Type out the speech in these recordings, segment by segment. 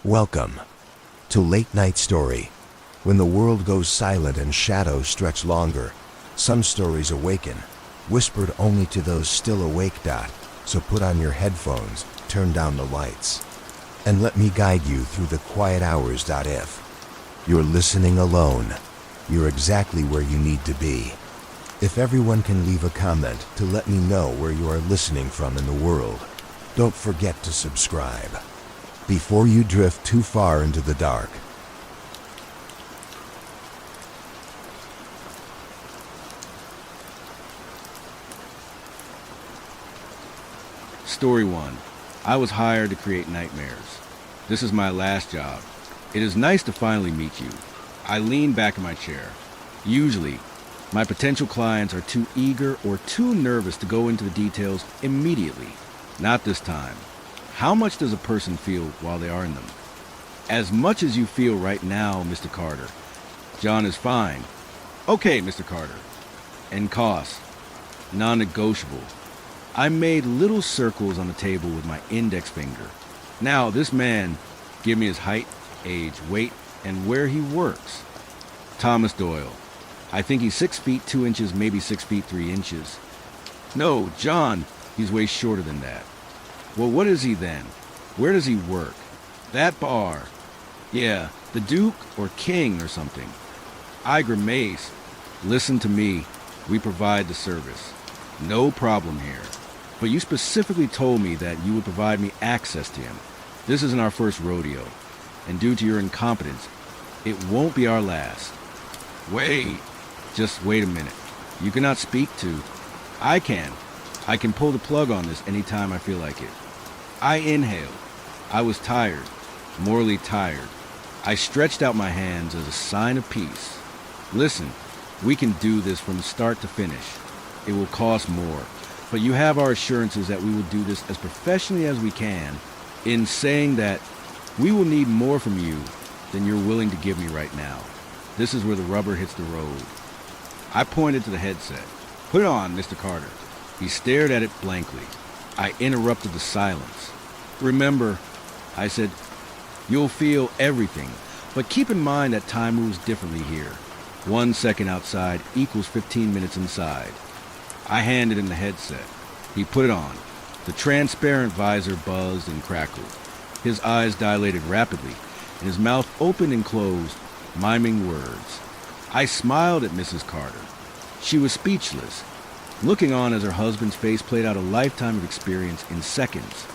Welcome to Late Night Story. When the world goes silent and shadows stretch longer, some stories awaken, whispered only to those still awake. So put on your headphones, turn down the lights, and let me guide you through the quiet hours. If you're listening alone, you're exactly where you need to be. If everyone can leave a comment to let me know where you are listening from in the world, don't forget to subscribe before you drift too far into the dark. Story 1. I was hired to create nightmares. This is my last job. It is nice to finally meet you. I lean back in my chair. Usually, my potential clients are too eager or too nervous to go into the details immediately. Not this time. How much does a person feel while they are in them? As much as you feel right now, Mr. Carter. John is fine. Okay, Mr. Carter. And cost. Non-negotiable. I made little circles on the table with my index finger. Now, this man, give me his height, age, weight, and where he works. Thomas Doyle. I think he's 6 feet 2 inches, maybe 6 feet 3 inches. No, John, he's way shorter than that. Well, what is he then? Where does he work? That bar. Yeah, the Duke or King or something. I grimace. Listen to me. We provide the service. No problem here. But you specifically told me that you would provide me access to him. This isn't our first rodeo. And due to your incompetence, it won't be our last. Wait. Just wait a minute. You cannot speak to... I can. I can pull the plug on this anytime I feel like it. I inhaled. I was tired. Morally tired. I stretched out my hands as a sign of peace. Listen, we can do this from start to finish. It will cost more, but you have our assurances that we will do this as professionally as we can, in saying that we will need more from you than you're willing to give me right now. This is where the rubber hits the road. I pointed to the headset. Put it on, Mr. Carter. He stared at it blankly. I interrupted the silence. Remember, I said, you'll feel everything, but keep in mind that time moves differently here. 1 second outside equals 15 minutes inside. I handed him the headset. He put it on. The transparent visor buzzed and crackled. His eyes dilated rapidly, and his mouth opened and closed, miming words. I smiled at Mrs. Carter. She was speechless, looking on as her husband's face played out a lifetime of experience in seconds.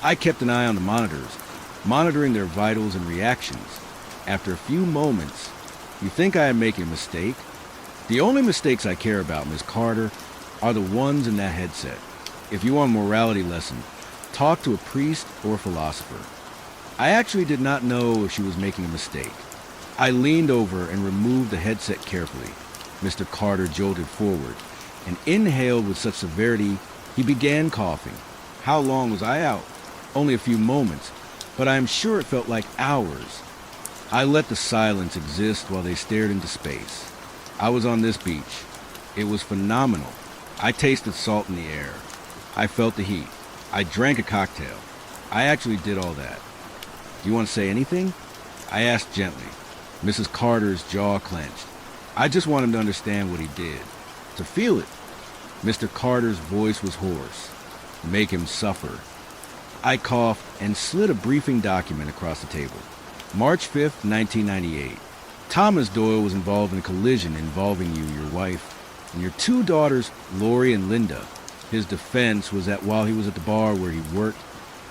I kept an eye on the monitors, monitoring their vitals and reactions. After a few moments, you think I am making a mistake? The only mistakes I care about, Miss Carter, are the ones in that headset. If you want a morality lesson, talk to a priest or a philosopher. I actually did not know if she was making a mistake. I leaned over and removed the headset carefully. Mr. Carter jolted forward and inhaled with such severity he began coughing. How long was I out? Only a few moments, but I am sure it felt like hours. I let the silence exist while they stared into space. I was on this beach. It was phenomenal. I tasted salt in the air. I felt the heat. I drank a cocktail. I actually did all that. Do you want to say anything? I asked gently. Mrs. Carter's jaw clenched. I just want him to understand what he did. To feel it. Mr. Carter's voice was hoarse. Make him suffer. I coughed and slid a briefing document across the table. March 5th, 1998. Thomas Doyle was involved in a collision involving you, your wife, and your 2 daughters, Lori and Linda. His defense was that while he was at the bar where he worked,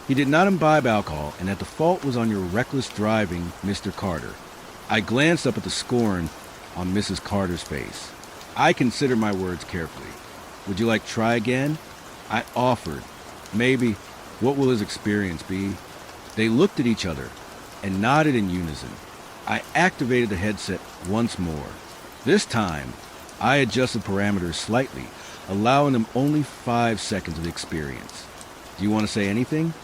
he did not imbibe alcohol and that the fault was on your reckless driving, Mr. Carter. I glanced up at the scorn on Mrs. Carter's face. I considered my words carefully. Would you like to try again? I offered. Maybe. What will his experience be? They looked at each other and nodded in unison. I activated the headset once more. This time, I adjusted parameters slightly, allowing them only 5 seconds of experience. Do you want to say anything?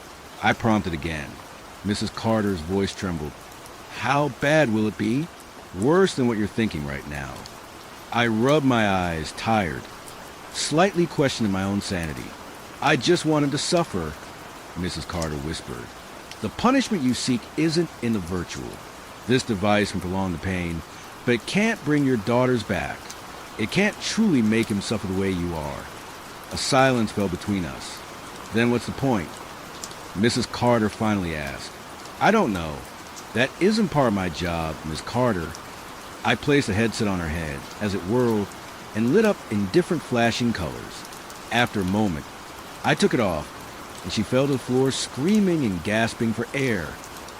I prompted again. Mrs. Carter's voice trembled. How bad will it be? Worse than what you're thinking right now. I rubbed my eyes, tired, slightly questioning my own sanity. I just wanted to suffer, Mrs. Carter whispered. The punishment you seek isn't in the virtual. This device can prolong the pain, but it can't bring your daughters back. It can't truly make him suffer the way you are. A silence fell between us. Then what's the point? Mrs. Carter finally asked. I don't know. That isn't part of my job, Miss Carter. I placed a headset on her head as it whirled and lit up in different flashing colors. After a moment, I took it off, and she fell to the floor screaming and gasping for air.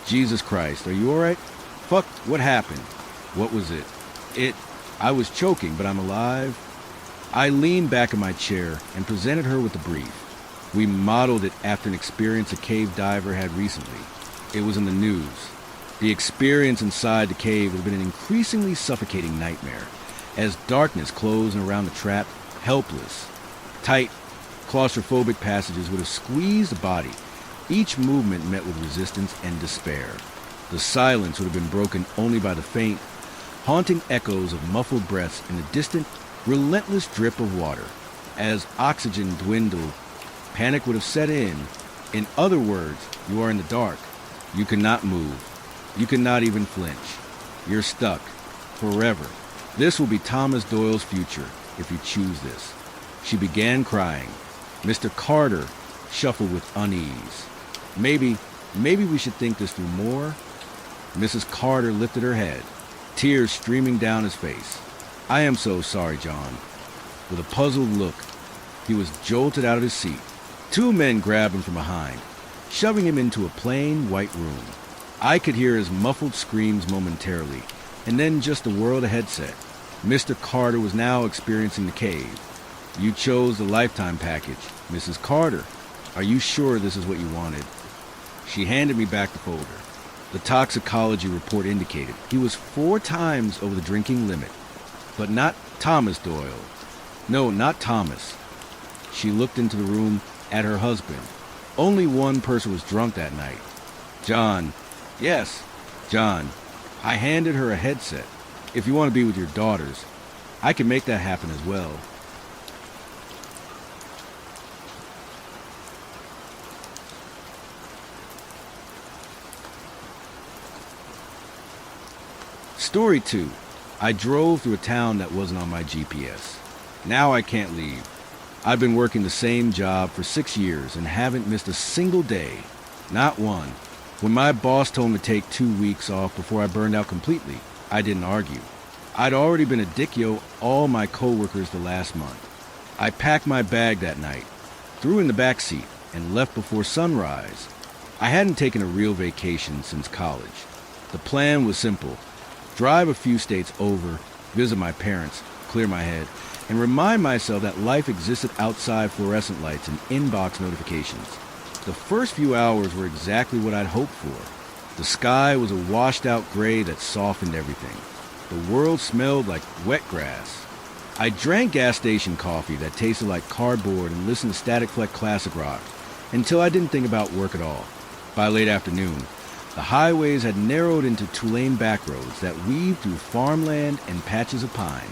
Jesus Christ, are you alright? Fuck, what happened? What was it? I was choking, but I'm alive. I leaned back in my chair and presented her with the brief. We modeled it after an experience a cave diver had recently. It was in the news. The experience inside the cave would have been an increasingly suffocating nightmare, as darkness closed in around the trap, helpless. Tight, claustrophobic passages would have squeezed the body. Each movement met with resistance and despair. The silence would have been broken only by the faint, haunting echoes of muffled breaths and the distant, relentless drip of water. As oxygen dwindled, panic would have set in. In other words, you are in the dark. You cannot move. You cannot even flinch. You're stuck. Forever. This will be Thomas Doyle's future, if you choose this. She began crying. Mr. Carter shuffled with unease. Maybe we should think this through more. Mrs. Carter lifted her head, tears streaming down his face. I am so sorry, John. With a puzzled look, he was jolted out of his seat. Two men grabbed him from behind, shoving him into a plain white room. I could hear his muffled screams momentarily, and then just a whirl of the headset. Mr. Carter was now experiencing the cave. You chose the lifetime package. Mrs. Carter, are you sure this is what you wanted? She handed me back the folder. The toxicology report indicated he was 4 times over the drinking limit. But not Thomas Doyle. No, not Thomas. She looked into the room at her husband. Only one person was drunk that night. John. Yes, John. I handed her a headset. If you want to be with your daughters, I can make that happen as well. Story 2. I drove through a town that wasn't on my GPS. Now I can't leave. I've been working the same job for 6 years and haven't missed a single day. Not one. When my boss told me to take 2 weeks off before I burned out completely, I didn't argue. I'd already been a dickyo all my coworkers the last month. I packed my bag that night, threw in the back seat, and left before sunrise. I hadn't taken a real vacation since college. The plan was simple. Drive a few states over, visit my parents, clear my head, and remind myself that life existed outside fluorescent lights and inbox notifications. The first few hours were exactly what I'd hoped for. The sky was a washed-out gray that softened everything. The world smelled like wet grass. I drank gas station coffee that tasted like cardboard and listened to Static Fleck classic rock until I didn't think about work at all. By late afternoon, the highways had narrowed into 2-lane backroads that weaved through farmland and patches of pine.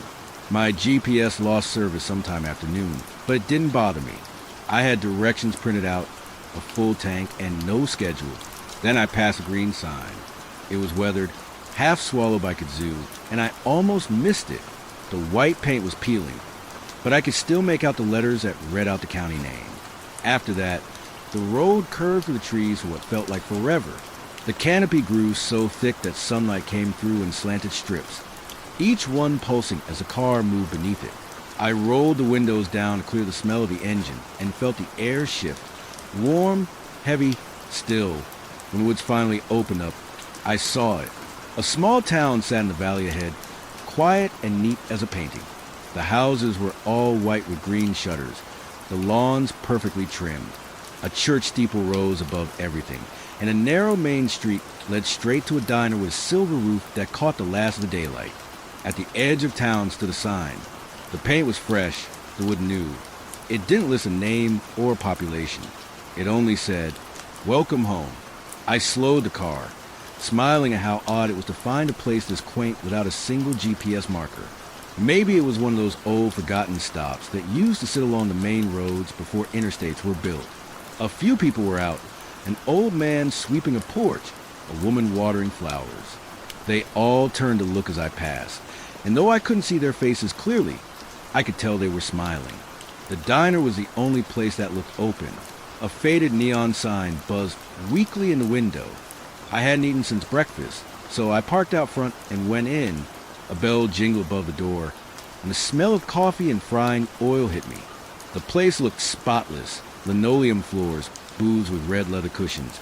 My GPS lost service sometime after noon, but it didn't bother me. I had directions printed out, a full tank, and no schedule. Then I passed a green sign. It was weathered, half swallowed by kazoo, and I almost missed it. The white paint was peeling, but I could still make out the letters that read out the county name. After that, the road curved through the trees for what felt like forever. The canopy grew so thick that sunlight came through in slanted strips, each one pulsing as the car moved beneath it. I rolled the windows down to clear the smell of the engine and felt the air shift. Warm, heavy, still. When the woods finally opened up, I saw it. A small town sat in the valley ahead, quiet and neat as a painting. The houses were all white with green shutters, the lawns perfectly trimmed. A church steeple rose above everything, and a narrow main street led straight to a diner with a silver roof that caught the last of the daylight. At the edge of town stood a sign. The paint was fresh, the wood new. It didn't list a name or population. It only said, "Welcome home." I slowed the car, smiling at how odd it was to find a place this quaint without a single GPS marker. Maybe it was one of those old forgotten stops that used to sit along the main roads before interstates were built. A few people were out, an old man sweeping a porch, a woman watering flowers. They all turned to look as I passed, and though I couldn't see their faces clearly, I could tell they were smiling. The diner was the only place that looked open. A faded neon sign buzzed weakly in the window. I hadn't eaten since breakfast, so I parked out front and went in. A bell jingled above the door, and the smell of coffee and frying oil hit me. The place looked spotless, linoleum floors, booths with red leather cushions,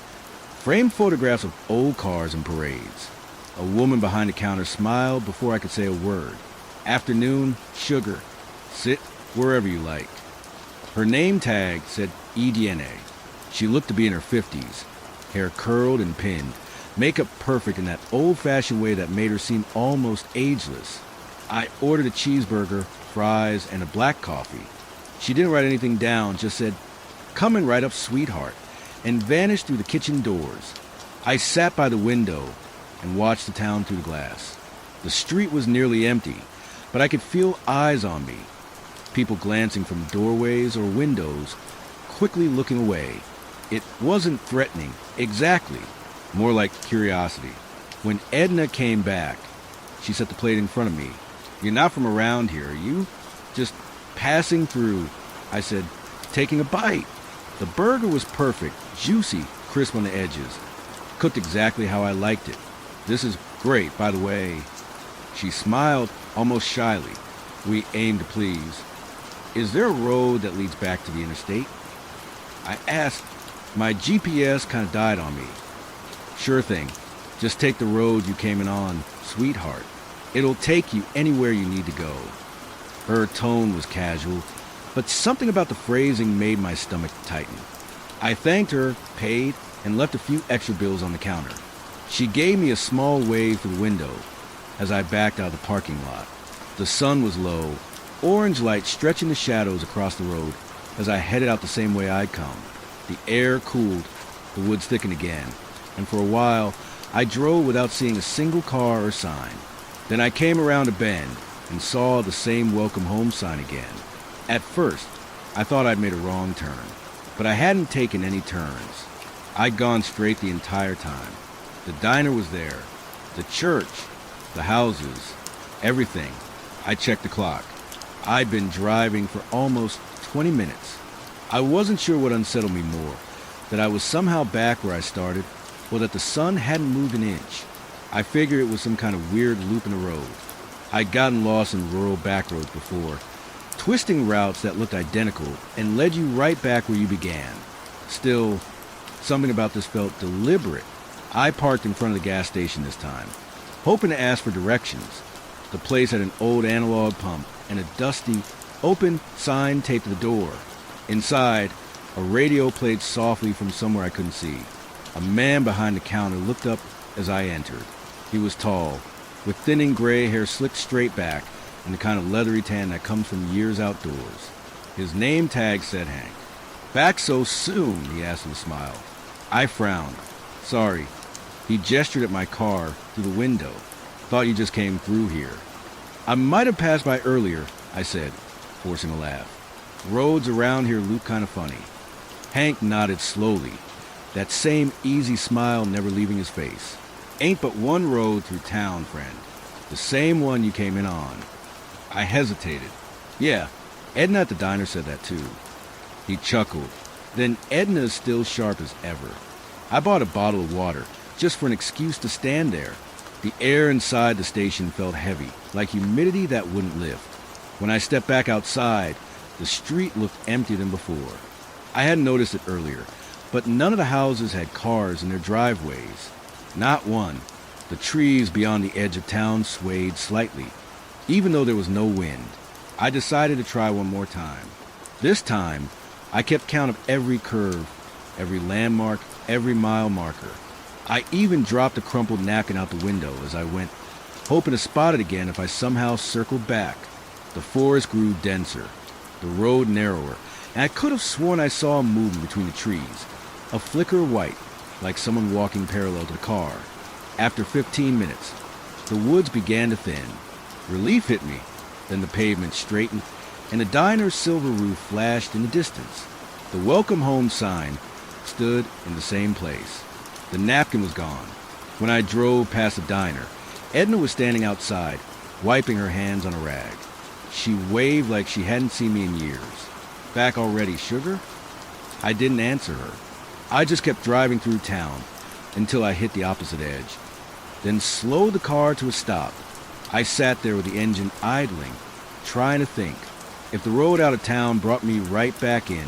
framed photographs of old cars and parades. A woman behind the counter smiled before I could say a word. Afternoon, sugar. Sit wherever you like. Her name tag said EDNA. She looked to be in her 50s, hair curled and pinned, makeup perfect in that old-fashioned way that made her seem almost ageless. I ordered a cheeseburger, fries, and a black coffee. She didn't write anything down, just said, "Coming right up, sweetheart," and vanished through the kitchen doors. I sat by the window and watched the town through the glass. The street was nearly empty, but I could feel eyes on me. People glancing from doorways or windows, quickly looking away. It wasn't threatening, exactly, more like curiosity. When Edna came back, she set the plate in front of me. "You're not from around here, are you?" "Just passing through," I said, taking a bite. The burger was perfect, juicy, crisp on the edges, cooked exactly how I liked it. "This is great, by the way." She smiled almost shyly. We aimed to please. "Is there a road that leads back to the interstate?" I asked. My GPS kind of died on me. "Sure thing. Just take the road you came in on, sweetheart. It'll take you anywhere you need to go." Her tone was casual, but something about the phrasing made my stomach tighten. I thanked her, paid, and left a few extra bills on the counter. She gave me a small wave through the window as I backed out of the parking lot. The sun was low, orange light stretching the shadows across the road as I headed out the same way I'd come. The air cooled, the woods thickened again, and for a while I drove without seeing a single car or sign. Then I came around a bend and saw the same welcome home sign again. At first, I thought I'd made a wrong turn, but I hadn't taken any turns. I'd gone straight the entire time. The diner was there, the church, the houses, everything. I checked the clock. I'd been driving for almost 20 minutes. I wasn't sure what unsettled me more, that I was somehow back where I started, or that the sun hadn't moved an inch. I figured it was some kind of weird loop in the road. I'd gotten lost in rural backroads before, twisting routes that looked identical and led you right back where you began. Still, something about this felt deliberate. I parked in front of the gas station this time, hoping to ask for directions. The place had an old analog pump and a dusty, open sign taped to the door. Inside, a radio played softly from somewhere I couldn't see. A man behind the counter looked up as I entered. He was tall, with thinning gray hair slicked straight back and the kind of leathery tan that comes from years outdoors. His name tag said Hank. "Back so soon?" he asked with a smile. I frowned. "Sorry." He gestured at my car through the window. "Thought you just came through here." "I might have passed by earlier," I said, forcing a laugh. "Roads around here look kind of funny." Hank nodded slowly, that same easy smile never leaving his face. "Ain't but one road through town, friend. The same one you came in on." I hesitated. "Yeah, Edna at the diner said that too." He chuckled. "Then Edna is still sharp as ever." I bought a bottle of water, just for an excuse to stand there. The air inside the station felt heavy, like humidity that wouldn't lift. When I stepped back outside, the street looked emptier than before. I hadn't noticed it earlier, but none of the houses had cars in their driveways. Not one. The trees beyond the edge of town swayed slightly, even though there was no wind. I decided to try one more time. This time, I kept count of every curve, every landmark, every mile marker. I even dropped a crumpled napkin out the window as I went, hoping to spot it again if I somehow circled back. The forest grew denser, the road narrower, and I could have sworn I saw a movement between the trees, a flicker of white, like someone walking parallel to the car. After 15 minutes, the woods began to thin. Relief hit me, then the pavement straightened, and the diner's silver roof flashed in the distance. The welcome home sign stood in the same place. The napkin was gone. When I drove past the diner, Edna was standing outside, wiping her hands on a rag. She waved like she hadn't seen me in years. Back already, sugar? I didn't answer her. I just kept driving through town until I hit the opposite edge, then slowed the car to a stop. I sat there with the engine idling, trying to think. If the road out of town brought me right back in,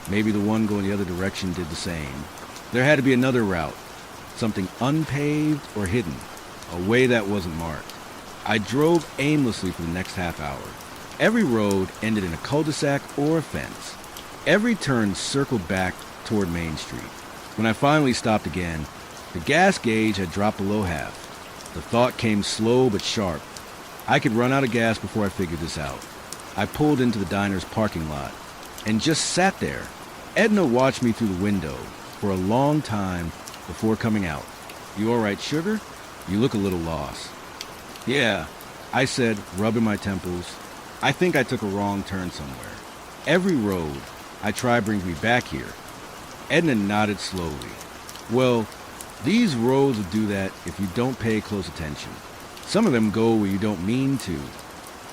maybe the one going the other direction did the same. There had to be another route, something unpaved or hidden, a way that wasn't marked. I drove aimlessly for the next half hour. Every road ended in a cul-de-sac or a fence. Every turn circled back toward Main Street. When I finally stopped again, the gas gauge had dropped below half. The thought came slow but sharp. I could run out of gas before I figured this out. I pulled into the diner's parking lot and just sat there. Edna watched me through the window for a long time before coming out. "You all right, sugar? You look a little lost." "Yeah," I said, rubbing my temples. "I think I took a wrong turn somewhere. Every road I try brings me back here." Edna nodded slowly. "Well, these roads will do that if you don't pay close attention. Some of them go where you don't mean to."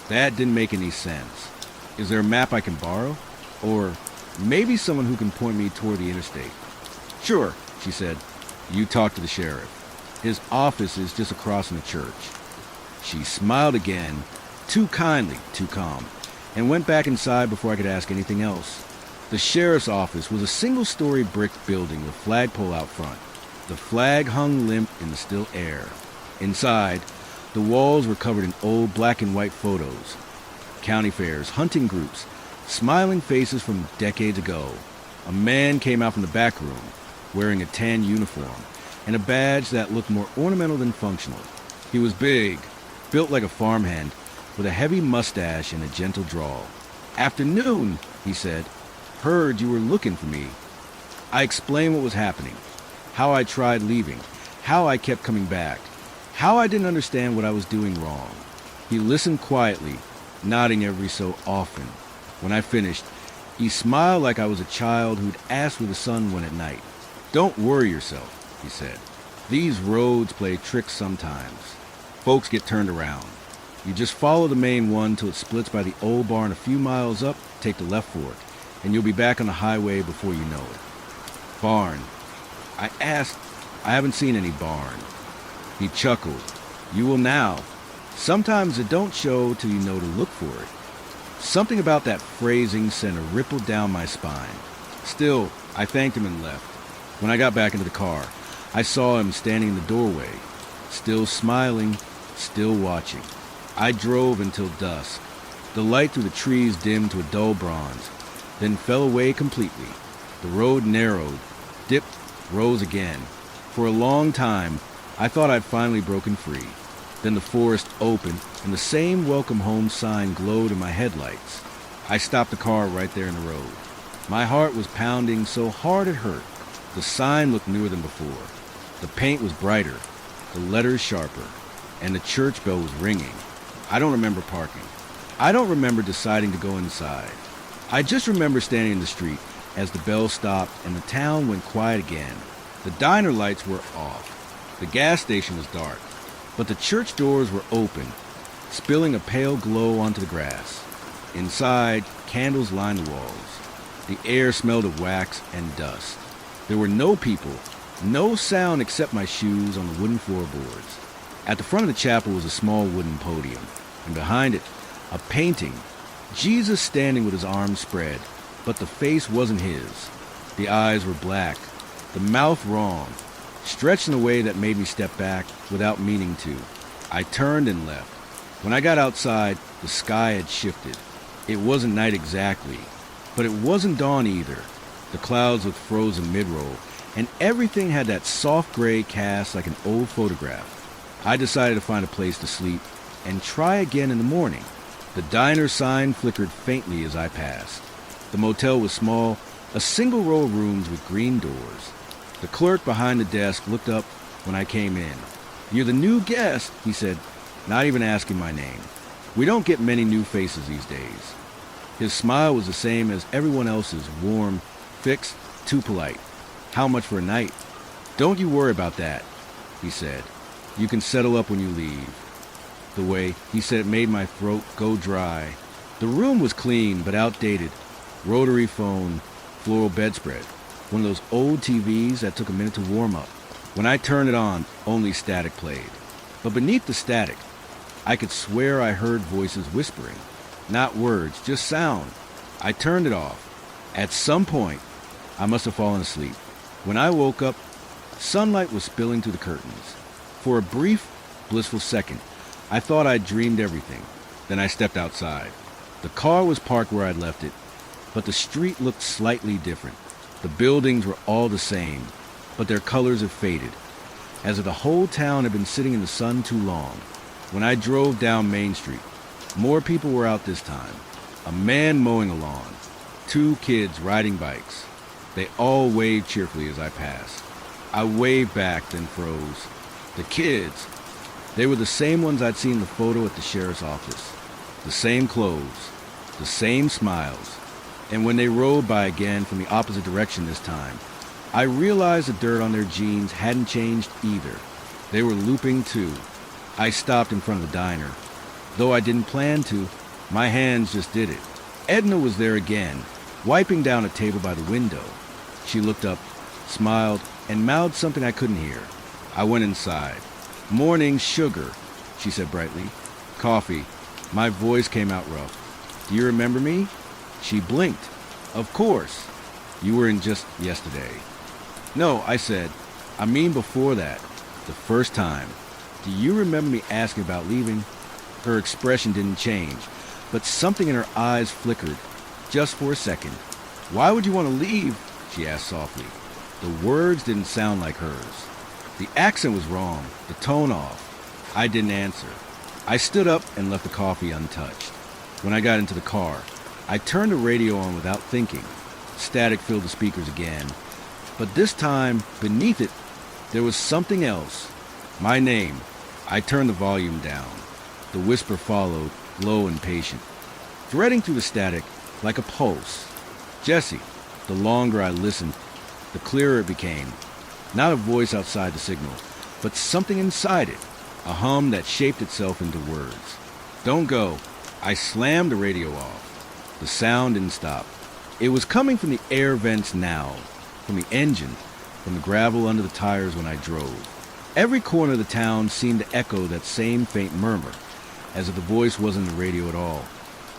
That didn't make any sense. "Is there a map I can borrow? Or maybe someone who can point me toward the interstate?" "Sure," she said. "You talk to the sheriff. His office is just across from the church." She smiled again, too kindly, too calm, and went back inside before I could ask anything else. The sheriff's office was a single-story brick building with a flagpole out front. The flag hung limp in the still air. Inside, the walls were covered in old black and white photos. County fairs, hunting groups, smiling faces from decades ago. A man came out from the back room, wearing a tan uniform and a badge that looked more ornamental than functional. He was big, built like a farmhand, with a heavy mustache and a gentle drawl. "Afternoon," he said. "Heard you were looking for me." I explained what was happening, how I tried leaving, how I kept coming back, how I didn't understand what I was doing wrong. He listened quietly, nodding every so often. When I finished, he smiled like I was a child who'd asked where the sun went at night. "Don't worry yourself," he said. "These roads play tricks sometimes. Folks get turned around. You just follow the main one till it splits by the old barn a few miles up, take the left fork, and you'll be back on the highway before you know it." "Barn?" I asked. "I haven't seen any barn." He chuckled. "You will now. Sometimes it don't show till you know to look for it." Something about that phrasing sent a ripple down my spine. Still, I thanked him and left. When I got back into the car, I saw him standing in the doorway, still smiling, still watching. I drove until dusk. The light through the trees dimmed to a dull bronze, then fell away completely. The road narrowed, dipped, rose again. For a long time, I thought I'd finally broken free. Then the forest opened, and the same welcome home sign glowed in my headlights. I stopped the car right there in the road. My heart was pounding so hard it hurt. The sign looked newer than before. The paint was brighter, the letters sharper, and the church bell was ringing. I don't remember parking. I don't remember deciding to go inside. I just remember standing in the street as the bell stopped and the town went quiet again. The diner lights were off. The gas station was dark, but the church doors were open, spilling a pale glow onto the grass. Inside, candles lined the walls. The air smelled of wax and dust. There were no people, no sound except my shoes on the wooden floorboards. At the front of the chapel was a small wooden podium, and behind it, a painting, Jesus standing with his arms spread, but the face wasn't his. The eyes were black, the mouth wrong, stretched in a way that made me step back without meaning to. I turned and left. When I got outside, the sky had shifted. It wasn't night exactly, but it wasn't dawn either. The clouds looked frozen mid-roll, and everything had that soft gray cast like an old photograph. I decided to find a place to sleep and try again in the morning. The diner sign flickered faintly as I passed. The motel was small, a single row of rooms with green doors. The clerk behind the desk looked up when I came in. "You're the new guest," he said, not even asking my name. We don't get many new faces these days. His smile was the same as everyone else's, warm, fixed, too polite. How much for a night? Don't you worry about that, he said. You can settle up when you leave. The way he said it made my throat go dry. The room was clean but outdated. Rotary phone, floral bedspread. One of those old TVs that took a minute to warm up. When I turned it on, only static played. But beneath the static, I could swear I heard voices whispering. Not words, just sound. I turned it off. At some point, I must have fallen asleep. When I woke up, sunlight was spilling through the curtains. For a brief, blissful second, I thought I'd dreamed everything. Then I stepped outside. The car was parked where I'd left it, but the street looked slightly different. The buildings were all the same, but their colors had faded, as if the whole town had been sitting in the sun too long. When I drove down Main Street, more people were out this time. A man mowing a lawn, 2 kids riding bikes. They all waved cheerfully as I passed. I waved back, then froze. The kids, they were the same ones I'd seen in the photo at the sheriff's office. The same clothes, the same smiles. And when they rode by again from the opposite direction this time, I realized the dirt on their jeans hadn't changed either. They were looping too. I stopped in front of the diner. Though I didn't plan to, my hands just did it. Edna was there again, wiping down a table by the window. She looked up, smiled, and mouthed something I couldn't hear. I went inside. "Morning, sugar," she said brightly. "Coffee." My voice came out rough. "Do you remember me?" She blinked. "Of course. You were in just yesterday." "No," I said. "I mean before that. The first time. Do you remember me asking about leaving?" Her expression didn't change, but something in her eyes flickered, just for a second. "Why would you want to leave?" she asked softly. The words didn't sound like hers. The accent was wrong, the tone off. I didn't answer. I stood up and left the coffee untouched. When I got into the car, I turned the radio on without thinking. Static filled the speakers again. But this time, beneath it, there was something else. My name. I turned the volume down. The whisper followed, low and patient, threading through the static like a pulse. "Jesse." The longer I listened, the clearer it became. Not a voice outside the signal, but something inside it, a hum that shaped itself into words. "Don't go." I slammed the radio off. The sound didn't stop. It was coming from the air vents now, from the engine, from the gravel under the tires when I drove. Every corner of the town seemed to echo that same faint murmur, as if the voice wasn't the radio at all.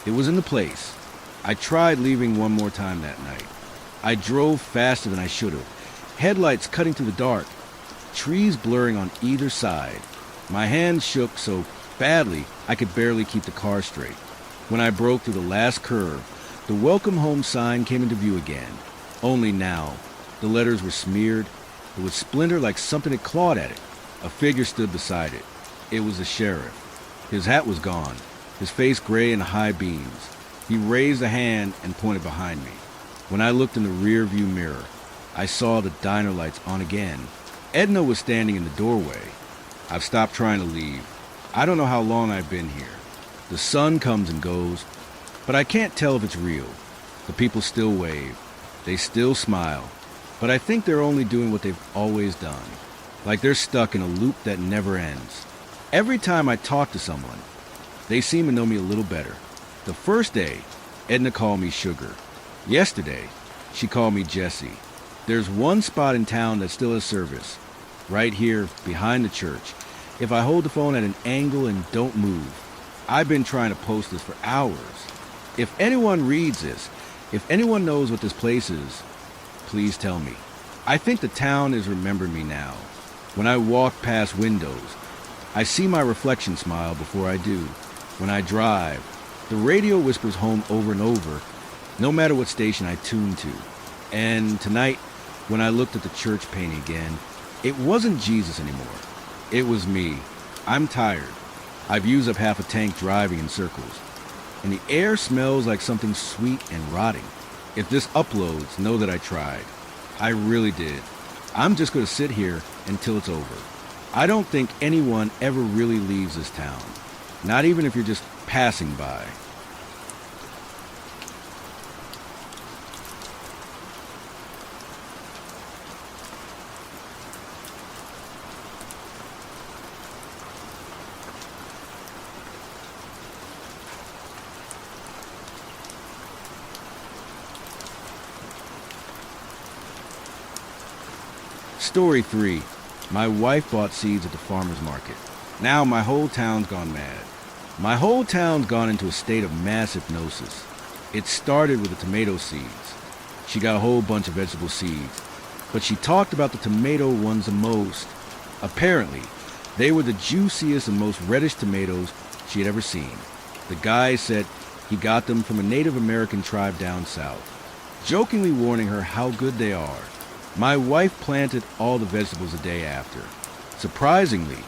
It was in the place. I tried leaving one more time that night. I drove faster than I should have, headlights cutting through the dark, trees blurring on either side. My hands shook so badly I could barely keep the car straight. When I broke through the last curve, the welcome home sign came into view again. Only now, the letters were smeared. It would splinter like something had clawed at it. A figure stood beside it. It was the sheriff. His hat was gone, his face gray in high beams. He raised a hand and pointed behind me. When I looked in the rear view mirror, I saw the diner lights on again. Edna was standing in the doorway. I've stopped trying to leave. I don't know how long I've been here. The sun comes and goes, but I can't tell if it's real. The people still wave. They still smile. But I think they're only doing what they've always done. Like they're stuck in a loop that never ends. Every time I talk to someone, they seem to know me a little better. The first day, Edna called me Sugar. Yesterday, she called me Jesse. There's one spot in town that still has service. Right here, behind the church. If I hold the phone at an angle and don't move. I've been trying to post this for hours. If anyone reads this, if anyone knows what this place is, please tell me. I think the town is remembering me now. When I walk past windows, I see my reflection smile before I do. When I drive, the radio whispers home over and over, no matter what station I tune to. And tonight, when I looked at the church painting again, it wasn't Jesus anymore. It was me. I'm tired. I've used up half a tank driving in circles. And the air smells like something sweet and rotting. If this uploads, know that I tried. I really did. I'm just going to sit here until it's over. I don't think anyone ever really leaves this town. Not even if you're just passing by. Story 3. My wife bought seeds at the farmer's market. Now my whole town's gone mad. My whole town's gone into a state of mass hypnosis. It started with the tomato seeds. She got a whole bunch of vegetable seeds, but she talked about the tomato ones the most. Apparently, they were the juiciest and most reddish tomatoes she had ever seen. The guy said he got them from a Native American tribe down south, jokingly warning her how good they are. My wife planted all the vegetables a day after. Surprisingly,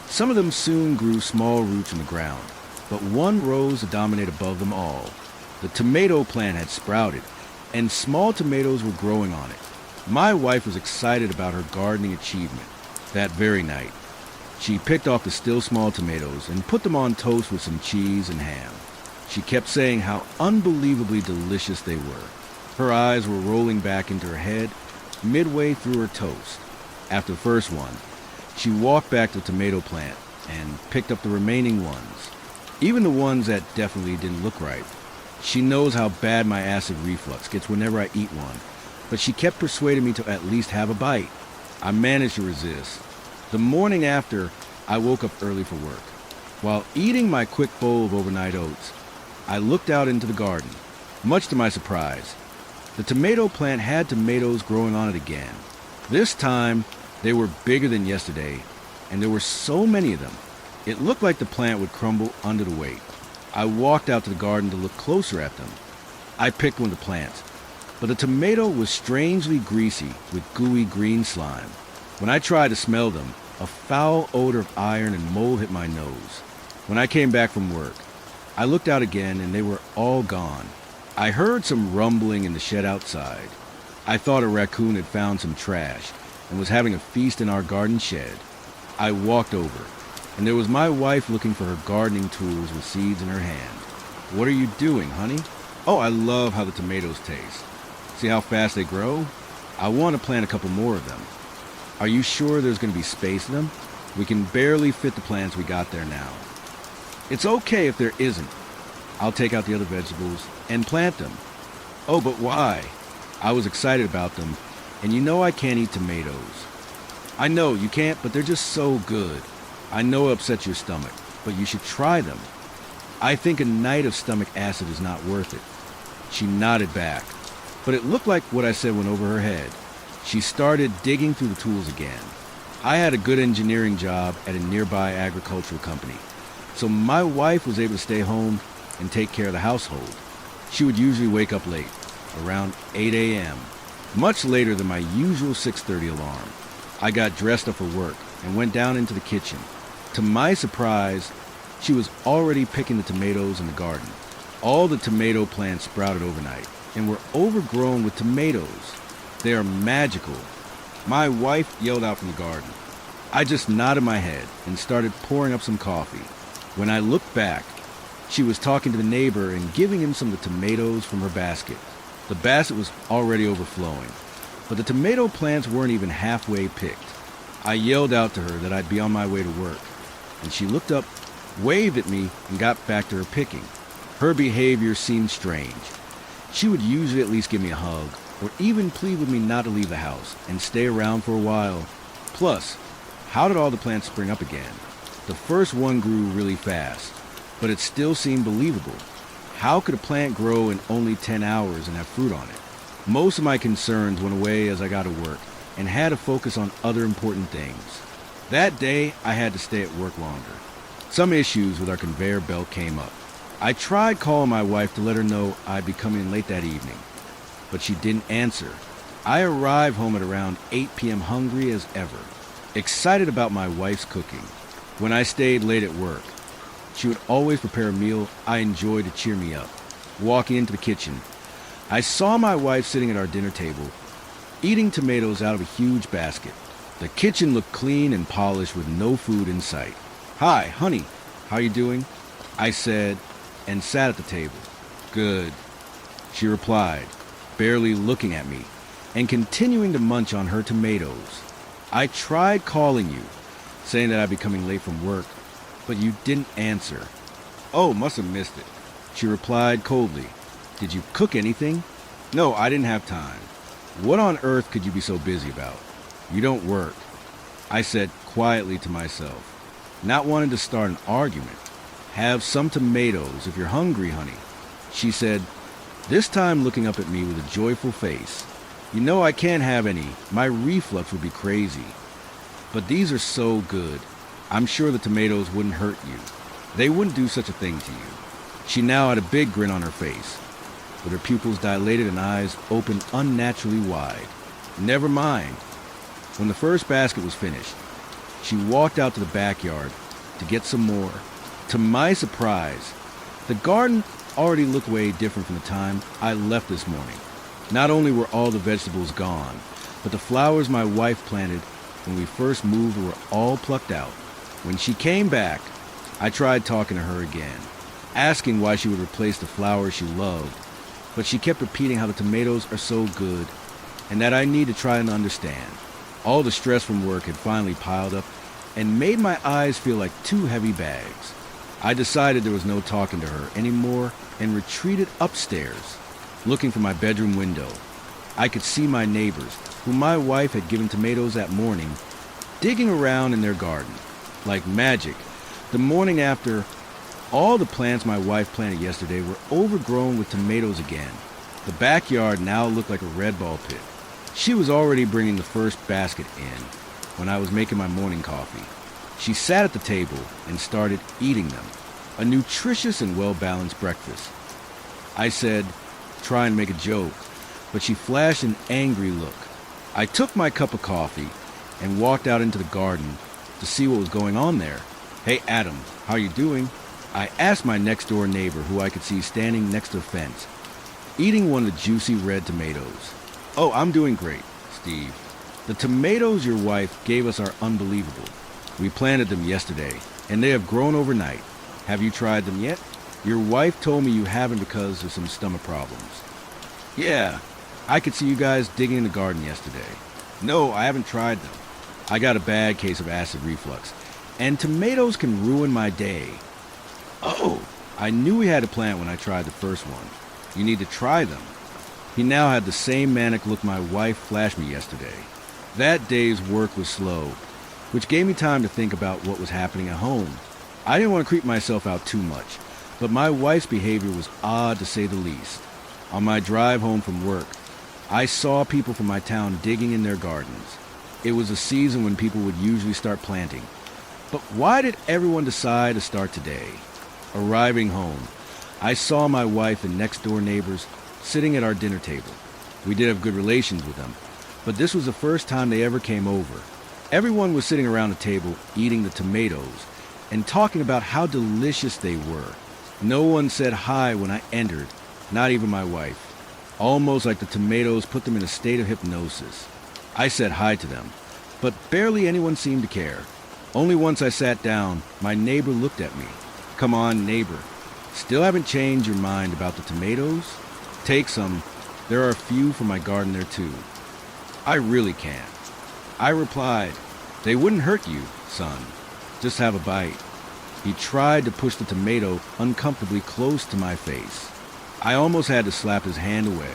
some of them soon grew small roots in the ground, but one rose to dominate above them all. The tomato plant had sprouted, and small tomatoes were growing on it. My wife was excited about her gardening achievement. That very night, she picked off the still small tomatoes and put them on toast with some cheese and ham. She kept saying how unbelievably delicious they were. Her eyes were rolling back into her head midway through her toast. After the first one, she walked back to the tomato plant and picked up the remaining ones, even the ones that definitely didn't look right. She knows how bad my acid reflux gets whenever I eat one, but she kept persuading me to at least have a bite. I managed to resist. The morning after, I woke up early for work. While eating my quick bowl of overnight oats, I looked out into the garden. Much to my surprise, the tomato plant had tomatoes growing on it again. This time, they were bigger than yesterday, and there were so many of them, it looked like the plant would crumble under the weight. I walked out to the garden to look closer at them. I picked one of the plants, but the tomato was strangely greasy with gooey green slime. When I tried to smell them, a foul odor of iron and mold hit my nose. When I came back from work, I looked out again and they were all gone. I heard some rumbling in the shed outside. I thought a raccoon had found some trash and was having a feast in our garden shed. I walked over, and there was my wife looking for her gardening tools with seeds in her hand. "What are you doing, honey?" "Oh, I love how the tomatoes taste. See how fast they grow? I want to plant a couple more of them." "Are you sure there's going to be space in them? We can barely fit the plants we got there now." "It's okay if there isn't. I'll take out the other vegetables and plant them." "Oh, but why?" I was excited about them, and you know I can't eat tomatoes. "I know you can't, but they're just so good. I know it upsets your stomach, but you should try them. I think a night of stomach acid is not worth it." She nodded back, but it looked like what I said went over her head. She started digging through the tools again. I had a good engineering job at a nearby agricultural company, so my wife was able to stay home and take care of the household. She would usually wake up late, around 8 a.m., much later than my usual 6:30 alarm. I got dressed up for work and went down into the kitchen. To my surprise, she was already picking the tomatoes in the garden. All the tomato plants sprouted overnight and were overgrown with tomatoes. They are magical. My wife yelled out from the garden. I just nodded my head and started pouring up some coffee. When I looked back, she was talking to the neighbor and giving him some of the tomatoes from her basket. The basket was already overflowing, but the tomato plants weren't even halfway picked. I yelled out to her that I'd be on my way to work, and she looked up, waved at me, and got back to her picking. Her behavior seemed strange. She would usually at least give me a hug, or even plead with me not to leave the house and stay around for a while. Plus, how did all the plants spring up again? The first one grew really fast, but it still seemed believable. How could a plant grow in only 10 hours and have fruit on it? Most of my concerns went away as I got to work and had to focus on other important things. That day, I had to stay at work longer. Some issues with our conveyor belt came up. I tried calling my wife to let her know I'd be coming late that evening, but she didn't answer. I arrived home at around 8 p.m. hungry as ever, excited about my wife's cooking. When I stayed late at work, she would always prepare a meal I enjoyed to cheer me up. Walking into the kitchen, I saw my wife sitting at our dinner table, eating tomatoes out of a huge basket. The kitchen looked clean and polished with no food in sight. "Hi, honey, how you doing?" I said, and sat at the table. "Good," she replied, barely looking at me, and continuing to munch on her tomatoes. "I tried calling you, saying that I'd be coming late from work, but you didn't answer." "Oh, must have missed it," she replied coldly. "Did you cook anything?" "No, I didn't have time." "What on earth could you be so busy about?" You don't work, I said quietly to myself, not wanting to start an argument. Have some tomatoes if you're hungry, honey, she said, this time looking up at me with a joyful face. You know I can't have any. My reflux would be crazy. But these are so good. I'm sure the tomatoes wouldn't hurt you. They wouldn't do such a thing to you. She now had a big grin on her face, with her pupils dilated and eyes opened unnaturally wide. Never mind. When the first basket was finished, she walked out to the backyard to get some more. To my surprise, the garden already looked way different from the time I left this morning. Not only were all the vegetables gone, but the flowers my wife planted when we first moved were all plucked out. When she came back, I tried talking to her again, asking why she would replace the flowers she loved, but she kept repeating how the tomatoes are so good and that I need to try and understand. All the stress from work had finally piled up and made my eyes feel like two heavy bags. I decided there was no talking to her anymore and retreated upstairs. Looking from my bedroom window, I could see my neighbors, whom my wife had given tomatoes that morning, digging around in their garden. Like magic, the morning after, all the plants my wife planted yesterday were overgrown with tomatoes again. The backyard now looked like a red ball pit. She was already bringing the first basket in when I was making my morning coffee. She sat at the table and started eating them, a nutritious and well-balanced breakfast. I said, try and make a joke, but she flashed an angry look. I took my cup of coffee and walked out into the garden to see what was going on there. Hey, Adam, how you doing? I asked my next-door neighbor, who I could see standing next to the fence, eating one of the juicy red tomatoes. Oh, I'm doing great, Steve. The tomatoes your wife gave us are unbelievable. We planted them yesterday, and they have grown overnight. Have you tried them yet? Your wife told me you haven't because of some stomach problems. Yeah, I could see you guys digging in the garden yesterday. No, I haven't tried them. I got a bad case of acid reflux, and tomatoes can ruin my day. Oh, I knew we had a plant when I tried the first one. You need to try them. He now had the same manic look my wife flashed me yesterday. That day's work was slow, which gave me time to think about what was happening at home. I didn't want to creep myself out too much, but my wife's behavior was odd to say the least. On my drive home from work, I saw people from my town digging in their gardens. It was a season when people would usually start planting. But why did everyone decide to start today? Arriving home, I saw my wife and next-door neighbors sitting at our dinner table. We did have good relations with them, but this was the first time they ever came over. Everyone was sitting around the table eating the tomatoes and talking about how delicious they were. No one said hi when I entered, not even my wife. Almost like the tomatoes put them in a state of hypnosis. I said hi to them, but barely anyone seemed to care. Only once I sat down, my neighbor looked at me. Come on, neighbor. Still haven't changed your mind about the tomatoes? Take some. There are a few from my garden there too. I really can't. I replied, they wouldn't hurt you, son. Just have a bite. He tried to push the tomato uncomfortably close to my face. I almost had to slap his hand away.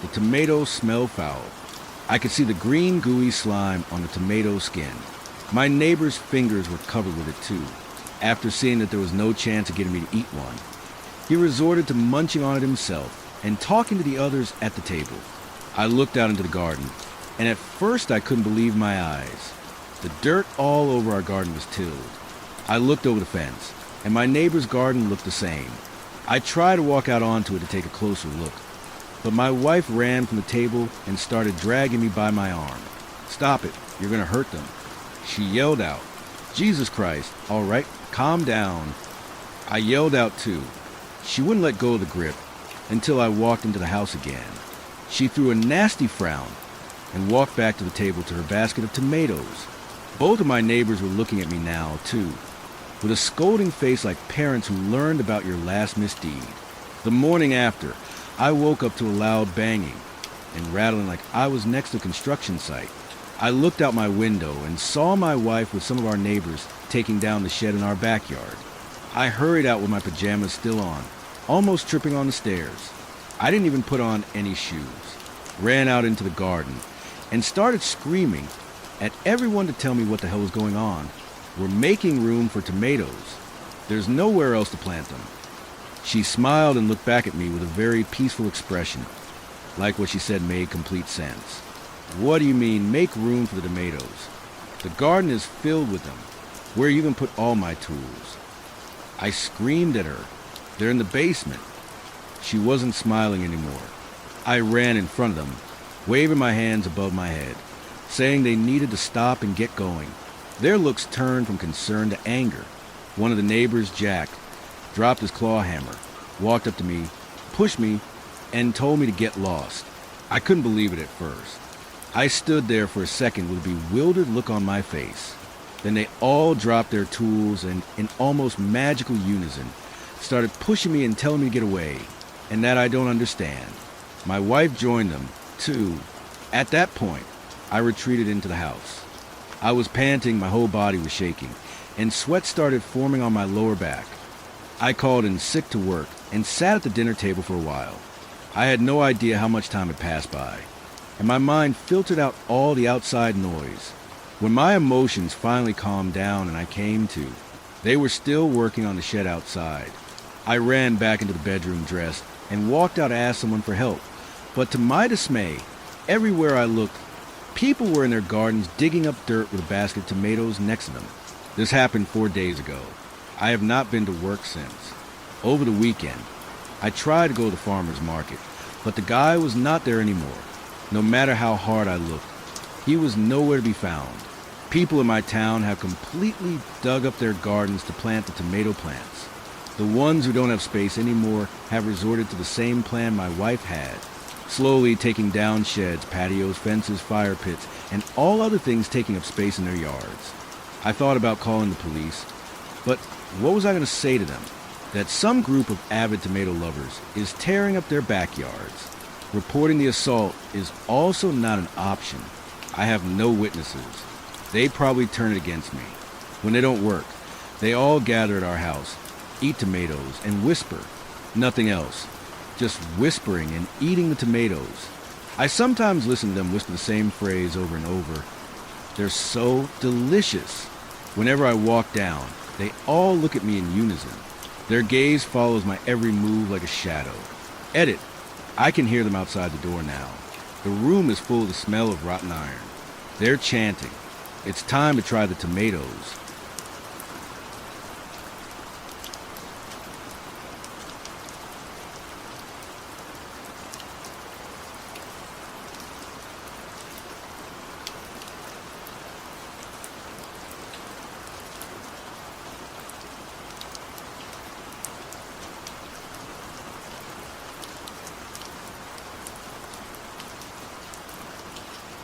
The tomatoes smelled foul. I could see the green gooey slime on the tomato skin. My neighbor's fingers were covered with it too. After seeing that there was no chance of getting me to eat one, he resorted to munching on it himself and talking to the others at the table. I looked out into the garden, and at first I couldn't believe my eyes. The dirt all over our garden was tilled. I looked over the fence, and my neighbor's garden looked the same. I tried to walk out onto it to take a closer look, but my wife ran from the table and started dragging me by my arm. Stop it, you're gonna hurt them. She yelled out. Jesus Christ, all right, calm down. I yelled out too. She wouldn't let go of the grip until I walked into the house again. She threw a nasty frown and walked back to the table to her basket of tomatoes. Both of my neighbors were looking at me now, too, with a scolding face like parents who learned about your last misdeed. The morning after, I woke up to a loud banging and rattling like I was next to a construction site. I looked out my window and saw my wife with some of our neighbors taking down the shed in our backyard. I hurried out with my pajamas still on, almost tripping on the stairs. I didn't even put on any shoes. Ran out into the garden and started screaming at everyone to tell me what the hell was going on. We're making room for tomatoes. There's nowhere else to plant them. She smiled and looked back at me with a very peaceful expression, like what she said made complete sense. What do you mean, make room for the tomatoes? The garden is filled with them. Where you can put all my tools? I screamed at her. They're in the basement. She wasn't smiling anymore. I ran in front of them, waving my hands above my head, saying they needed to stop and get going. Their looks turned from concern to anger. One of the neighbors, Jack, dropped his claw hammer, walked up to me, pushed me, and told me to get lost. I couldn't believe it at first. I stood there for a second with a bewildered look on my face. Then they all dropped their tools and, in almost magical unison, started pushing me and telling me to get away, and that I don't understand. My wife joined them, too. At that point, I retreated into the house. I was panting, my whole body was shaking, and sweat started forming on my lower back. I called in sick to work and sat at the dinner table for a while. I had no idea how much time had passed by, and my mind filtered out all the outside noise. When my emotions finally calmed down and I came to, they were still working on the shed outside. I ran back into the bedroom dressed and walked out to ask someone for help. But to my dismay, everywhere I looked, people were in their gardens digging up dirt with a basket of tomatoes next to them. This happened 4 days ago. I have not been to work since. Over the weekend, I tried to go to the farmer's market, but the guy was not there anymore. No matter how hard I looked, he was nowhere to be found. People in my town have completely dug up their gardens to plant the tomato plants. The ones who don't have space anymore have resorted to the same plan my wife had, slowly taking down sheds, patios, fences, fire pits, and all other things taking up space in their yards. I thought about calling the police, but what was I going to say to them? That some group of avid tomato lovers is tearing up their backyards. Reporting the assault is also not an option. I have no witnesses. They probably turn it against me. When they don't work, they all gather at our house, eat tomatoes, and whisper. Nothing else. Just whispering and eating the tomatoes. I sometimes listen to them whisper the same phrase over and over. They're so delicious. Whenever I walk down, they all look at me in unison. Their gaze follows my every move like a shadow. Edit. I can hear them outside the door now. The room is full of the smell of rotten iron. They're chanting. It's time to try the tomatoes.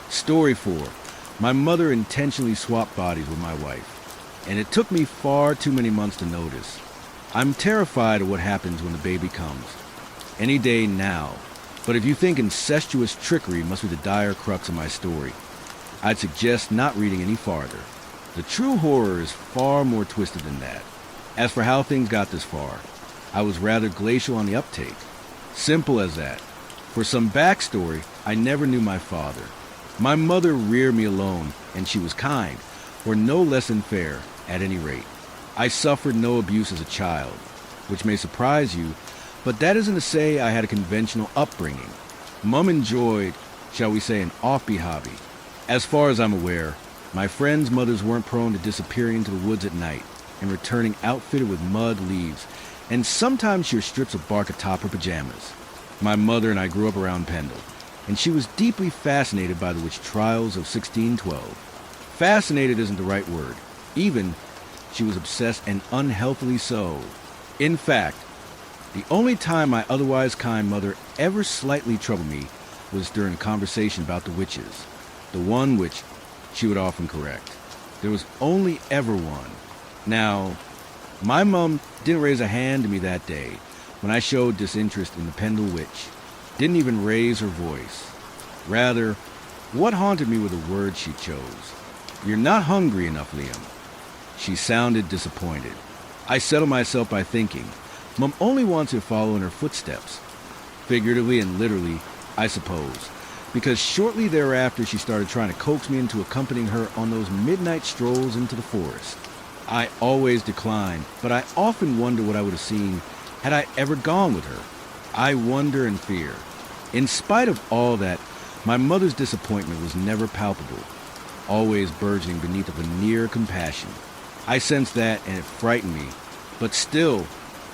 Story 4. My mother intentionally swapped bodies with my wife, and it took me far too many months to notice. I'm terrified of what happens when the baby comes. Any day now. But if you think incestuous trickery must be the dire crux of my story, I'd suggest not reading any farther. The true horror is far more twisted than that. As for how things got this far, I was rather glacial on the uptake. Simple as that. For some backstory, I never knew my father. My mother reared me alone, and she was kind, or no less than fair, at any rate. I suffered no abuse as a child, which may surprise you, but that isn't to say I had a conventional upbringing. Mum enjoyed, shall we say, an offbeat hobby. As far as I'm aware, my friends' mothers weren't prone to disappearing into the woods at night and returning outfitted with mud, leaves, and sometimes sheer strips of bark atop her pajamas. My mother and I grew up around Pendle, and she was deeply fascinated by the witch trials of 1612. Fascinated isn't the right word. Even, she was obsessed, and unhealthily so. In fact, the only time my otherwise kind mother ever slightly troubled me was during a conversation about the witches, the one which she would often correct. There was only ever one. Now, my mom didn't raise a hand to me that day when I showed disinterest in the Pendle witch. Didn't even raise her voice. Rather, what haunted me were the words she chose. "You're not hungry enough, Liam." She sounded disappointed. I settled myself by thinking, Mom only wants to follow in her footsteps. Figuratively and literally, I suppose. because shortly thereafter she started trying to coax me into accompanying her on those midnight strolls into the forest. I always declined, but I often wonder what I would have seen had I ever gone with her. I wonder and fear. In spite of all that, my mother's disappointment was never palpable, always burgeoning beneath a veneer of compassion. I sensed that, and it frightened me. But still,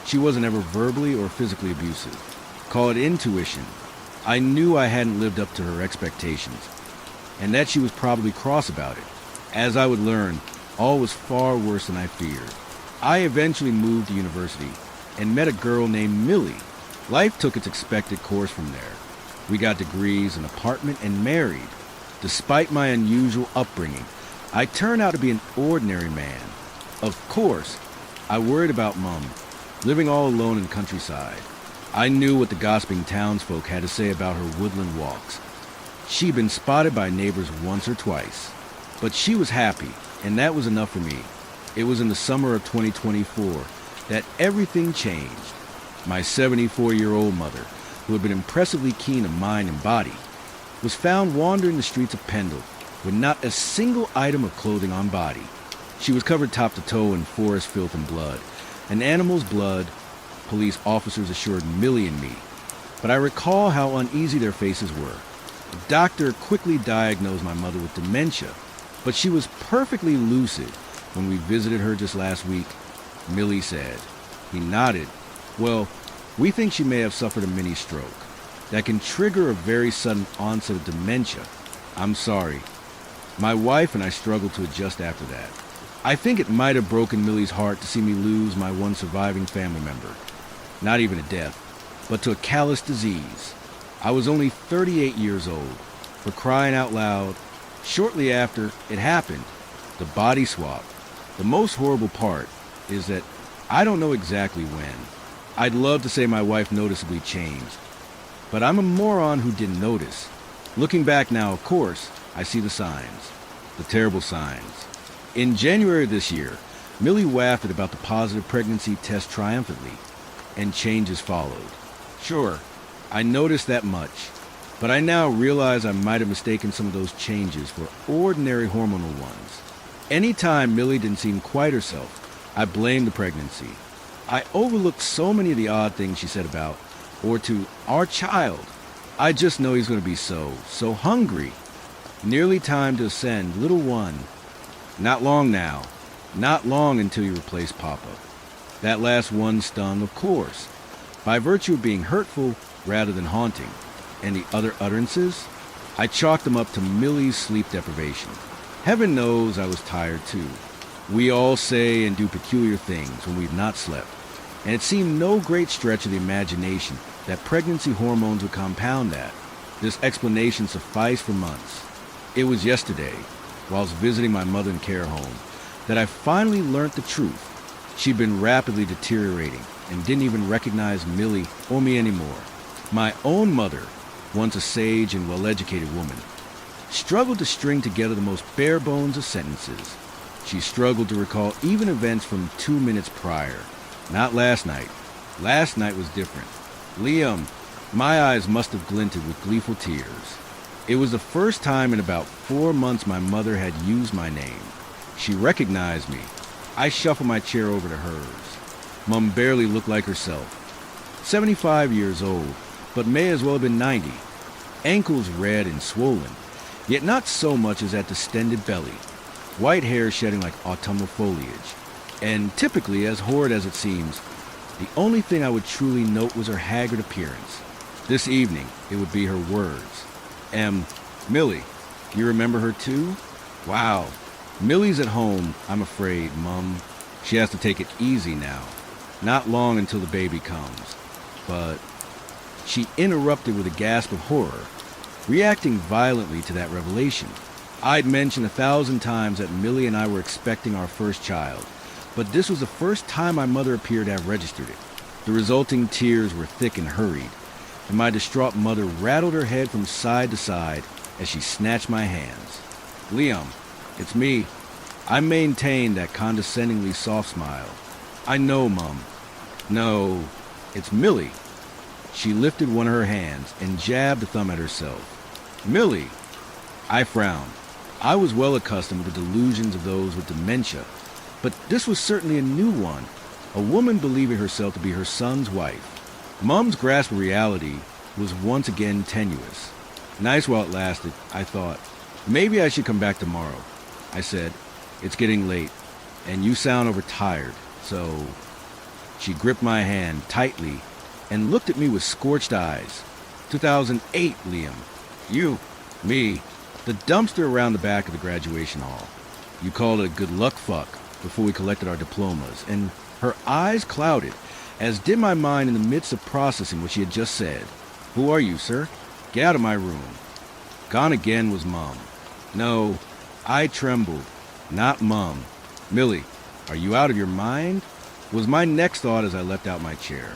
she wasn't ever verbally or physically abusive. Call it intuition. I knew I hadn't lived up to her expectations, and that she was probably cross about it. As I would learn, all was far worse than I feared. I eventually moved to university and met a girl named Millie. Life took its expected course from there. We got degrees, an apartment, and married. Despite my unusual upbringing, I turned out to be an ordinary man. Of course, I worried about Mum, living all alone in the countryside. I knew what the gossiping townsfolk had to say about her woodland walks. She'd been spotted by neighbors once or twice, but she was happy, and that was enough for me. It was in the summer of 2024 that everything changed. My 74-year-old mother, who had been impressively keen of mind and body, was found wandering the streets of Pendle with not a single item of clothing on body. She was covered top to toe in forest filth and blood, an animal's blood, police officers assured Millie and me. But I recall how uneasy their faces were. The doctor quickly diagnosed my mother with dementia, but she was perfectly lucid when we visited her just last week. Millie said. He nodded. Well, we think she may have suffered a mini stroke that can trigger a very sudden onset of dementia. I'm sorry. My wife and I struggled to adjust after that. I think it might have broken Millie's heart to see me lose my one surviving family member. Not even a death, but to a callous disease. I was only 38 years old. For crying out loud, shortly after it happened, the body swap. The most horrible part is that I don't know exactly when. I'd love to say my wife noticeably changed, but I'm a moron who didn't notice. Looking back now, of course, I see the signs, the terrible signs. In January of this year, Millie wafted about the positive pregnancy test triumphantly, and changes followed. Sure, I noticed that much, but I now realize I might have mistaken some of those changes for ordinary hormonal ones. Anytime Millie didn't seem quite herself, I blamed the pregnancy. I overlooked so many of the odd things she said about, or to, our child. I just know he's going to be so hungry. Nearly time to ascend, little one. Not long now. Not long until you replace Papa. That last one stung, of course, by virtue of being hurtful rather than haunting. And the other utterances? I chalked them up to Millie's sleep deprivation. Heaven knows I was tired too. We all say and do peculiar things when we've not slept, and it seemed no great stretch of the imagination that pregnancy hormones would compound that. This explanation sufficed for months. It was yesterday, whilst visiting my mother in care home, that I finally learnt the truth. She'd been rapidly deteriorating and didn't even recognize Millie or me anymore. My own mother, once a sage and well-educated woman, struggled to string together the most bare bones of sentences. She struggled to recall even events from 2 minutes prior. Not last night. Last night was different. Liam, my eyes must have glinted with gleeful tears. It was the first time in about 4 months my mother had used my name. She recognized me. I shuffled my chair over to hers. Mum barely looked like herself. 75 years old, but may as well have been 90. Ankles red and swollen, yet not so much as that distended belly. White hair shedding like autumnal foliage. And typically, as horrid as it seems, the only thing I would truly note was her haggard appearance. This evening, it would be her words. Millie, you remember her too? Wow. Millie's at home, I'm afraid, Mum. She has to take it easy now. Not long until the baby comes. But she interrupted with a gasp of horror, reacting violently to that revelation. I'd mentioned 1,000 times that Millie and I were expecting our first child, but this was the first time my mother appeared to have registered it. The resulting tears were thick and hurried, and my distraught mother rattled her head from side to side as she snatched my hands. Liam, it's me. I maintained that condescendingly soft smile. I know, Mum. No, it's Millie. She lifted one of her hands and jabbed a thumb at herself. Millie. I frowned. I was well accustomed to the delusions of those with dementia, but this was certainly a new one. A woman believing herself to be her son's wife. Mom's grasp of reality was once again tenuous. Nice while it lasted, I thought. Maybe I should come back tomorrow. I said, it's getting late, and you sound overtired, so... She gripped my hand tightly and looked at me with scorched eyes. 2008, Liam. You, me, the dumpster around the back of the graduation hall. You called it a good luck fuck before we collected our diplomas, and her eyes clouded, as did my mind in the midst of processing what she had just said. Who are you, sir? Get out of my room. Gone again was Mum. No, I trembled. Not Mum. Millie, are you out of your mind? Was my next thought as I leapt out my chair.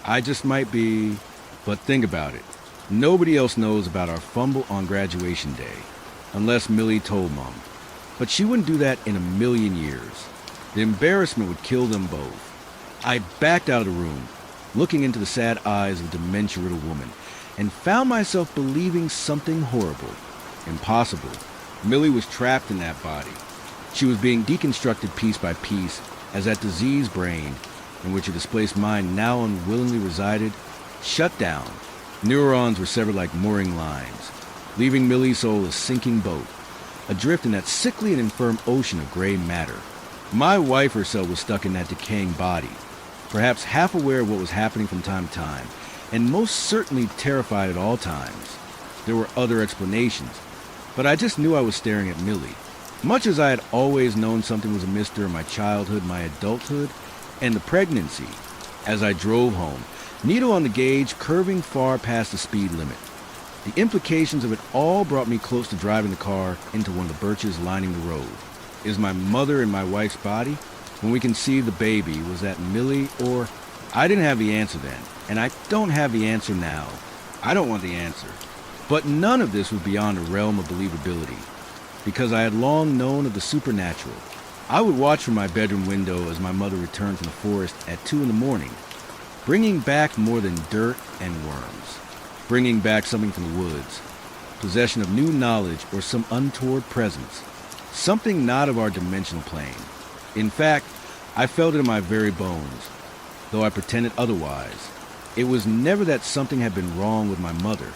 I just might be... But think about it. Nobody else knows about our fumble on graduation day, unless Millie told Mum. But she wouldn't do that in a million years. The embarrassment would kill them both. I backed out of the room, looking into the sad eyes of a dementia-riddled woman, and found myself believing something horrible. Impossible. Millie was trapped in that body. She was being deconstructed piece by piece as that diseased brain, in which a displaced mind now unwillingly resided, shut down. Neurons were severed like mooring lines, leaving Millie's soul a sinking boat, adrift in that sickly and infirm ocean of gray matter. My wife herself was stuck in that decaying body, perhaps half aware of what was happening from time to time, and most certainly terrified at all times. There were other explanations, but I just knew I was staring at Millie. Much as I had always known something was amiss during my childhood, my adulthood, and the pregnancy, as I drove home, needle on the gauge curving far past the speed limit. The implications of it all brought me close to driving the car into one of the birches lining the road. Is my mother in my wife's body? When we conceived the baby, was that Millie or... I didn't have the answer then, and I don't have the answer now. I don't want the answer. But none of this was beyond the realm of believability, because I had long known of the supernatural. I would watch from my bedroom window as my mother returned from the forest at 2 a.m, bringing back more than dirt and worms, bringing back something from the woods, possession of new knowledge or some untoward presence, something not of our dimensional plane. In fact, I felt it in my very bones, though I pretended otherwise. It was never that something had been wrong with my mother.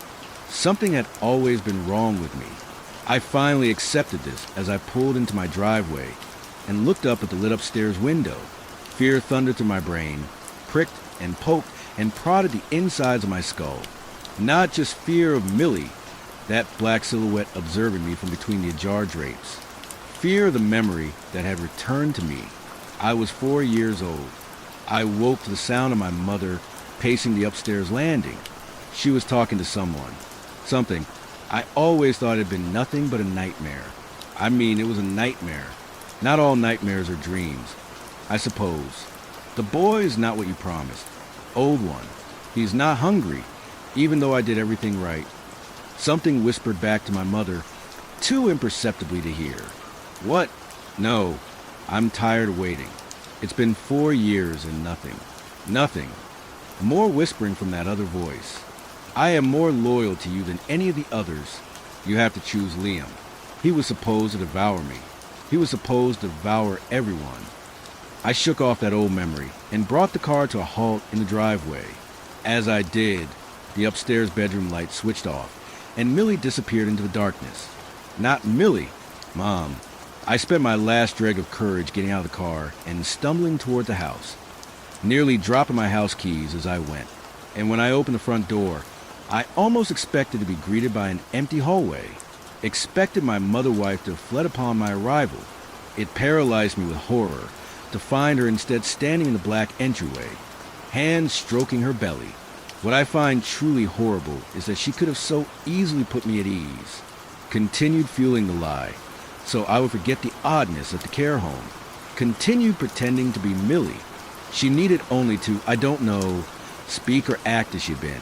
Something had always been wrong with me. I finally accepted this as I pulled into my driveway and looked up at the lit upstairs window. Fear thundered through my brain, pricked and poked and prodded the insides of my skull. Not just fear of Millie, that black silhouette observing me from between the ajar drapes. Fear of the memory that had returned to me. I was 4 years old. I woke to the sound of my mother pacing the upstairs landing. She was talking to someone. Something I always thought had been nothing but a nightmare. I mean, it was a nightmare. Not all nightmares are dreams, I suppose. The boy is not what you promised. Old one. He's not hungry, even though I did everything right. Something whispered back to my mother, too imperceptibly to hear. What? No, I'm tired of waiting. It's been 4 years and nothing. Nothing. More whispering from that other voice. I am more loyal to you than any of the others. You have to choose Liam. He was supposed to devour me. He was supposed to devour everyone. I shook off that old memory and brought the car to a halt in the driveway. As I did, the upstairs bedroom light switched off, and Millie disappeared into the darkness. Not Millie, Mom. I spent my last dreg of courage getting out of the car and stumbling toward the house, nearly dropping my house keys as I went. And when I opened the front door, I almost expected to be greeted by an empty hallway. Expected my mother-wife to have fled upon my arrival. It paralyzed me with horror to find her instead standing in the black entryway, hands stroking her belly. What I find truly horrible is that she could have so easily put me at ease, continued fueling the lie, so I would forget the oddness at the care home, continued pretending to be Millie. She needed only to, I don't know, speak or act as she'd been.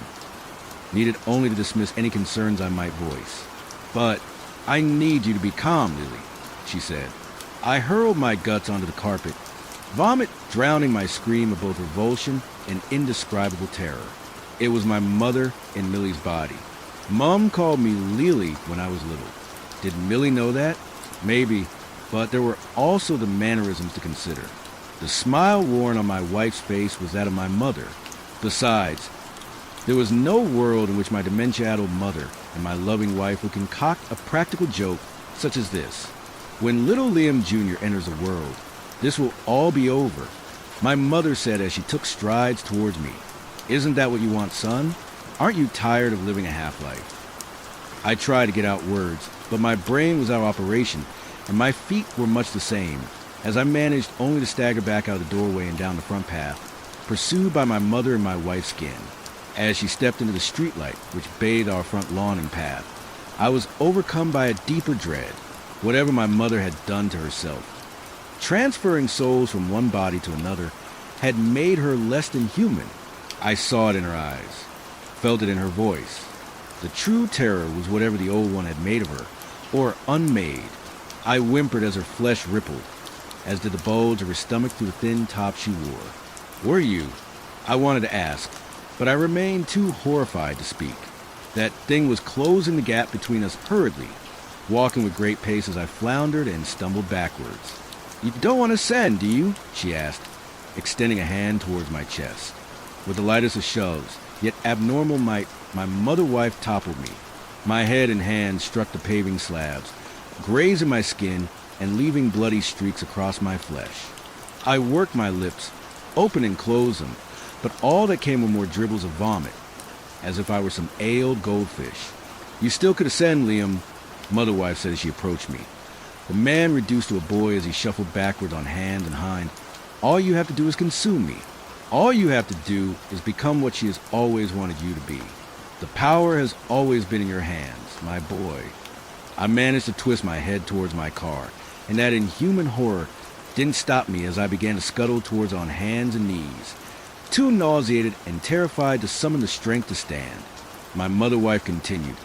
Needed only to dismiss any concerns I might voice. But I need you to be calm, Lily, she said. I hurled my guts onto the carpet, vomit drowning my scream of both revulsion and indescribable terror. It was my mother in Millie's body. Mom called me Lily when I was little. Did Millie know that? Maybe, but there were also the mannerisms to consider. The smile worn on my wife's face was that of my mother. Besides, there was no world in which my dementia-addled mother and my loving wife would concoct a practical joke such as this. When little Liam Jr. enters the world, this will all be over. My mother said as she took strides towards me, "Isn't that what you want, son? Aren't you tired of living a half-life?" I tried to get out words, but my brain was out of operation, and my feet were much the same, as I managed only to stagger back out the doorway and down the front path, pursued by my mother and my wife's skin. As she stepped into the streetlight, which bathed our front lawn and path, I was overcome by a deeper dread, whatever my mother had done to herself. Transferring souls from one body to another had made her less than human. I saw it in her eyes, felt it in her voice. The true terror was whatever the old one had made of her, or unmade. I whimpered as her flesh rippled, as did the bulge of her stomach through the thin top she wore. "Were you?" I wanted to ask, but I remained too horrified to speak. That thing was closing the gap between us hurriedly. Walking with great pace as I floundered and stumbled backwards. "You don't want to send, do you?" she asked, extending a hand towards my chest. With the lightest of shoves, yet abnormal might, my mother-wife toppled me. My head and hands struck the paving slabs, grazing my skin and leaving bloody streaks across my flesh. I worked my lips, opened and closed them, but all that came were more dribbles of vomit, as if I were some ailed goldfish. "You still could ascend, Liam," mother-wife said as she approached me. The man reduced to a boy as he shuffled backwards on hand and hind. "All you have to do is consume me. All you have to do is become what she has always wanted you to be. The power has always been in your hands, my boy." I managed to twist my head towards my car, and that inhuman horror didn't stop me as I began to scuttle towards on hands and knees, too nauseated and terrified to summon the strength to stand. My mother-wife continued,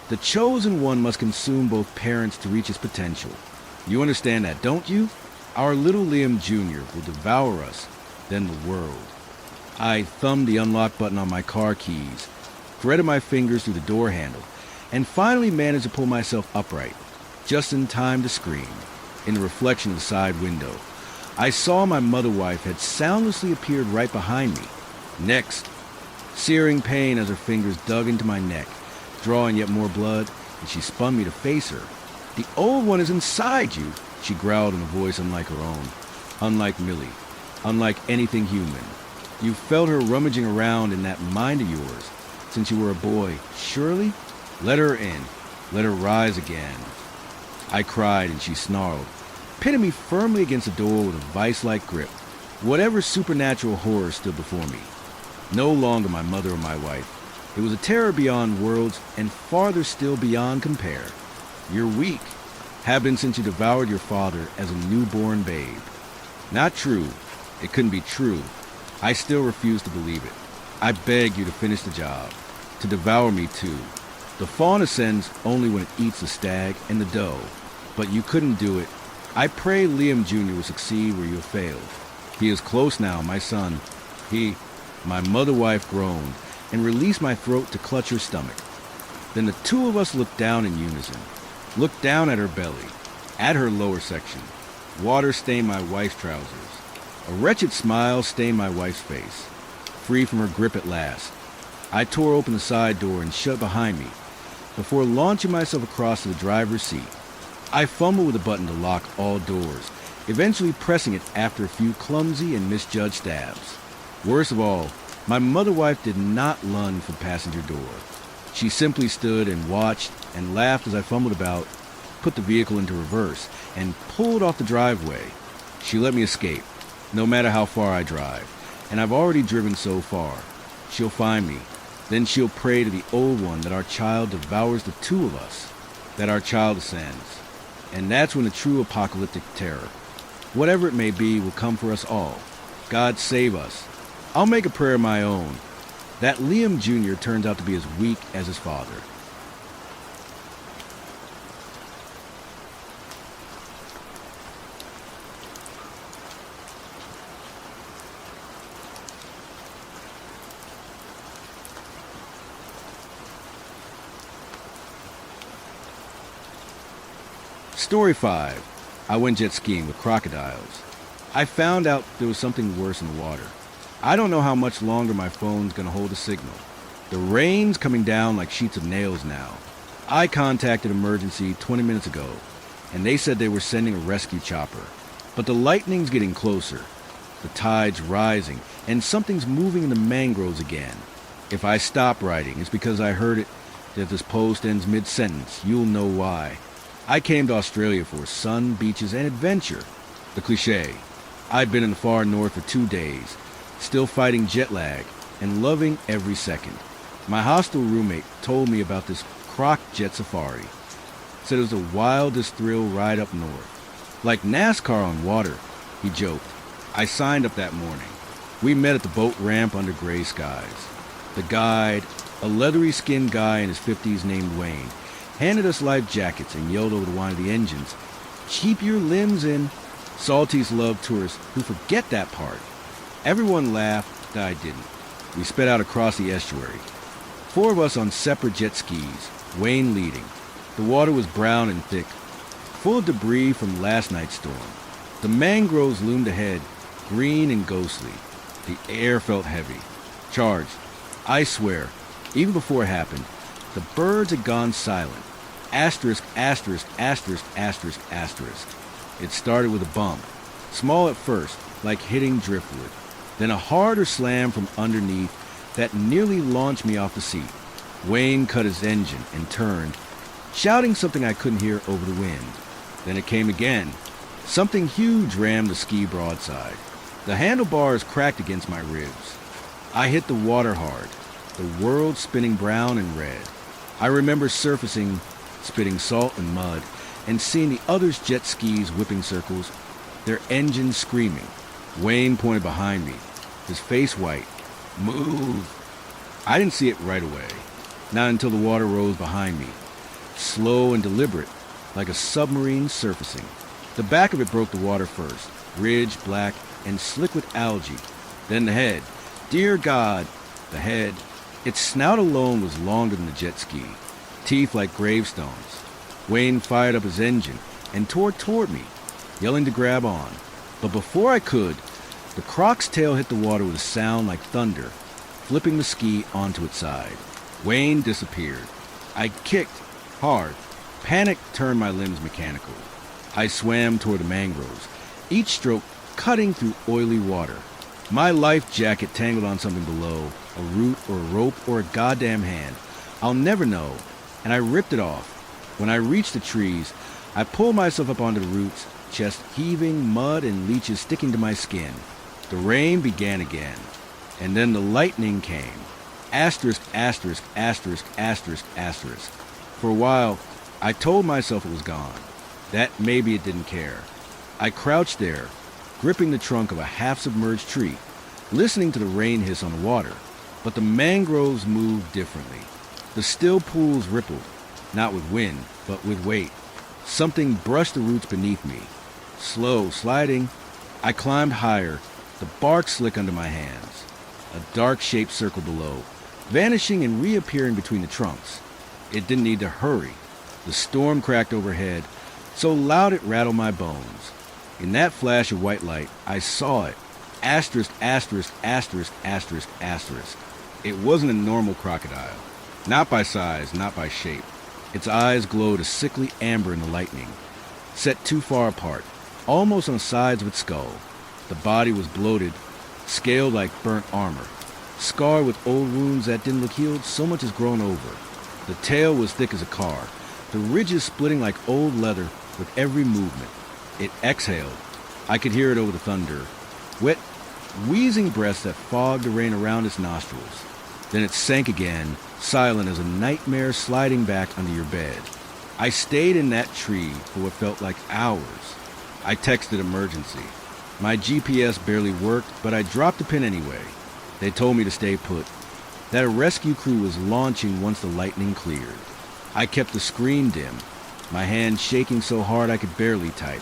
"The chosen one must consume both parents to reach his potential. You understand that, don't you? Our little Liam Jr. will devour us, then the world." I thumbed the unlock button on my car keys, threaded my fingers through the door handle, and finally managed to pull myself upright, just in time to scream. In the reflection of the side window, I saw my mother-wife had soundlessly appeared right behind me. Next, searing pain as her fingers dug into my neck, drawing yet more blood, and she spun me to face her. "The old one is inside you," she growled in a voice unlike her own, unlike Millie, unlike anything human. "You felt her rummaging around in that mind of yours since you were a boy, surely? Let her in. Let her rise again." I cried and she snarled, pinning me firmly against the door with a vice-like grip. Whatever supernatural horror stood before me. No longer my mother or my wife. It was a terror beyond worlds and farther still beyond compare. "You're weak. Have been since you devoured your father as a newborn babe." Not true. It couldn't be true. I still refuse to believe it. I beg you to finish the job. To devour me too. The fawn ascends only when it eats the stag and the doe. But you couldn't do it. I pray Liam Jr. will succeed where you have failed. He is close now, my son. My mother-wife groaned and released my throat to clutch her stomach. Then the two of us looked down in unison. Looked down at her belly, at her lower section. Water stained my wife's trousers. A wretched smile stained my wife's face. Free from her grip at last, I tore open the side door and shut behind me before launching myself across to the driver's seat. I fumbled with the button to lock all doors, eventually pressing it after a few clumsy and misjudged stabs. Worst of all, my mother-wife did not lunge for the passenger door. She simply stood and watched and laughed as I fumbled about, put the vehicle into reverse, and pulled off the driveway. She let me escape, no matter how far I drive, and I've already driven so far. She'll find me. Then she'll pray to the old one that our child devours the two of us, that our child ascends. And that's when the true apocalyptic terror, whatever it may be, will come for us all. God save us. I'll make a prayer of my own, that Liam Jr. turns out to be as weak as his father. Story 5. I went jet skiing with crocodiles. I found out there was something worse in the water. I don't know how much longer my phone's gonna hold a signal. The rain's coming down like sheets of nails now. I contacted emergency 20 minutes ago, and they said they were sending a rescue chopper. But the lightning's getting closer. The tide's rising, and something's moving in the mangroves again. If I stop writing, it's because I heard it. If this post ends mid-sentence, you'll know why. I came to Australia for sun, beaches, and adventure. The cliché. I'd been in the far north for 2 days, still fighting jet lag, and loving every second. My hostel roommate told me about this croc jet safari. Said it was the wildest thrill ride up north. Like NASCAR on water, he joked. I signed up that morning. We met at the boat ramp under gray skies. The guide, a leathery-skinned guy in his 50s named Wayne, handed us life jackets and yelled over the whine of the engines, "Keep your limbs in." Salties love tourists who forget that part. Everyone laughed, but I didn't. We sped out across the estuary. 4 of us on separate jet skis, Wayne leading. The water was brown and thick, full of debris from last night's storm. The mangroves loomed ahead, green and ghostly. The air felt heavy, charged. I swear, even before it happened, the birds had gone silent. Asterisk, asterisk, asterisk, asterisk, asterisk. It started with a bump, small at first, like hitting driftwood. Then a harder slam from underneath that nearly launched me off the seat. Wayne cut his engine and turned, shouting something I couldn't hear over the wind. Then it came again. Something huge rammed the ski broadside. The handlebars cracked against my ribs. I hit the water hard, the world spinning brown and red. I remember surfacing, spitting salt and mud, and seeing the others' jet skis whipping circles, their engines screaming. Wayne pointed behind me, his face white. "Move!" I didn't see it right away, not until the water rose behind me, slow and deliberate, like a submarine surfacing. The back of it broke the water first, ridge, black, and slick with algae. Then the head. Dear God, the head. Its snout alone was longer than the jet ski, teeth like gravestones. Wayne fired up his engine and tore toward me, yelling to grab on. But before I could, the croc's tail hit the water with a sound like thunder, flipping the ski onto its side. Wayne disappeared. I kicked, hard. Panic turned my limbs mechanical. I swam toward the mangroves, each stroke cutting through oily water. My life jacket tangled on something below, a root or a rope or a goddamn hand. I'll never know, and I ripped it off. When I reached the trees, I pulled myself up onto the roots, chest heaving, mud and leeches sticking to my skin. The rain began again, and then the lightning came. Asterisk, asterisk, asterisk, asterisk, asterisk. For a while, I told myself it was gone, that maybe it didn't care. I crouched there, gripping the trunk of a half-submerged tree, listening to the rain hiss on the water. But the mangroves moved differently. The still pools rippled, not with wind, but with weight. Something brushed the roots beneath me. Slow, sliding, I climbed higher, the bark slick under my hands. A dark shape circled below, vanishing and reappearing between the trunks. It didn't need to hurry. The storm cracked overhead, so loud it rattled my bones. In that flash of white light, I saw it. Asterisk, asterisk, asterisk, asterisk, asterisk. It wasn't a normal crocodile. Not by size, not by shape. Its eyes glowed a sickly amber in the lightning, set too far apart, almost on the sides of its skull. The body was bloated, scaled like burnt armor, scarred with old wounds that didn't look healed so much as grown over. The tail was thick as a car, the ridges splitting like old leather with every movement. It exhaled. I could hear it over the thunder. Wet, wheezing breaths that fogged the rain around its nostrils. Then it sank again, silent as a nightmare sliding back under your bed. I stayed in that tree for what felt like hours. I texted emergency. My GPS barely worked, but I dropped the pin anyway. They told me to stay put, that a rescue crew was launching once the lightning cleared. I kept the screen dim, my hand shaking so hard I could barely type.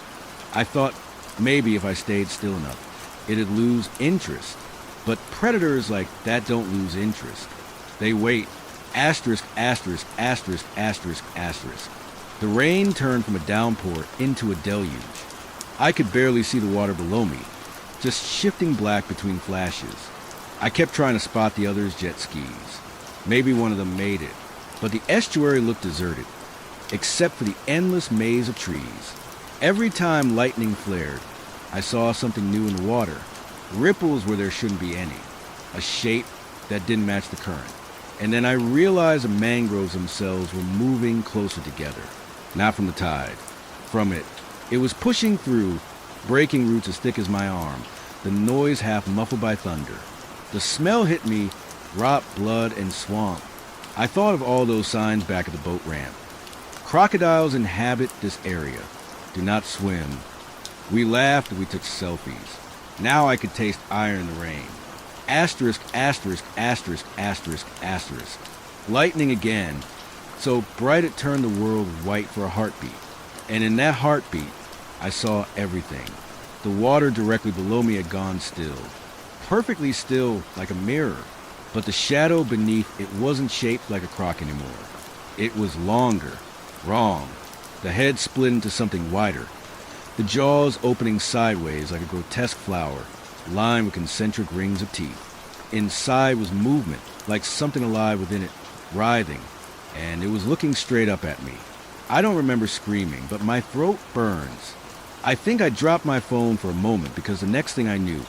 I thought maybe if I stayed still enough, it'd lose interest. But predators like that don't lose interest. They wait. Asterisk, asterisk, asterisk, asterisk, asterisk. The rain turned from a downpour into a deluge. I could barely see the water below me, just shifting black between flashes. I kept trying to spot the others' jet skis. Maybe one of them made it, but the estuary looked deserted, except for the endless maze of trees. Every time lightning flared, I saw something new in the water, ripples where there shouldn't be any, a shape that didn't match the current. And then I realized the mangroves themselves were moving closer together, not from the tide, from it. It was pushing through, breaking roots as thick as my arm, the noise half muffled by thunder. The smell hit me, rot, blood, and swamp. I thought of all those signs back at the boat ramp. Crocodiles inhabit this area. Do not swim. We laughed and we took selfies. Now I could taste iron in the rain. Asterisk, asterisk, asterisk, asterisk, asterisk. Lightning again. So bright it turned the world white for a heartbeat. And in that heartbeat, I saw everything. The water directly below me had gone still. Perfectly still, like a mirror. But the shadow beneath it wasn't shaped like a croc anymore. It was longer. Wrong. The head split into something wider. The jaws opening sideways like a grotesque flower, lined with concentric rings of teeth. Inside was movement, like something alive within it, writhing, and it was looking straight up at me. I don't remember screaming, but my throat burns. I think I dropped my phone for a moment because the next thing I knew,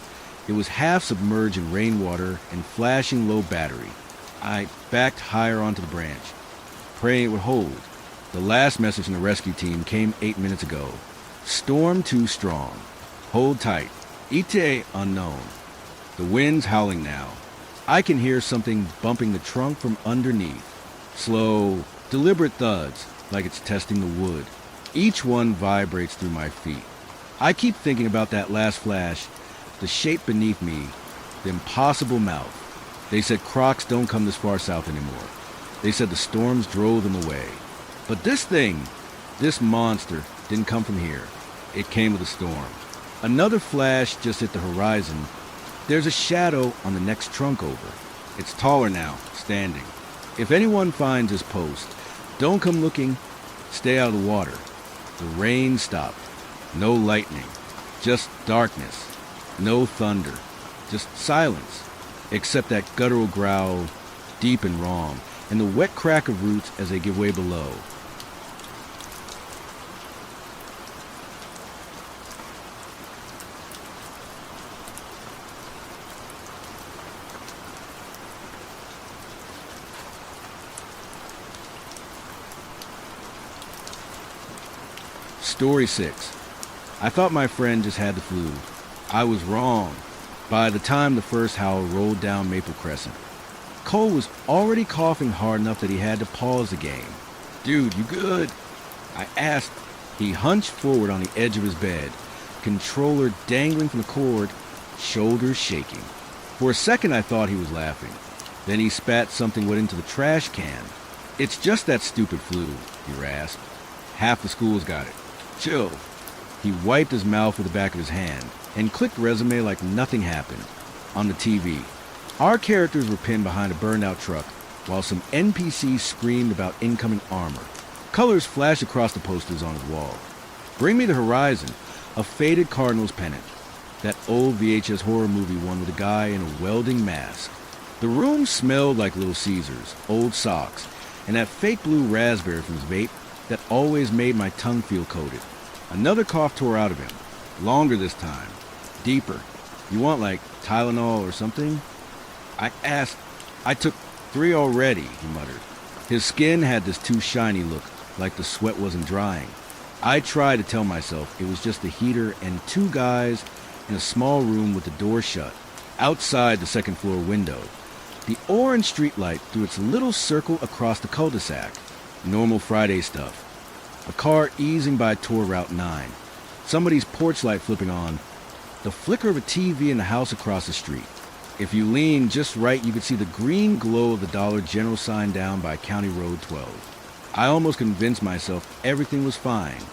it was half submerged in rainwater and flashing low battery. I backed higher onto the branch, praying it would hold. The last message from the rescue team came 8 minutes ago. Storm too strong. Hold tight. ETA unknown. The wind's howling now. I can hear something bumping the trunk from underneath. Slow, deliberate thuds, like it's testing the wood. Each one vibrates through my feet. I keep thinking about that last flash, the shape beneath me, the impossible mouth. They said crocs don't come this far south anymore. They said the storms drove them away. But this thing, this monster, didn't come from here. It came with a storm. Another flash just hit the horizon. There's a shadow on the next trunk over. It's taller now, standing. If anyone finds this post, don't come looking. Stay out of the water. The rain stopped. No lightning. Just darkness. No thunder. Just silence. Except that guttural growl, deep and wrong, and the wet crack of roots as they give way below. Story 6. I thought my friend just had the flu. I was wrong. By the time the first howl rolled down Maple Crescent, Cole was already coughing hard enough that he had to pause the game. "Dude, you good?" I asked. He hunched forward on the edge of his bed, controller dangling from the cord, shoulders shaking. For a second I thought he was laughing. Then he spat something wet into the trash can. "It's just that stupid flu," he rasped. "Half the school's got it. Chill." He wiped his mouth with the back of his hand and clicked resume like nothing happened. On the TV, our characters were pinned behind a burned-out truck while some NPCs screamed about incoming armor. Colors flashed across the posters on his wall. "Bring Me the Horizon," a faded Cardinals pennant. That old VHS horror movie one with a guy in a welding mask. The room smelled like Little Caesars, old socks, and that fake blue raspberry from his vape that always made my tongue feel coated. Another cough tore out of him. Longer this time. Deeper. "You want, like, Tylenol or something?" I asked. "I took 3 already," he muttered. His skin had this too shiny look, like the sweat wasn't drying. I tried to tell myself it was just the heater and 2 guys in a small room with the door shut, outside the second-floor window. The orange streetlight threw its little circle across the cul-de-sac. Normal Friday stuff. A car easing by toward Route 9. Somebody's porch light flipping on. The flicker of a TV in the house across the street. If you leaned just right, you could see the green glow of the Dollar General sign down by County Road 12. I almost convinced myself everything was fine.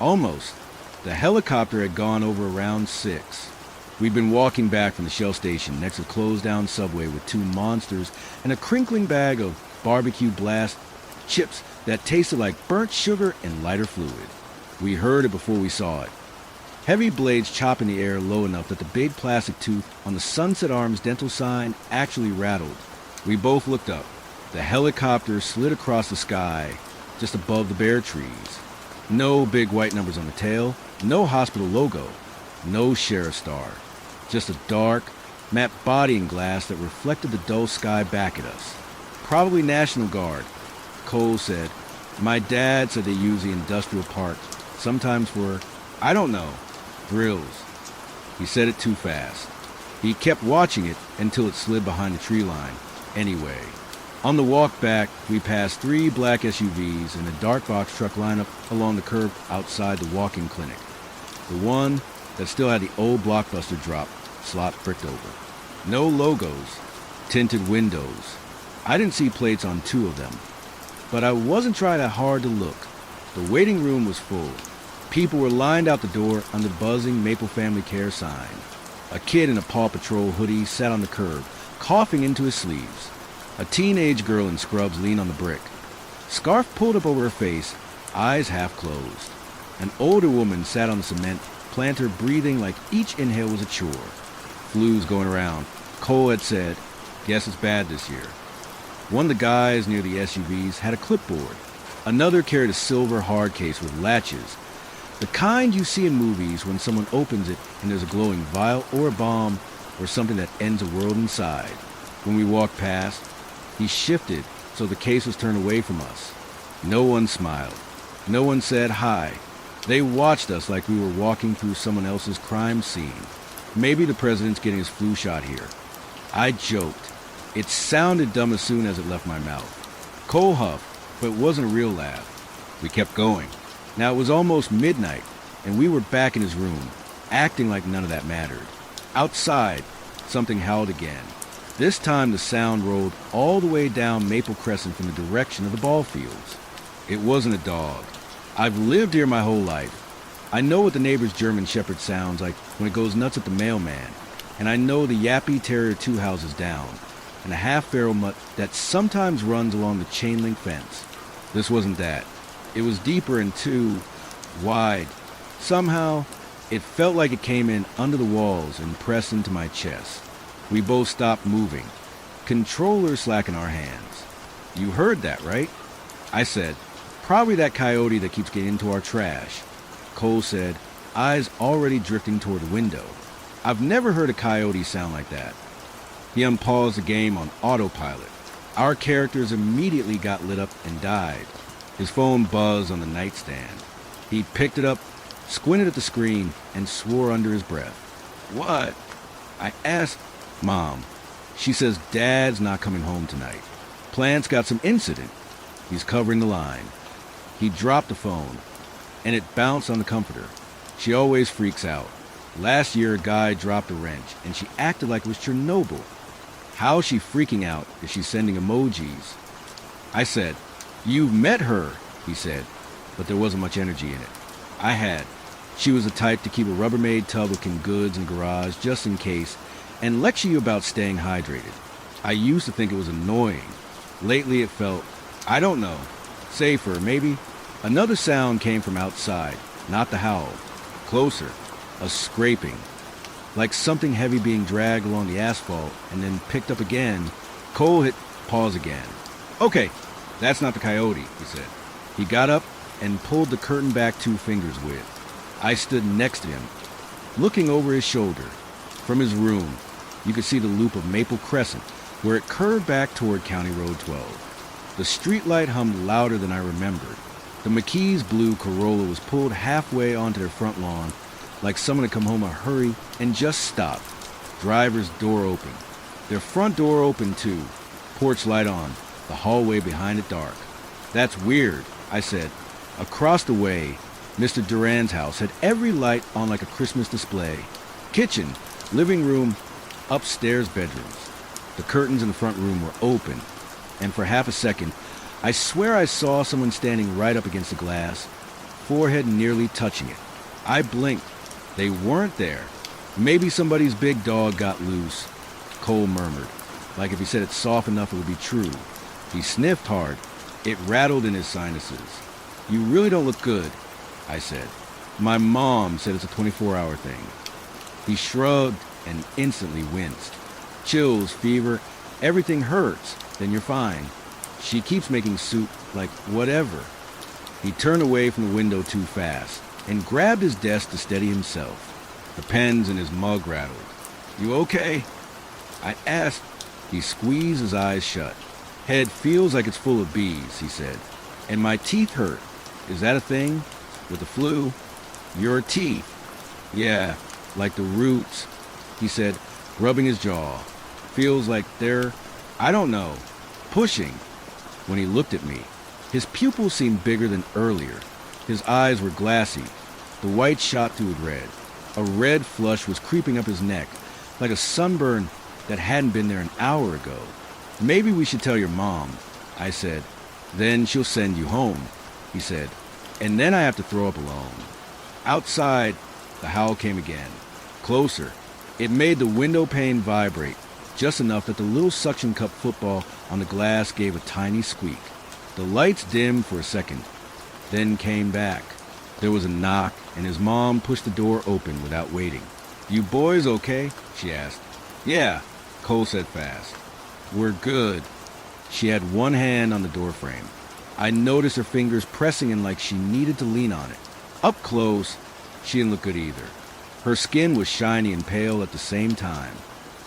Almost. The helicopter had gone over around 6. We'd been walking back from the Shell station next to the closed-down subway with 2 monsters and a crinkling bag of barbecue blast chips that tasted like burnt sugar and lighter fluid. We heard it before we saw it. Heavy blades chopping the air low enough that the big plastic tooth on the Sunset Arms dental sign actually rattled. We both looked up. The helicopter slid across the sky just above the bare trees. No big white numbers on the tail, no hospital logo, no sheriff's star. Just a dark, matte body in glass that reflected the dull sky back at us. Probably National Guard, Cole said. My dad said they use the industrial park, sometimes for, I don't know, drills. He said it too fast. He kept watching it until it slid behind the tree line. Anyway, on the walk back, we passed 3 black SUVs and a dark box truck lineup along the curb outside the walk-in clinic. The one that still had the old Blockbuster drop slot bricked over. No logos, tinted windows. I didn't see plates on 2 of them, but I wasn't trying that hard to look. The waiting room was full. People were lined out the door on the buzzing Maple Family Care sign. A kid in a Paw Patrol hoodie sat on the curb, coughing into his sleeves. A teenage girl in scrubs leaned on the brick. Scarf pulled up over her face, eyes half closed. An older woman sat on the cement, planter breathing like each inhale was a chore. Flu's going around. Cole had said, guess it's bad this year. One of the guys near the SUVs had a clipboard. Another carried a silver hard case with latches. The kind you see in movies when someone opens it and there's a glowing vial or a bomb or something that ends a world inside. When we walked past, he shifted so the case was turned away from us. No one smiled. No one said hi. They watched us like we were walking through someone else's crime scene. Maybe the president's getting his flu shot here. I joked. It sounded dumb as soon as it left my mouth. Cole huffed, but it wasn't a real laugh. We kept going. Now it was almost midnight, and we were back in his room, acting like none of that mattered. Outside, something howled again. This time the sound rolled all the way down Maple Crescent from the direction of the ball fields. It wasn't a dog. I've lived here my whole life. I know what the neighbor's German Shepherd sounds like when it goes nuts at the mailman, and I know the yappy terrier 2 houses down, and a half-feral mutt that sometimes runs along the chain-link fence. This wasn't that. It was deeper and too wide. Somehow, it felt like it came in under the walls and pressed into my chest. We both stopped moving. Controller slack in our hands. You heard that, right? I said, probably that coyote that keeps getting into our trash. Cole said, eyes already drifting toward the window. I've never heard a coyote sound like that. He unpaused the game on autopilot. Our characters immediately got lit up and died. His phone buzzed on the nightstand. He picked it up, squinted at the screen, and swore under his breath. What? I asked Mom. She says Dad's not coming home tonight. Plant's got some incident. He's covering the line. He dropped the phone, and it bounced on the comforter. She always freaks out. Last year, a guy dropped a wrench, and she acted like it was Chernobyl. How's she freaking out if she's sending emojis? I said, you've met her, he said, but there wasn't much energy in it. I had. She was the type to keep a Rubbermaid tub of canned goods in the garage just in case, and lecture you about staying hydrated. I used to think it was annoying. Lately it felt, I don't know, safer maybe. Another sound came from outside, not the howl. Closer, a scraping. Like something heavy being dragged along the asphalt and then picked up again. Cole hit pause again. Okay, that's not the coyote, he said. He got up and pulled the curtain back 2 fingers width. I stood next to him, looking over his shoulder. From his room, you could see the loop of Maple Crescent, where it curved back toward County Road 12. The streetlight hummed louder than I remembered. The McKee's blue Corolla was pulled halfway onto their front lawn, like someone had come home in a hurry and just stopped. Driver's door open. Their front door open too. Porch light on. The hallway behind it dark. That's weird, I said. Across the way, Mr. Duran's house had every light on like a Christmas display. Kitchen, living room, upstairs bedrooms. The curtains in the front room were open, and for half a second, I swear I saw someone standing right up against the glass, forehead nearly touching it. I blinked. They weren't there. Maybe somebody's big dog got loose, Cole murmured, like if he said it soft enough it would be true. He sniffed hard, It rattled in his sinuses. "You really don't look good," I said. "My mom said it's a 24-hour thing." He shrugged and instantly winced. "Chills, fever, everything hurts, then you're fine. She keeps making soup, like whatever." He turned away from the window too fast and grabbed his desk to steady himself. The pens in his mug rattled. "You okay?" I asked. He squeezed his eyes shut. "Head feels like it's full of bees," he said. "And my teeth hurt. Is that a thing? With the flu?" "Your teeth?" "Yeah, like the roots," he said, rubbing his jaw. "Feels like they're, I don't know, pushing." When he looked at me, his pupils seemed bigger than earlier. His eyes were glassy. The white shot through with red. A red flush was creeping up his neck, like a sunburn that hadn't been there an hour ago. "Maybe we should tell your mom," I said. "Then she'll send you home," he said. "And then I have to throw up alone." Outside, the howl came again. Closer. It made the window pane vibrate, just enough that the little suction cup football on the glass gave a tiny squeak. The lights dimmed for a second, then came back. There was a knock, and his mom pushed the door open without waiting. "You boys okay?" she asked. "Yeah," Cole said fast. "We're good." She had one hand on the doorframe. I noticed her fingers pressing in like she needed to lean on it. Up close, she didn't look good either. Her skin was shiny and pale at the same time.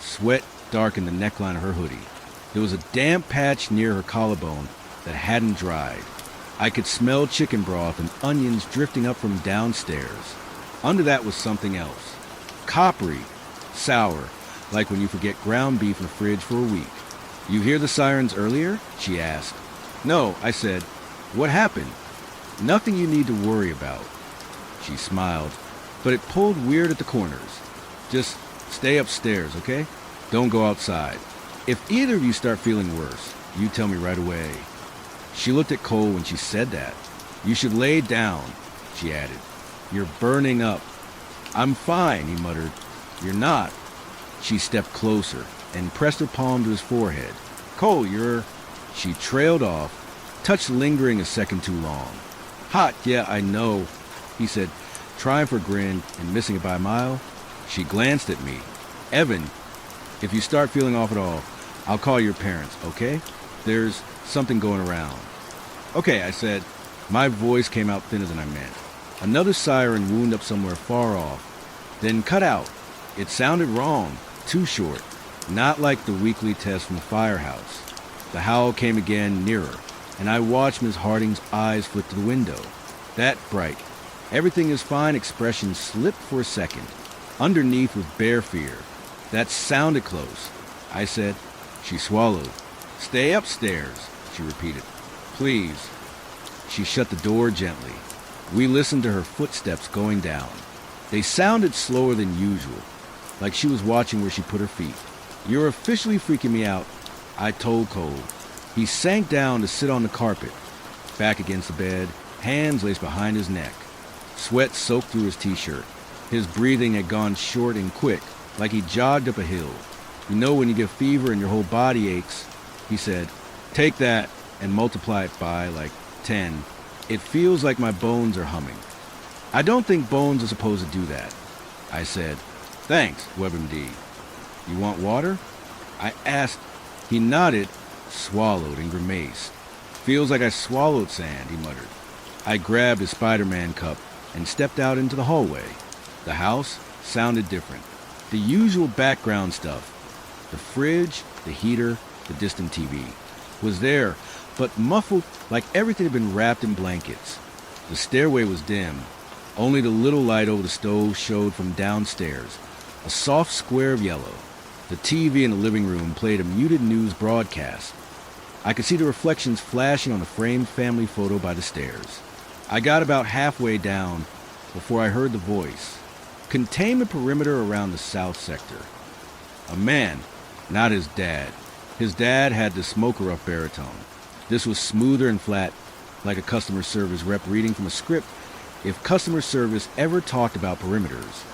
Sweat darkened the neckline of her hoodie. There was a damp patch near her collarbone that hadn't dried. I could smell chicken broth and onions drifting up from downstairs. Under that was something else. Coppery, sour, like when you forget ground beef in the fridge for a week. "You hear the sirens earlier?" she asked. "No," I said. "What happened?" "Nothing you need to worry about." She smiled, but it pulled weird at the corners. "Just stay upstairs, okay? Don't go outside. If either of you start feeling worse, you tell me right away." She looked at Cole when she said that. "You should lay down," she added. "You're burning up." "I'm fine," he muttered. "You're not." She stepped closer and pressed her palm to his forehead. "Cole, you're..." She trailed off, touch lingering a second too long. "Hot, yeah, I know," he said, trying for a grin and missing it by a mile. She glanced at me. "Evan, if you start feeling off at all, I'll call your parents, okay? There's something going around." "Okay," I said. My voice came out thinner than I meant. Another siren wound up somewhere far off, then cut out. It sounded wrong, too short, not like the weekly test from the firehouse. The howl came again, nearer, and I watched Miss Harding's eyes flick to the window. That bright, everything is fine expression slipped for a second. Underneath was bare fear. "That sounded close," I said. She swallowed. "Stay upstairs," she repeated. "Please." She shut the door gently. We listened to her footsteps going down. They sounded slower than usual, like she was watching where she put her feet. "You're officially freaking me out," I told Cole. He sank down to sit on the carpet, back against the bed, hands laced behind his neck. Sweat soaked through his t-shirt. His breathing had gone short and quick, like he jogged up a hill. "You know when you get fever and your whole body aches," he said. "Take that and multiply it by, like, 10. It feels like my bones are humming." "I don't think bones are supposed to do that," I said. "Thanks, WebMD. You want water?" I asked. He nodded, swallowed, and grimaced. "Feels like I swallowed sand," he muttered. I grabbed his Spider-Man cup and stepped out into the hallway. The house sounded different. The usual background stuff, the fridge, the heater, the distant TV, was there, but muffled like everything had been wrapped in blankets. The stairway was dim. Only the little light over the stove showed from downstairs, a soft square of yellow. The TV in the living room played a muted news broadcast. I could see the reflections flashing on the framed family photo by the stairs. I got about halfway down before I heard the voice. "Contain the perimeter around the south sector." A man, not his dad. His dad had the smoker-up baritone. This was smoother and flat, like a customer service rep reading from a script if customer service ever talked about perimeters.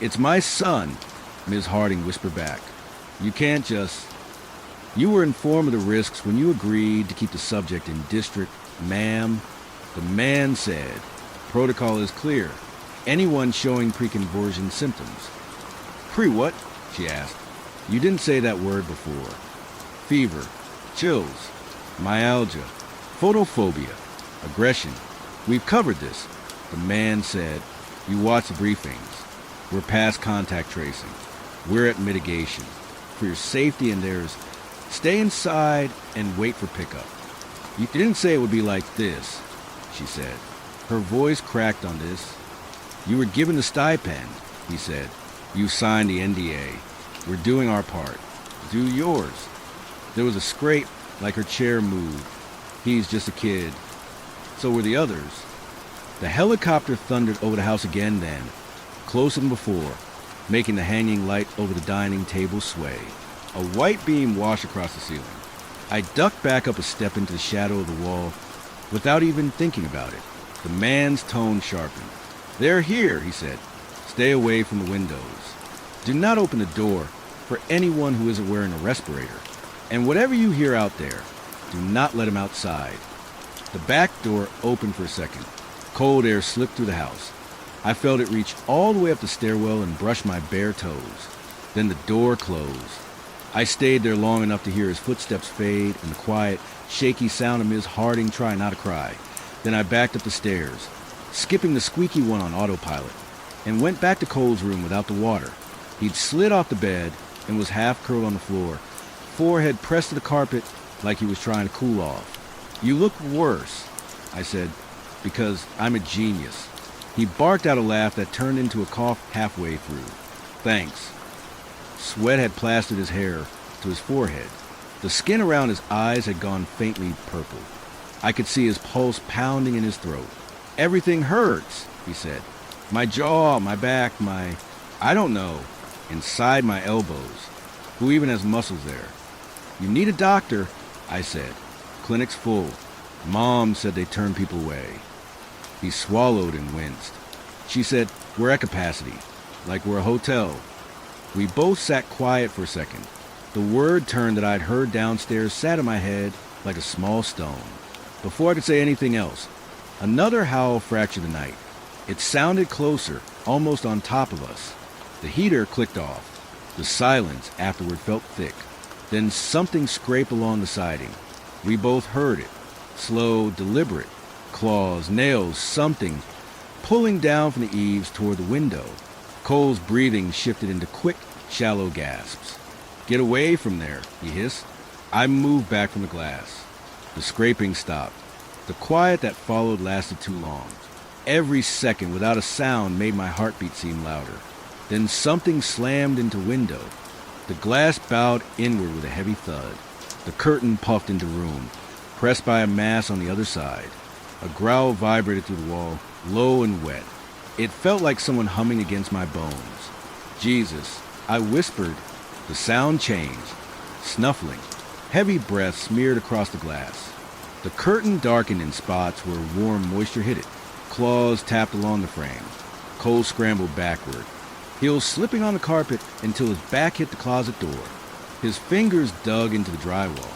"It's my son," Ms. Harding whispered back. "You can't just..." You were informed of the risks when you agreed to keep the subject in district, ma'am. The man said, protocol is clear. Anyone showing pre-conversion symptoms. Pre-what? She asked. You didn't say that word before. Fever, chills, myalgia, photophobia, aggression. We've covered this. The man said, you watch the briefings. We're past contact tracing. We're at mitigation. For your safety and theirs, stay inside and wait for pickup. You didn't say it would be like this, she said. Her voice cracked on this. You were given the stipend, he said. You signed the NDA. We're doing our part. Do yours. There was a scrape, like her chair moved. He's just a kid. So were the others. The helicopter thundered over the house again then, closer than before, making the hanging light over the dining table sway. A white beam washed across the ceiling. I ducked back up a step into the shadow of the wall without even thinking about it. The man's tone sharpened. They're here, he said. Stay away from the windows. Do not open the door for anyone who isn't wearing a respirator. And whatever you hear out there, do not let him outside. The back door opened for a second. Cold air slipped through the house. I felt it reach all the way up the stairwell and brush my bare toes. Then the door closed. I stayed there long enough to hear his footsteps fade and the quiet, shaky sound of Ms. Harding trying not to cry. Then I backed up the stairs, skipping the squeaky one on autopilot, and went back to Cole's room without the water. He'd slid off the bed and was half curled on the floor, forehead pressed to the carpet like he was trying to cool off. You look worse, I said, because I'm a genius. He barked out a laugh that turned into a cough halfway through. Thanks. Sweat had plastered his hair to his forehead. The skin around his eyes had gone faintly purple. I could see his pulse pounding in his throat. Everything hurts, he said. My jaw, my back, I don't know, inside my elbows. Who even has muscles there? You need a doctor, I said. Clinic's full. Mom said they turn people away. He swallowed and winced. She said, we're at capacity, like we're a hotel. We both sat quiet for a second. The word turn that I'd heard downstairs sat in my head like a small stone. Before I could say anything else, another howl fractured the night. It sounded closer, almost on top of us. The heater clicked off. The silence afterward felt thick. Then something scraped along the siding. We both heard it. Slow, deliberate. Claws, nails, something pulling down from the eaves toward the window. Cole's breathing shifted into quick, shallow gasps. Get away from there, he hissed. I moved back from the glass. The scraping stopped. The quiet that followed lasted too long. Every second without a sound made my heartbeat seem louder. Then something slammed into window. The glass bowed inward with a heavy thud. The curtain puffed into room, pressed by a mass on the other side. A growl vibrated through the wall, low and wet. It felt like someone humming against my bones. Jesus, I whispered. The sound changed. Snuffling. Heavy breath smeared across the glass. The curtain darkened in spots where warm moisture hit it. Claws tapped along the frame. Cole scrambled backward, heels slipping on the carpet until his back hit the closet door. His fingers dug into the drywall.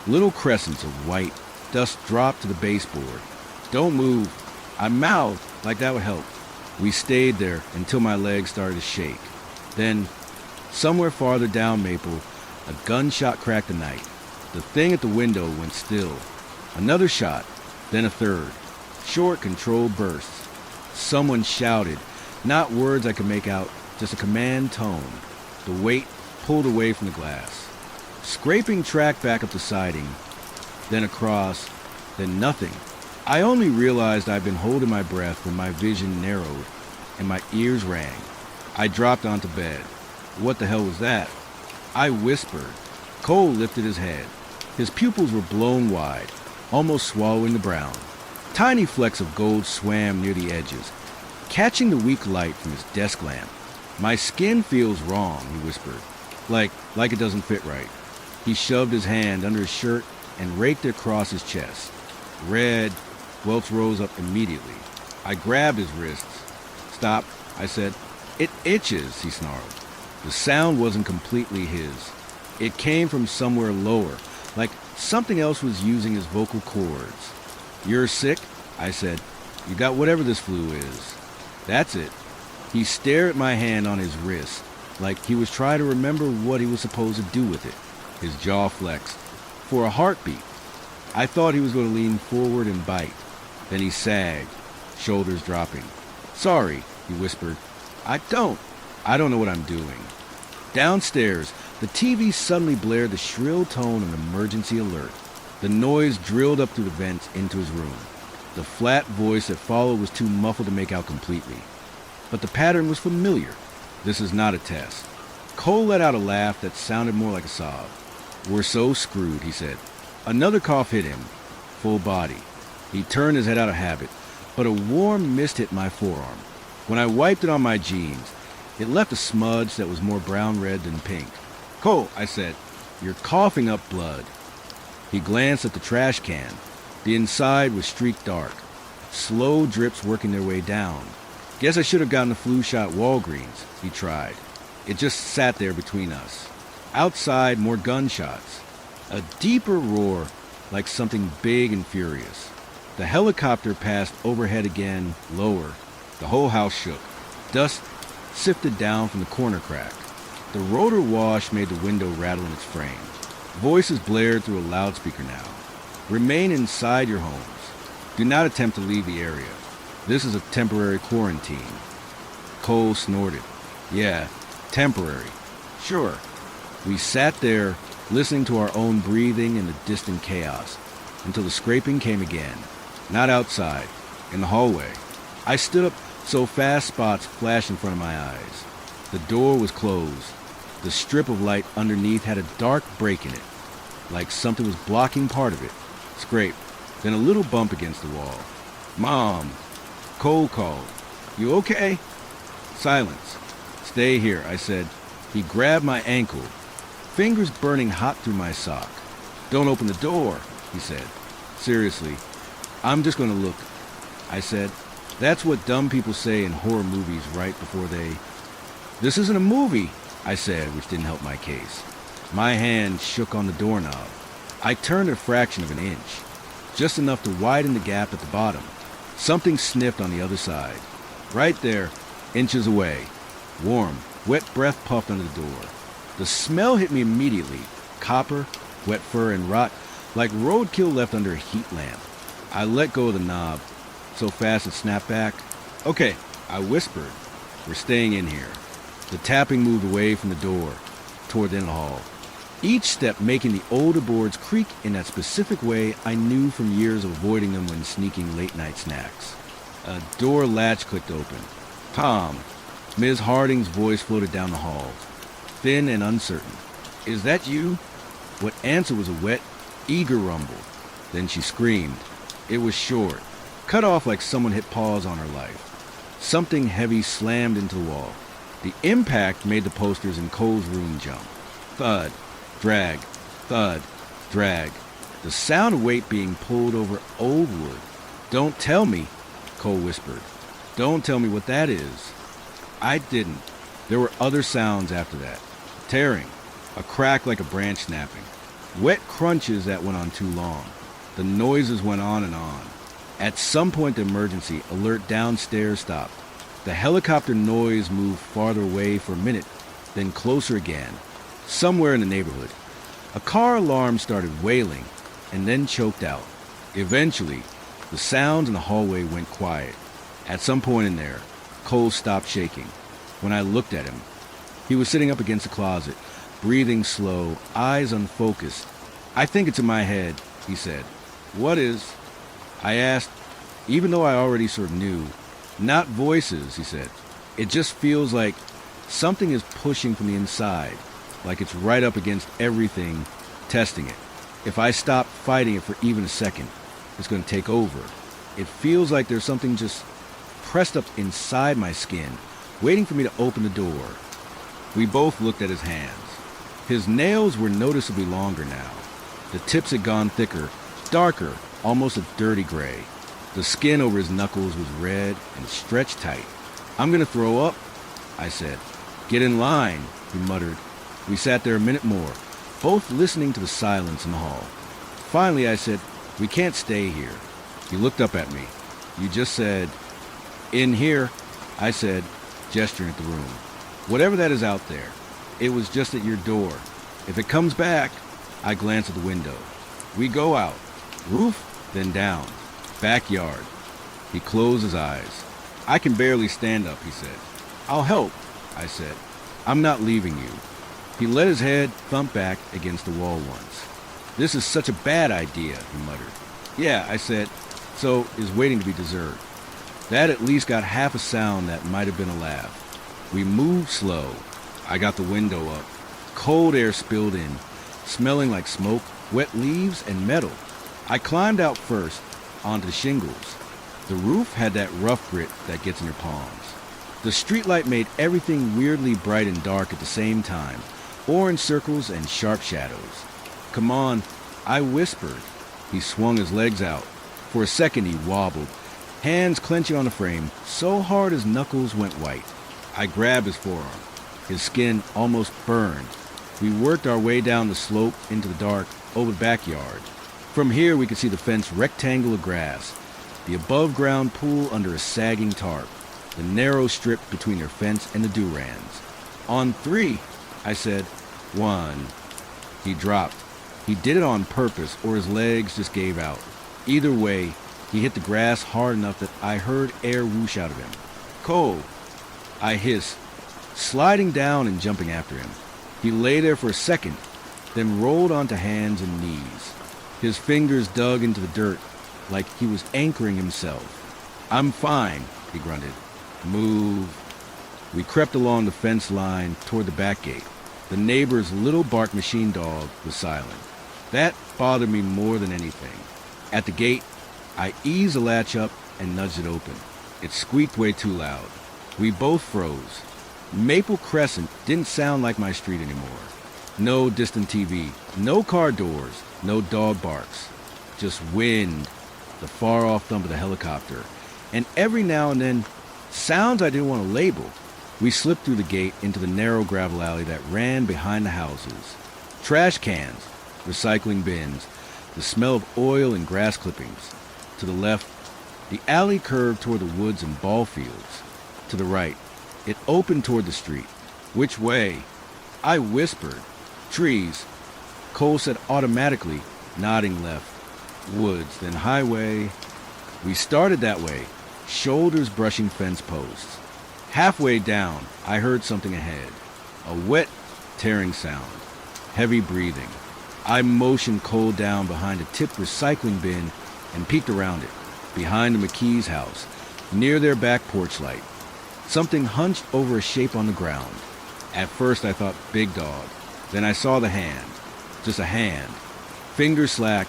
Little crescents of white dust dropped to the baseboard. Don't move. I mouthed like that would help. We stayed there until my legs started to shake. Then, somewhere farther down Maple, a gunshot cracked the night. The thing at the window went still. Another shot, then a third. Short, controlled bursts. Someone shouted, not words I could make out, just a command tone. The weight pulled away from the glass. Scraping tracked back up the siding, then across, then nothing. I only realized I'd been holding my breath when my vision narrowed and my ears rang. I dropped onto bed. What the hell was that? I whispered. Cole lifted his head. His pupils were blown wide, almost swallowing the brown. Tiny flecks of gold swam near the edges, catching the weak light from his desk lamp. My skin feels wrong, he whispered, like it doesn't fit right. He shoved his hand under his shirt and raked it across his chest. Red, welts rose up immediately. I grabbed his wrists. Stop, I said. It itches, he snarled. The sound wasn't completely his. It came from somewhere lower, like something else was using his vocal cords. "You're sick?" I said. "You got whatever this flu is." "That's it." He stared at my hand on his wrist, like he was trying to remember what he was supposed to do with it. His jaw flexed. For a heartbeat. I thought he was going to lean forward and bite. Then he sagged, shoulders dropping. "Sorry," he whispered. I don't know what I'm doing." Downstairs, the TV suddenly blared the shrill tone of an emergency alert. The noise drilled up through the vents into his room. The flat voice that followed was too muffled to make out completely. But the pattern was familiar. This is not a test. Cole let out a laugh that sounded more like a sob. "We're so screwed," he said. Another cough hit him, full body. He turned his head out of habit, but a warm mist hit my forearm. When I wiped it on my jeans, it left a smudge that was more brown-red than pink. "Cole," I said, "you're coughing up blood." He glanced at the trash can. The inside was streaked dark, slow drips working their way down. "Guess I should have gotten a flu shot at Walgreens," he tried. It just sat there between us. Outside, more gunshots. A deeper roar, like something big and furious. The helicopter passed overhead again, lower. The whole house shook. Dust sifted down from the corner crack. The rotor wash made the window rattle in its frame. Voices blared through a loudspeaker now. "Remain inside your homes. Do not attempt to leave the area. This is a temporary quarantine." Cole snorted. "Yeah, temporary. Sure." We sat there, listening to our own breathing in the distant chaos, until the scraping came again. Not outside, in the hallway. I stood up so fast spots flashed in front of my eyes. The door was closed. The strip of light underneath had a dark break in it, like something was blocking part of it. Scrape, then a little bump against the wall. "Mom!" Cole called. "You okay?" Silence. "Stay here," I said. He grabbed my ankle, fingers burning hot through my sock. "Don't open the door," he said. "Seriously, I'm just going to look," I said. That's what dumb people say in horror movies right before they... "This isn't a movie," I said, which didn't help my case. My hand shook on the doorknob. I turned a fraction of an inch, just enough to widen the gap at the bottom. Something sniffed on the other side. Right there, inches away. Warm, wet breath puffed under the door. The smell hit me immediately. Copper, wet fur, and rot, like roadkill left under a heat lamp. I let go of the knob, so fast it snapped back. "Okay," I whispered. "We're staying in here." The tapping moved away from the door, toward the hall. Each step making the older boards creak in that specific way I knew from years of avoiding them when sneaking late-night snacks. A door latch clicked open. "Tom." Ms. Harding's voice floated down the hall, thin and uncertain. "Is that you?" What answered was a wet, eager rumble. Then she screamed. It was short, cut off like someone hit pause on her life. Something heavy slammed into the wall. The impact made the posters in Cole's room jump. Thud, drag, thud, drag. The sound of weight being pulled over old wood. "Don't tell me," Cole whispered. "Don't tell me what that is." I didn't. There were other sounds after that. Tearing, a crack like a branch snapping. Wet crunches that went on too long. The noises went on and on. At some point the emergency alert downstairs stopped. The helicopter noise moved farther away for a minute, then closer again, somewhere in the neighborhood. A car alarm started wailing, and then choked out. Eventually, the sounds in the hallway went quiet. At some point in there, Cole stopped shaking. When I looked at him, he was sitting up against the closet, breathing slow, eyes unfocused. "I think it's in my head," he said. "What is?" I asked, even though I already sort of knew. "Not voices," he said. "It just feels like something is pushing from the inside, like it's right up against everything, testing it. If I stop fighting it for even a second, it's going to take over. It feels like there's something just pressed up inside my skin, waiting for me to open the door." We both looked at his hands. His nails were noticeably longer now. The tips had gone thicker, darker, almost a dirty gray. The skin over his knuckles was red and stretched tight. "I'm going to throw up," I said. "Get in line," he muttered. We sat there a minute more, both listening to the silence in the hall. Finally, I said, "We can't stay here." He looked up at me. "You just said, 'In here,'" I said, gesturing at the room. "Whatever that is out there. It was just at your door. If it comes back," I glanced at the window. "We go out. Roof, then down. Backyard." He closed his eyes. "I can barely stand up," he said. "I'll help," I said. "I'm not leaving you." He let his head thump back against the wall once. "This is such a bad idea," he muttered. "Yeah," I said, so is waiting to be dessert. That at least got half a sound that might have been a laugh. We moved slow. I got the window up. Cold air spilled in, smelling like smoke, wet leaves, and metal. I climbed out first, onto the shingles. The roof had that rough grit that gets in your palms. The streetlight made everything weirdly bright and dark at the same time, orange circles and sharp shadows. "Come on," I whispered. He swung his legs out. For a second he wobbled, hands clenching on the frame so hard his knuckles went white. I grabbed his forearm. His skin almost burned. We worked our way down the slope into the dark, over the backyard. From here we could see the fenced rectangle of grass, the above-ground pool under a sagging tarp, the narrow strip between their fence and the Durans. "On 3, I said. "1. He dropped. He did it on purpose, or his legs just gave out. Either way, he hit the grass hard enough that I heard air whoosh out of him. "Cole," I hissed, sliding down and jumping after him. He lay there for a second, then rolled onto hands and knees. His fingers dug into the dirt like he was anchoring himself. "I'm fine," he grunted. "Move." We crept along the fence line toward the back gate. The neighbor's little bark machine dog was silent. That bothered me more than anything. At the gate, I eased the latch up and nudged it open. It squeaked way too loud. We both froze. Maple Crescent didn't sound like my street anymore. No distant TV, no car doors, no dog barks. Just wind, the far-off thump of the helicopter, and every now and then, sounds I didn't want to label. We slipped through the gate into the narrow gravel alley that ran behind the houses. Trash cans, recycling bins, the smell of oil and grass clippings. To the left, the alley curved toward the woods and ball fields. To the right, it opened toward the street. "Which way?" I whispered. "Trees." Cole said automatically, nodding left. "Woods, then highway." We started that way, shoulders brushing fence posts. Halfway down, I heard something ahead. A wet, tearing sound. Heavy breathing. I motioned Cole down behind a tipped recycling bin and peeked around it, behind the McKee's house, near their back porch light. Something hunched over a shape on the ground. At first I thought big dog. Then I saw the hand. Just a hand. Fingers slack,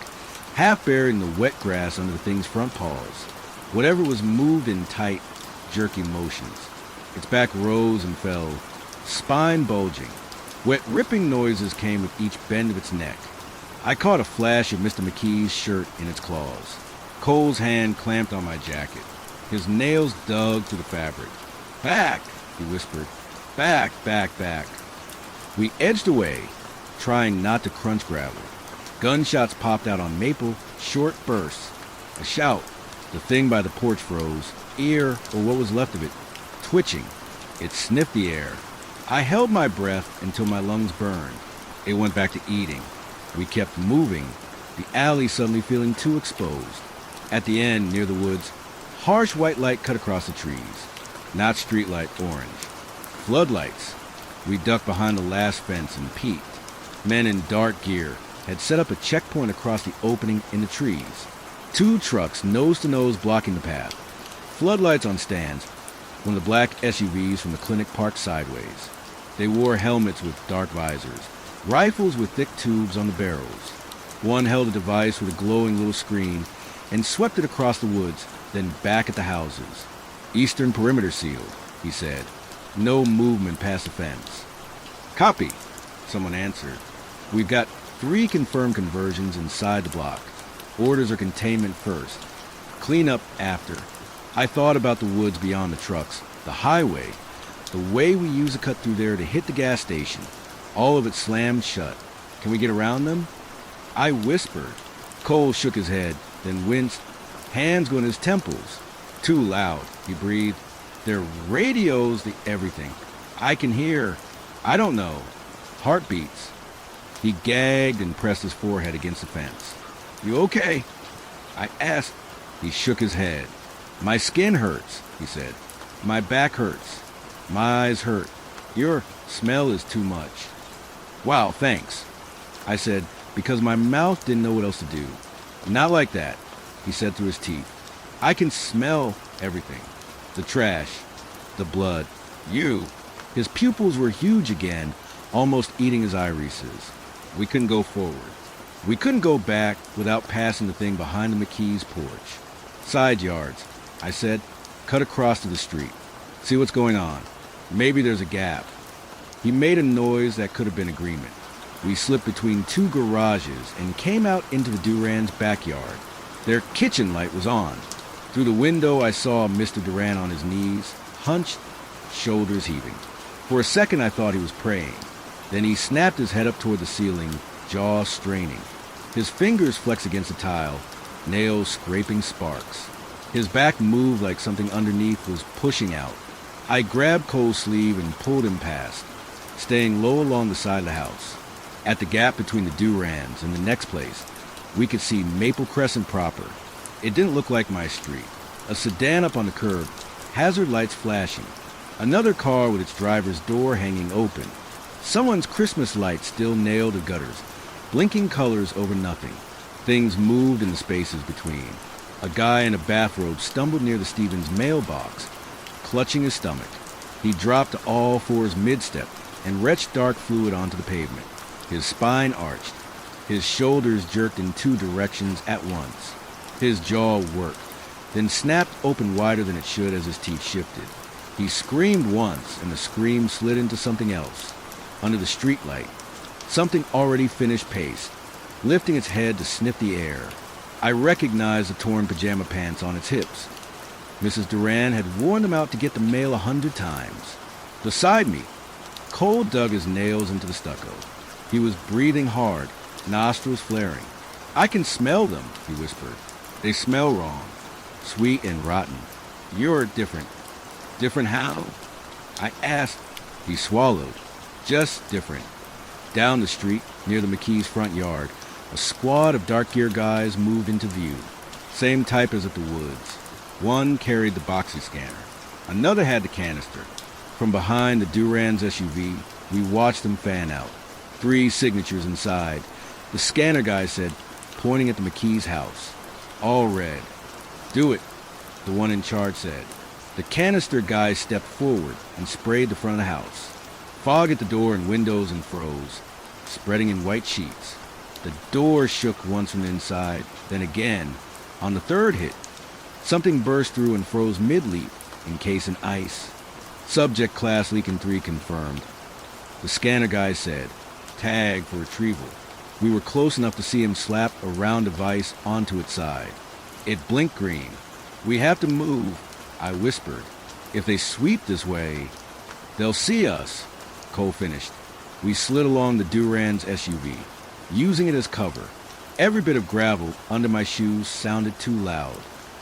half buried in the wet grass under the thing's front paws. Whatever was moved in tight, jerky motions. Its back rose and fell, spine bulging. Wet ripping noises came with each bend of its neck. I caught a flash of Mr. McKee's shirt in its claws. Cole's hand clamped on my jacket. His nails dug through the fabric. "Back," he whispered. "Back, back, back." We edged away, trying not to crunch gravel. Gunshots popped out on Maple, short bursts. A shout. The thing by the porch froze, ear, or what was left of it, twitching. It sniffed the air. I held my breath until my lungs burned. It went back to eating. We kept moving, the alley suddenly feeling too exposed. At the end, near the woods, harsh white light cut across the trees. Not streetlight orange. Floodlights. We ducked behind the last fence and peeked. Men in dark gear had set up a checkpoint across the opening in the trees. 2 trucks nose to nose blocking the path. Floodlights on stands, one of the black SUVs from the clinic parked sideways. They wore helmets with dark visors, rifles with thick tubes on the barrels. One held a device with a glowing little screen and swept it across the woods, then back at the houses. "Eastern perimeter sealed," he said. "No movement past the fence." "Copy," someone answered. "We've got 3 confirmed conversions inside the block. Orders are containment first, cleanup after." I thought about the woods beyond the trucks, the highway, the way we used to cut through there to hit the gas station. All of it slammed shut. Can we get around them? I whispered. Cole shook his head, then winced, hands going to his temples. Too loud, he breathed. Their radios, the everything. I can hear, I don't know, heartbeats. He gagged and pressed his forehead against the fence. You okay? I asked. He shook his head. My skin hurts, he said. My back hurts. My eyes hurt. Your smell is too much. Wow, thanks, I said, because my mouth didn't know what else to do. Not like that, he said through his teeth. I can smell everything. The trash, the blood, you. His pupils were huge again, almost eating his irises. We couldn't go forward. We couldn't go back without passing the thing behind the McKee's porch. Side yards, I said, cut across to the street. See what's going on. Maybe there's a gap. He made a noise that could have been agreement. We slipped between two garages and came out into the Duran's backyard. Their kitchen light was on. Through the window, I saw Mr. Duran on his knees, hunched, shoulders heaving. For a second, I thought he was praying. Then he snapped his head up toward the ceiling, jaw straining. His fingers flexed against the tile, nails scraping sparks. His back moved like something underneath was pushing out. I grabbed Cole's sleeve and pulled him past, staying low along the side of the house. At the gap between the Durans and the next place, we could see Maple Crescent proper. It didn't look like my street. A sedan up on the curb, hazard lights flashing. Another car with its driver's door hanging open. Someone's Christmas lights still nailed to gutters, blinking colors over nothing. Things moved in the spaces between. A guy in a bathrobe stumbled near the Stevens mailbox, clutching his stomach. He dropped to all fours mid-step and retched dark fluid onto the pavement. His spine arched. His shoulders jerked in two directions at once. His jaw worked, then snapped open wider than it should as his teeth shifted. He screamed once, and the scream slid into something else. Under the streetlight, something already finished pace, lifting its head to sniff the air. I recognized the torn pajama pants on its hips. Mrs. Duran had worn them out to get the mail 100 times. Beside me, Cole dug his nails into the stucco. He was breathing hard, nostrils flaring. I can smell them, he whispered. They smell wrong, sweet and rotten. You're different. Different how? I asked. He swallowed. Just different. Down the street, near the McKee's front yard, a squad of dark-geared guys moved into view. Same type as at the woods. One carried the boxy scanner. Another had the canister. From behind the Duran's SUV, we watched them fan out. 3 signatures inside. The scanner guy said, pointing at the McKee's house. All red. Do it, the one in charge said. The canister guy stepped forward and sprayed the front of the house. Fog at the door and windows and froze, spreading in white sheets. The door shook once from the inside, then again. On the third hit, something burst through and froze mid-leap, encased in ice. Subject class Leakin 3 confirmed. The scanner guy said, tag for retrieval. We were close enough to see him slap a round device onto its side. It blinked green. We have to move, I whispered. If they sweep this way, they'll see us, Cole finished. We slid along the Duran's SUV, using it as cover. Every bit of gravel under my shoes sounded too loud.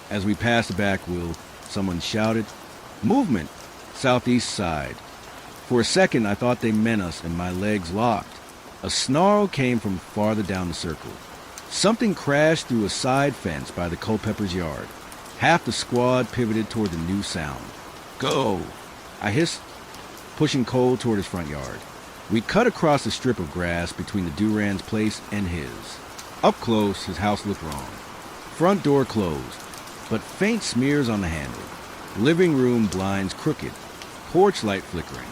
As we passed the back wheel, someone shouted, movement, southeast side. For a second, I thought they meant us and my legs locked. A snarl came from farther down the circle. Something crashed through a side fence by the Culpepper's yard. Half the squad pivoted toward the new sound. Go! I hissed, pushing Cole toward his front yard. We cut across the strip of grass between the Duran's place and his. Up close, his house looked wrong. Front door closed, but faint smears on the handle. Living room blinds crooked. Porch light flickering.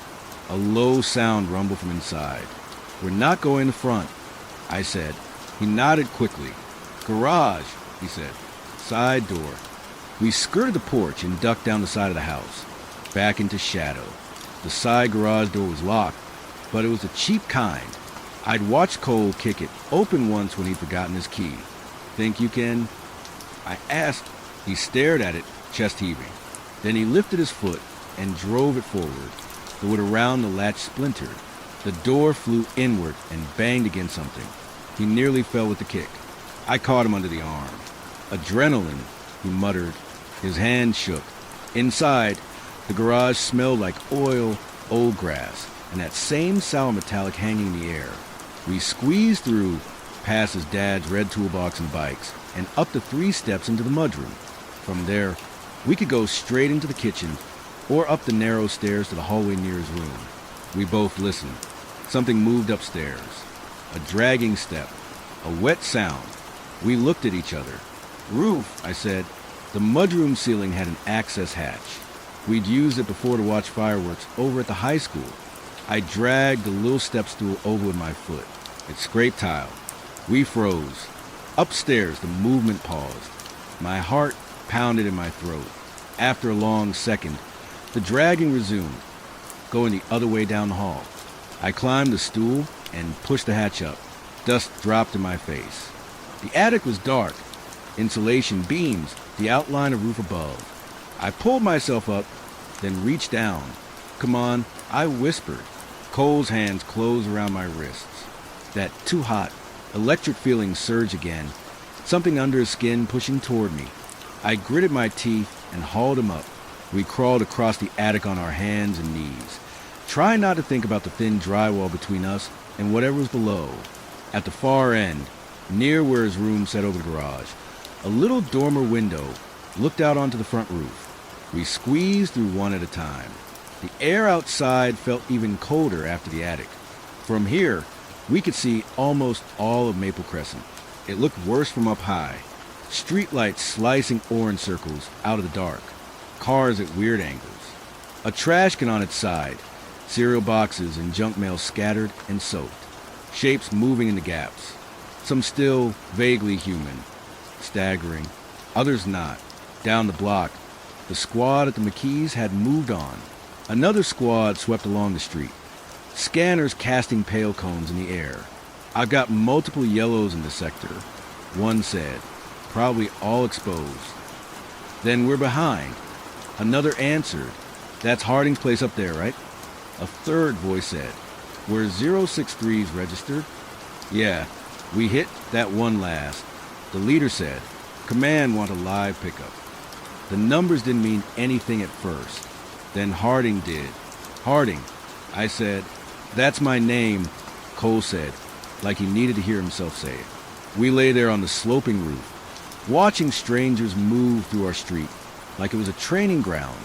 A low sound rumbled from inside. We're not going in the front, I said. He nodded quickly. Garage, he said. Side door. We skirted the porch and ducked down the side of the house, back into shadow. The side garage door was locked, but it was a cheap kind. I'd watched Cole kick it open once when he'd forgotten his key. Think you can? I asked. He stared at it, chest heaving. Then he lifted his foot and drove it forward. The wood around the latch splintered. The door flew inward and banged against something. He nearly fell with the kick. I caught him under the arm. Adrenaline, he muttered. His hand shook. Inside, the garage smelled like oil, old grass, and that same sour metallic hanging in the air. We squeezed through, past his dad's red toolbox and bikes, and up the 3 steps into the mudroom. From there, we could go straight into the kitchen or up the narrow stairs to the hallway near his room. We both listened. Something moved upstairs. A dragging step. A wet sound. We looked at each other. Roof, I said. The mudroom ceiling had an access hatch. We'd used it before to watch fireworks over at the high school. I dragged the little step stool over with my foot. It scraped tile. We froze. Upstairs, the movement paused. My heart pounded in my throat. After a long second, the dragging resumed, going the other way down the hall. I climbed the stool and pushed the hatch up. Dust dropped in my face. The attic was dark. Insulation beams, the outline of roof above. I pulled myself up, then reached down. Come on, I whispered. Cole's hands closed around my wrists. That too hot, electric feeling surged again, something under his skin pushing toward me. I gritted my teeth and hauled him up. We crawled across the attic on our hands and knees, trying not to think about the thin drywall between us and whatever was below. At the far end, near where his room sat over the garage, a little dormer window looked out onto the front roof. We squeezed through one at a time. The air outside felt even colder after the attic. From here, we could see almost all of Maple Crescent. It looked worse from up high. Streetlights slicing orange circles out of the dark. Cars at weird angles. A trash can on its side. Cereal boxes and junk mail scattered and soaked. Shapes moving in the gaps. Some still vaguely human. Staggering. Others not. Down the block, the squad at the McKees had moved on. Another squad swept along the street. Scanners casting pale cones in the air. I've got multiple yellows in the sector. One said. Probably all exposed. Then we're behind. Another answered. That's Harding's place up there, right? A third voice said. Were 063s registered? Yeah, we hit that one last. The leader said. Command want a live pickup. The numbers didn't mean anything at first. Then Harding did. Harding. I said. That's my name, Cole said, like he needed to hear himself say it. We lay there on the sloping roof, watching strangers move through our street, like it was a training ground,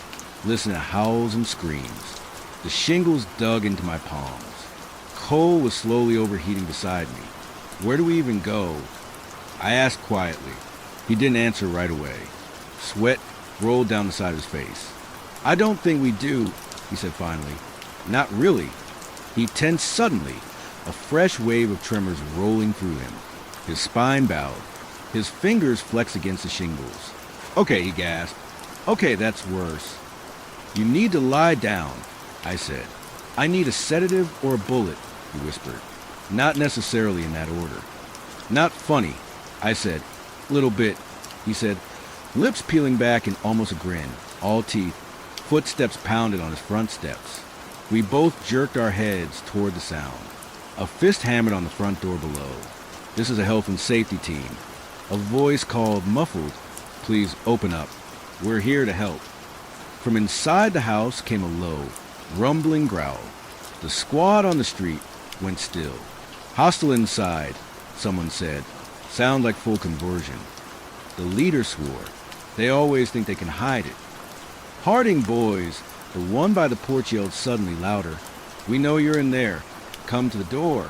listening to howls and screams. The shingles dug into my palms. Cole was slowly overheating beside me. Where do we even go? I asked quietly. He didn't answer right away. Sweat rolled down the side of his face. I don't think we do, he said finally. Not really. He tensed suddenly, a fresh wave of tremors rolling through him. His spine bowed. His fingers flexed against the shingles. Okay, he gasped. Okay, that's worse. You need to lie down, I said. I need a sedative or a bullet, he whispered. Not necessarily in that order. Not funny, I said. Little bit, he said, lips peeling back in almost a grin, all teeth. Footsteps pounded on his front steps. We both jerked our heads toward the sound. A fist hammered on the front door below. This is a health and safety team. A voice called, muffled, please open up. We're here to help. From inside the house came a low, rumbling growl. The squad on the street went still. Hostile inside, someone said. Sound like full conversion. The leader swore. They always think they can hide it. Harding boys, the one by the porch yelled suddenly louder. We know you're in there. Come to the door.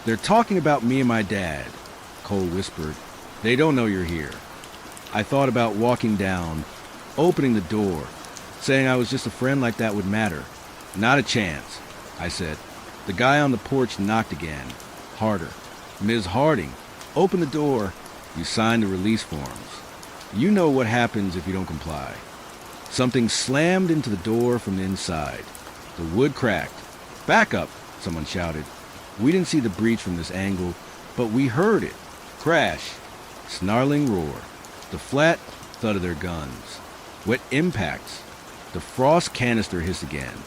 They're talking about me and my dad, Cole whispered. They don't know you're here. I thought about walking down, opening the door, saying I was just a friend like that would matter. Not a chance, I said. The guy on the porch knocked again, harder. Ms. Harding, open the door. You signed the release forms. You know what happens if you don't comply. Something slammed into the door from the inside. The wood cracked. Back up, someone shouted. We didn't see the breach from this angle, but we heard it. Crash. Snarling roar. The flat thud of their guns. Wet impacts. The frost canister hissed again.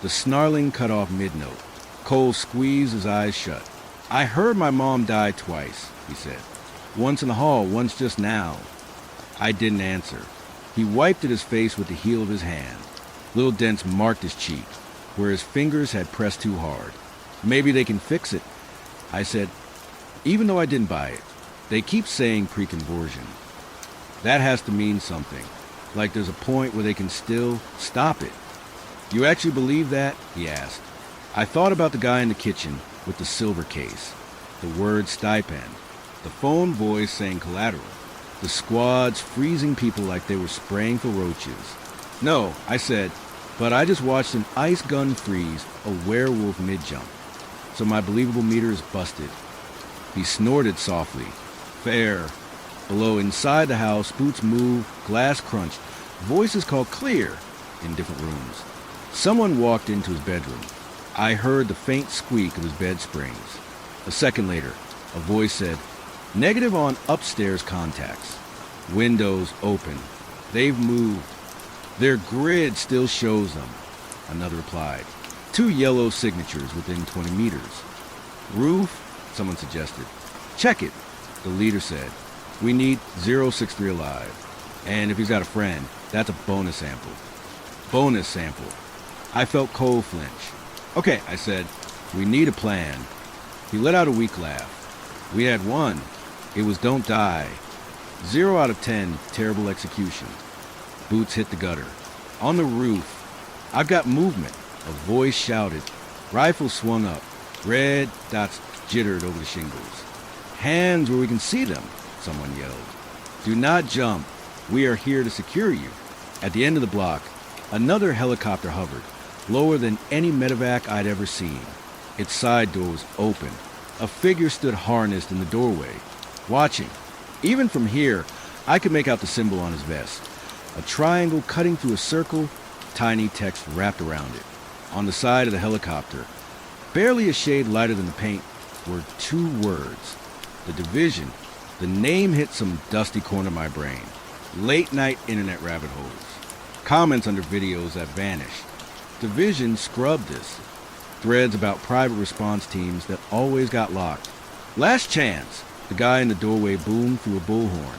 The snarling cut off mid-note. Cole squeezed his eyes shut. I heard my mom die twice, he said. Once in the hall, once just now. I didn't answer. He wiped at his face with the heel of his hand. Little dents marked his cheek, where his fingers had pressed too hard. Maybe they can fix it, I said, even though I didn't buy it. They keep saying pre-conversion. That has to mean something, like there's a point where they can still stop it. You actually believe that? He asked. I thought about the guy in the kitchen with the silver case, the word stipend, the phone voice saying collateral, the squads freezing people like they were spraying for roaches. No, I said, but I just watched an ice gun freeze a werewolf mid-jump, so my believable meter is busted. He snorted softly. Fair. Below, inside the house, boots moved, glass crunched, voices called clear in different rooms. Someone walked into his bedroom. I heard the faint squeak of his bed springs. A second later, a voice said, negative on upstairs contacts. Windows open. They've moved. Their grid still shows them. Another replied. 2 yellow signatures within 20 meters. Roof, someone suggested. Check it, the leader said. We need 063 alive. And if he's got a friend, that's a bonus sample. Bonus sample. I felt Cole flinch. Okay, I said, we need a plan. He let out a weak laugh. We had one. It was don't die. 0 out of 10, terrible execution. Boots hit the gutter. On the roof. I've got movement. A voice shouted. Rifle swung up. Red dots jittered over the shingles. Hands where we can see them, someone yelled. Do not jump. We are here to secure you. At the end of the block, another helicopter hovered, lower than any medevac I'd ever seen. Its side door was open. A figure stood harnessed in the doorway, watching. Even from here, I could make out the symbol on his vest. A triangle cutting through a circle, tiny text wrapped around it. On the side of the helicopter, barely a shade lighter than the paint, were 2 words. The Division. The name hit some dusty corner of my brain. Late night internet rabbit holes. Comments under videos that vanished. Division scrubbed this. Threads about private response teams that always got locked. Last chance, the guy in the doorway boomed through a bullhorn.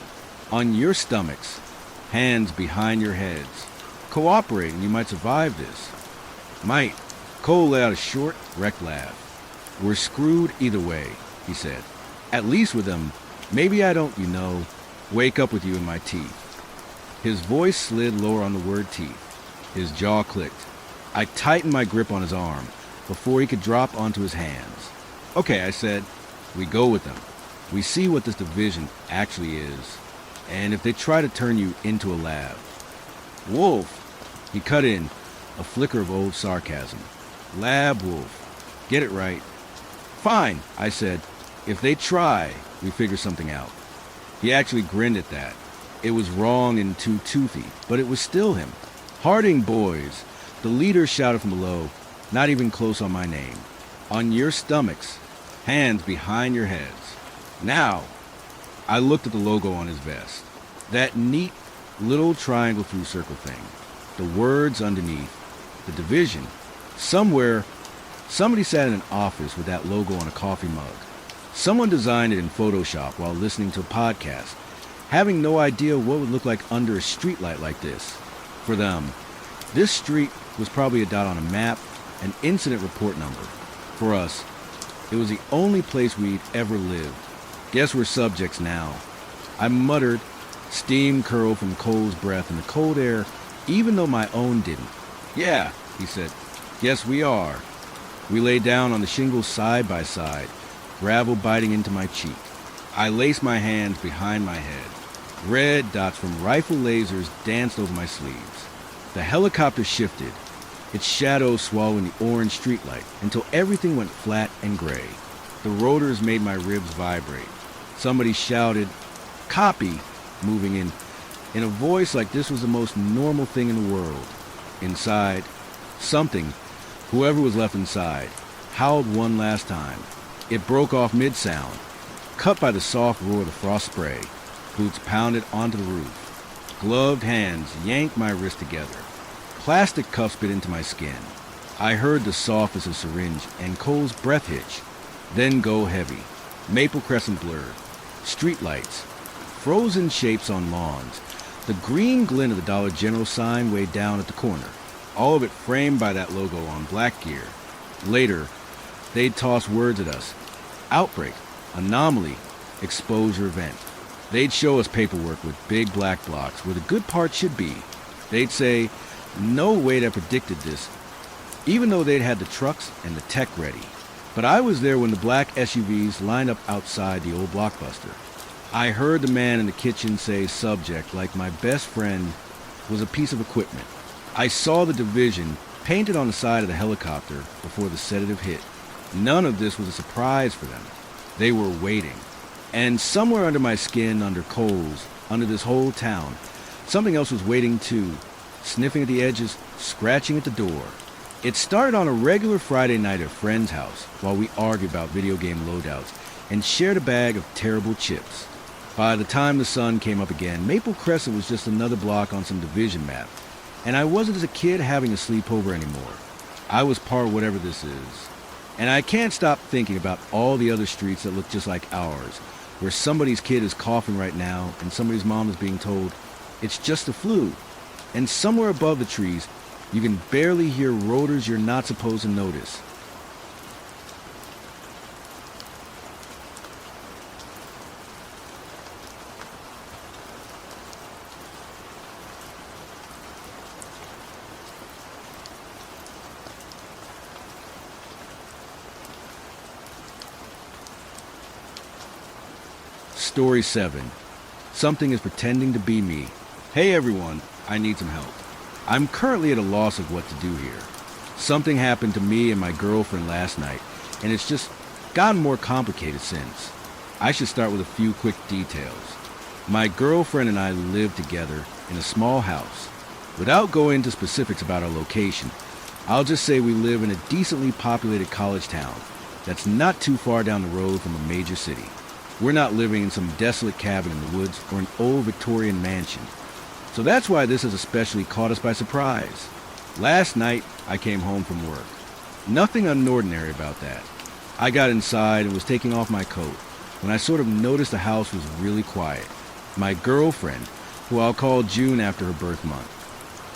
On your stomachs, hands behind your heads. Cooperate and you might survive this. Might. Cole let out a short, wrecked laugh. We're screwed either way, he said. At least with them, maybe I don't, wake up with you in my teeth. His voice slid lower on the word teeth. His jaw clicked. I tightened my grip on his arm before he could drop onto his hands. Okay, I said, we go with them. We see what this division actually is. And if they try to turn you into a lab. Wolf, he cut in, a flicker of old sarcasm. Lab wolf. Get it right. Fine, I said. If they try, we figure something out. He actually grinned at that. It was wrong and too toothy, but it was still him. Harding boys, the leader shouted from below, not even close on my name. On your stomachs, hands behind your heads. Now, I looked at the logo on his vest. That neat little triangle through circle thing. The words underneath. The division. Somewhere, somebody sat in an office with that logo on a coffee mug. Someone designed it in Photoshop while listening to a podcast, having no idea what would look like under a streetlight like this. For them, this street was probably a dot on a map, an incident report number. For us, it was the only place we'd ever lived. Guess we're subjects now. I muttered, steam curled from Cole's breath in the cold air, even though my own didn't. Yeah, he said. Yes, we are. We lay down on the shingles side by side, gravel biting into my cheek. I laced my hands behind my head. Red dots from rifle lasers danced over my sleeves. The helicopter shifted, its shadow swallowing the orange streetlight until everything went flat and gray. The rotors made my ribs vibrate. Somebody shouted, "Copy," moving in a voice like this was the most normal thing in the world. Inside, something, whoever was left inside, howled one last time. It broke off mid-sound, cut by the soft roar of the frost spray. Boots pounded onto the roof. Gloved hands yanked my wrist together. Plastic cuffs bit into my skin. I heard the soft as a syringe and Cole's breath hitch, then go heavy. Maple Crescent blurred. Streetlights. Frozen shapes on lawns. The green glint of the Dollar General sign way down at the corner. All of it framed by that logo on black gear. Later, they'd toss words at us. Outbreak, anomaly, exposure event. They'd show us paperwork with big black blocks where the good part should be. They'd say, no way that predicted this, even though they'd had the trucks and the tech ready. But I was there when the black SUVs lined up outside the old Blockbuster. I heard the man in the kitchen say subject like my best friend was a piece of equipment. I saw the division painted on the side of the helicopter before the sedative hit. None of this was a surprise for them. They were waiting. And somewhere under my skin, under Cole's, under this whole town, something else was waiting too, sniffing at the edges, scratching at the door. It started on a regular Friday night at a friend's house while we argued about video game loadouts and shared a bag of terrible chips. By the time the sun came up again, Maple Crescent was just another block on some division map, and I wasn't as a kid having a sleepover anymore. I was part of whatever this is. And I can't stop thinking about all the other streets that look just like ours, where somebody's kid is coughing right now and somebody's mom is being told, it's just the flu. And somewhere above the trees, you can barely hear rotors you're not supposed to notice. Story 7. Something is pretending to be me. Hey everyone, I need some help. I'm currently at a loss of what to do here. Something happened to me and my girlfriend last night, and it's just gotten more complicated since. I should start with a few quick details. My girlfriend and I live together in a small house. Without going into specifics about our location, I'll just say we live in a decently populated college town that's not too far down the road from a major city. We're not living in some desolate cabin in the woods or an old Victorian mansion. So that's why this has especially caught us by surprise. Last night, I came home from work. Nothing unordinary about that. I got inside and was taking off my coat when I sort of noticed the house was really quiet. My girlfriend, who I'll call June after her birth month,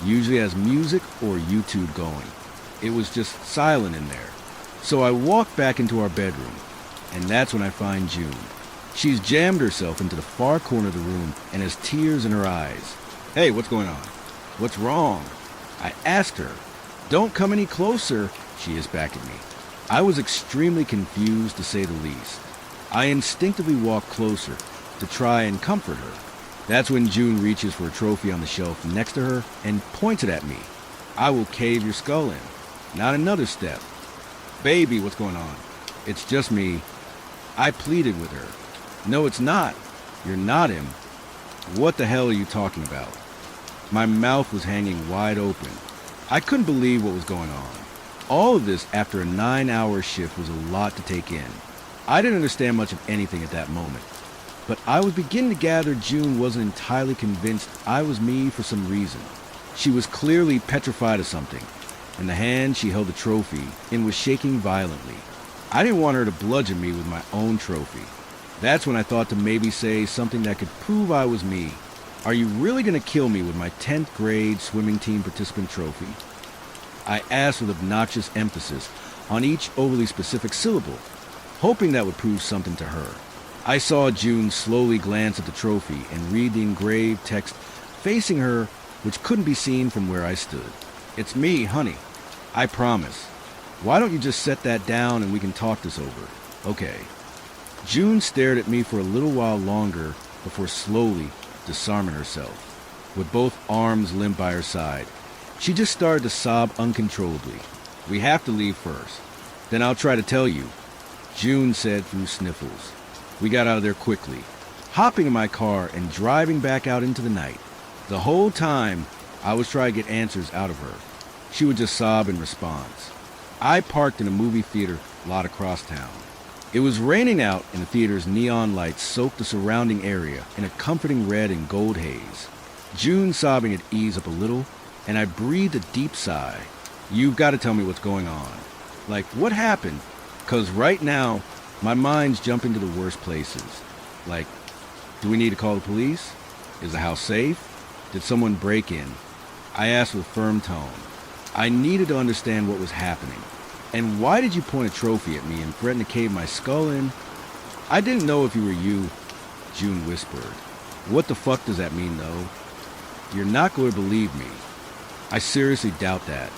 usually has music or YouTube going. It was just silent in there. So I walked back into our bedroom, and that's when I find June. She's jammed herself into the far corner of the room and has tears in her eyes. Hey, what's going on? What's wrong? I asked her. Don't come any closer, she hissed back at me. I was extremely confused, to say the least. I instinctively walked closer to try and comfort her. That's when June reaches for a trophy on the shelf next to her and points it at me. I will cave your skull in. Not another step. Baby, what's going on? It's just me. I pleaded with her. No, it's not. You're not him. What the hell are you talking about? My mouth was hanging wide open. I couldn't believe what was going on. All of this after a 9-hour shift was a lot to take in. I didn't understand much of anything at that moment. But I was beginning to gather June wasn't entirely convinced I was me for some reason. She was clearly petrified of something, and the hand she held the trophy in was shaking violently. I didn't want her to bludgeon me with my own trophy. That's when I thought to maybe say something that could prove I was me. Are you really going to kill me with my 10th grade swimming team participant trophy? I asked with obnoxious emphasis on each overly specific syllable, hoping that would prove something to her. I saw June slowly glance at the trophy and read the engraved text facing her, which couldn't be seen from where I stood. It's me, honey. I promise. Why don't you just set that down and we can talk this over? Okay. June stared at me for a little while longer before slowly disarming herself. With both arms limp by her side, she just started to sob uncontrollably. We have to leave first. Then I'll try to tell you, June said through sniffles. We got out of there quickly, hopping in my car and driving back out into the night. The whole time, I was trying to get answers out of her. She would just sob in response. I parked in a movie theater lot across town. It was raining out and the theater's neon lights soaked the surrounding area in a comforting red and gold haze. June sobbing had eased up a little, and I breathed a deep sigh. You've got to tell me what's going on. Like, what happened? 'Cause right now, my mind's jumping to the worst places. Like, do we need to call the police? Is the house safe? Did someone break in? I asked with a firm tone. I needed to understand what was happening. And why did you point a trophy at me and threaten to cave my skull in? I didn't know if you were you, June whispered. What the fuck does that mean, though? You're not going to believe me. I seriously doubt that.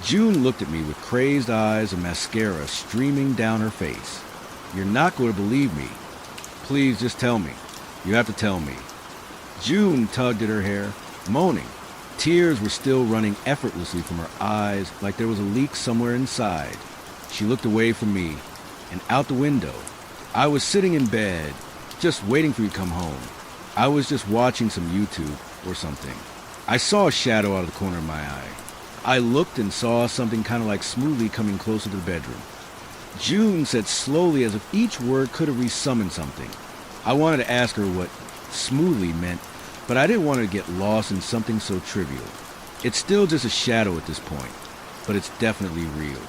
June looked at me with crazed eyes and mascara streaming down her face. You're not going to believe me. Please just tell me. You have to tell me. June tugged at her hair, moaning. Tears were still running effortlessly from her eyes like there was a leak somewhere inside. She looked away from me and out the window. I was sitting in bed, just waiting for you to come home. I was just watching some YouTube or something. I saw a shadow out of the corner of my eye. I looked and saw something kind of like Smoothly coming closer to the bedroom. June said slowly as if each word could have resummoned something. I wanted to ask her what Smoothly meant, but I didn't want her to get lost in something so trivial. It's still just a shadow at this point, but it's definitely real.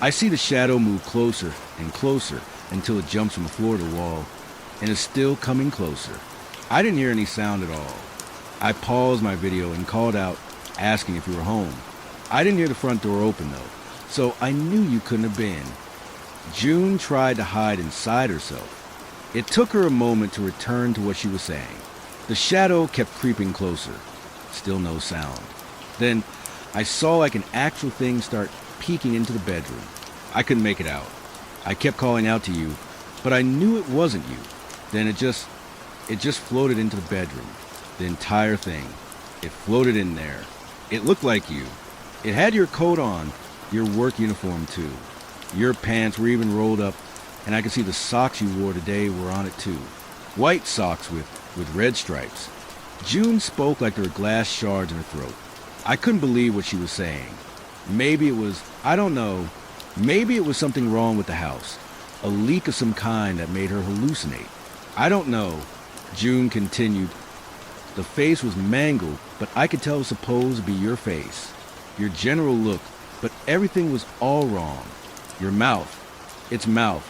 I see the shadow move closer and closer until it jumps from the floor to the wall and is still coming closer. I didn't hear any sound at all. I paused my video and called out, asking if you were home. I didn't hear the front door open though, so I knew you couldn't have been. June tried to hide inside herself. It took her a moment to return to what she was saying. The shadow kept creeping closer. Still no sound. Then I saw like an actual thing start peeking into the bedroom. I couldn't make it out. I kept calling out to you, but I knew it wasn't you. Then it just floated into the bedroom. The entire thing. It floated in there. It looked like you. It had your coat on, your work uniform too. Your pants were even rolled up, and I could see the socks you wore today were on it too. White socks with red stripes. June spoke like there were glass shards in her throat. I couldn't believe what she was saying. Maybe it was, I don't know, maybe it was something wrong with the house. A leak of some kind that made her hallucinate. I don't know. June continued. The face was mangled, but I could tell it was supposed to be your face. Your general look, but everything was all wrong. Your mouth, its mouth,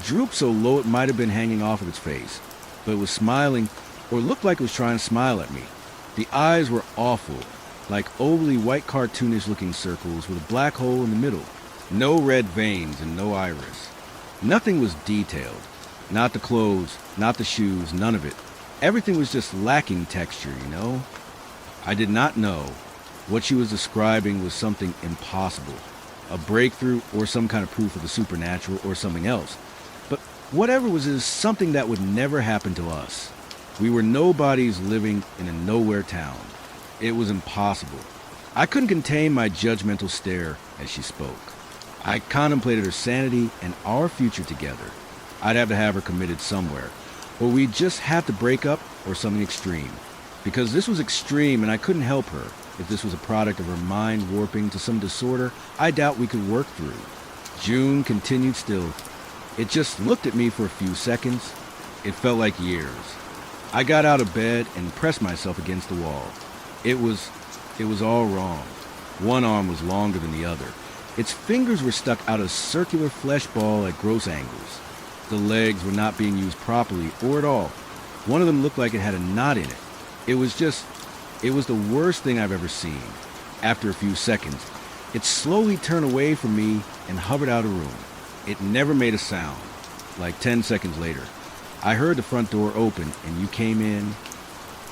drooped so low it might have been hanging off of its face, but it was smiling, or looked like it was trying to smile at me. The eyes were awful, like overly white cartoonish looking circles with a black hole in the middle. No red veins and no iris. Nothing was detailed. Not the clothes, not the shoes, none of it. Everything was just lacking texture, you know? I did not know. What she was describing was something impossible. A breakthrough or some kind of proof of the supernatural or something else. But whatever was is something that would never happen to us. We were nobodies living in a nowhere town. It was impossible. I couldn't contain my judgmental stare as she spoke. I contemplated her sanity and our future together. I'd have to have her committed somewhere. Or we'd just have to break up or something extreme. Because this was extreme and I couldn't help her. If this was a product of her mind warping to some disorder I doubt we could work through. June continued still. It just looked at me for a few seconds. It felt like years. I got out of bed and pressed myself against the wall. It was all wrong. One arm was longer than the other. Its fingers were stuck out a circular flesh ball at gross angles. The legs were not being used properly or at all. One of them looked like it had a knot in it. It was the worst thing I've ever seen. After a few seconds, it slowly turned away from me and hovered out of the room. It never made a sound. Like 10 seconds later, I heard the front door open and you came in.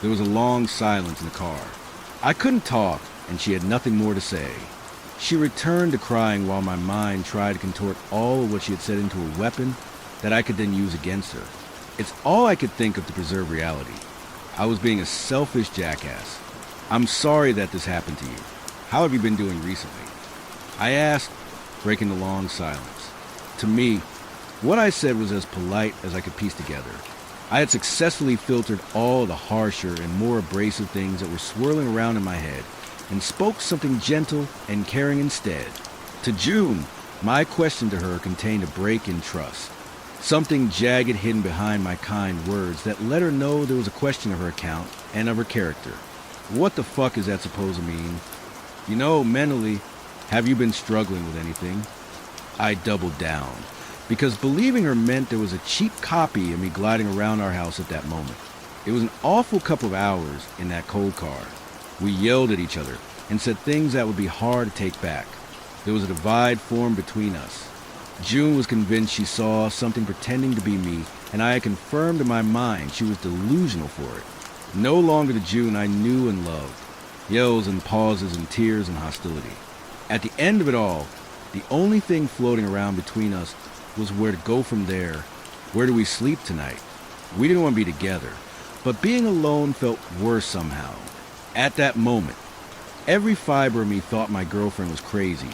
There was a long silence in the car. I couldn't talk and she had nothing more to say. She returned to crying while my mind tried to contort all of what she had said into a weapon that I could then use against her. It's all I could think of to preserve reality. I was being a selfish jackass. I'm sorry that this happened to you. How have you been doing recently? I asked, breaking the long silence. To me, what I said was as polite as I could piece together. I had successfully filtered all the harsher and more abrasive things that were swirling around in my head and spoke something gentle and caring instead. To June, my question to her contained a break in trust. Something jagged hidden behind my kind words that let her know there was a question of her account and of her character. What the fuck is that supposed to mean? You know, mentally, Have you been struggling with anything? I doubled down, because believing her meant there was a cheap copy of me gliding around our house at that moment. It was an awful couple of hours in that cold car. We yelled at each other and said things that would be hard to take back. There was a divide formed between us. June was convinced she saw something pretending to be me, and I had confirmed in my mind she was delusional for it. No longer the June I knew and loved. Yells and pauses and tears and hostility. At the end of it all, the only thing floating around between us was where to go from there. Where do we sleep tonight? We didn't want to be together, but being alone felt worse somehow. At that moment, every fiber of me thought my girlfriend was crazy,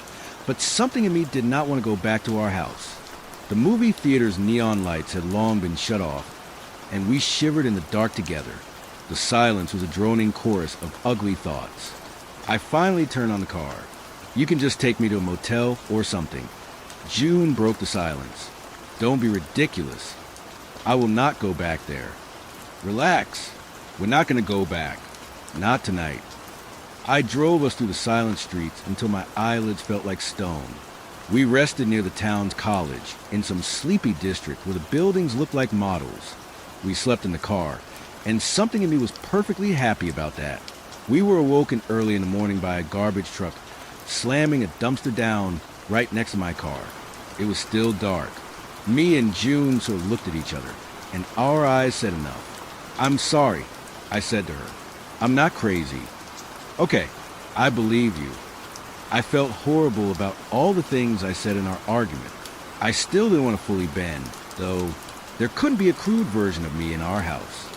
but something in me did not want to go back to our house. The movie theater's neon lights had long been shut off, and we shivered in the dark together. The silence was a droning chorus of ugly thoughts. I finally turned on the car. You can just take me to a motel or something. June broke the silence. Don't be ridiculous. I will not go back there. Relax. We're not going to go back. Not tonight. I drove us through the silent streets until my eyelids felt like stone. We rested near the town's college, in some sleepy district where the buildings looked like models. We slept in the car, and something in me was perfectly happy about that. We were awoken early in the morning by a garbage truck slamming a dumpster down right next to my car. It was still dark. Me and June sort of looked at each other, and our eyes said enough. I'm sorry, I said to her. I'm not crazy. Okay, I believe you. I felt horrible about all the things I said in our argument. I still didn't want to fully bend, though there couldn't be a crude version of me in our house.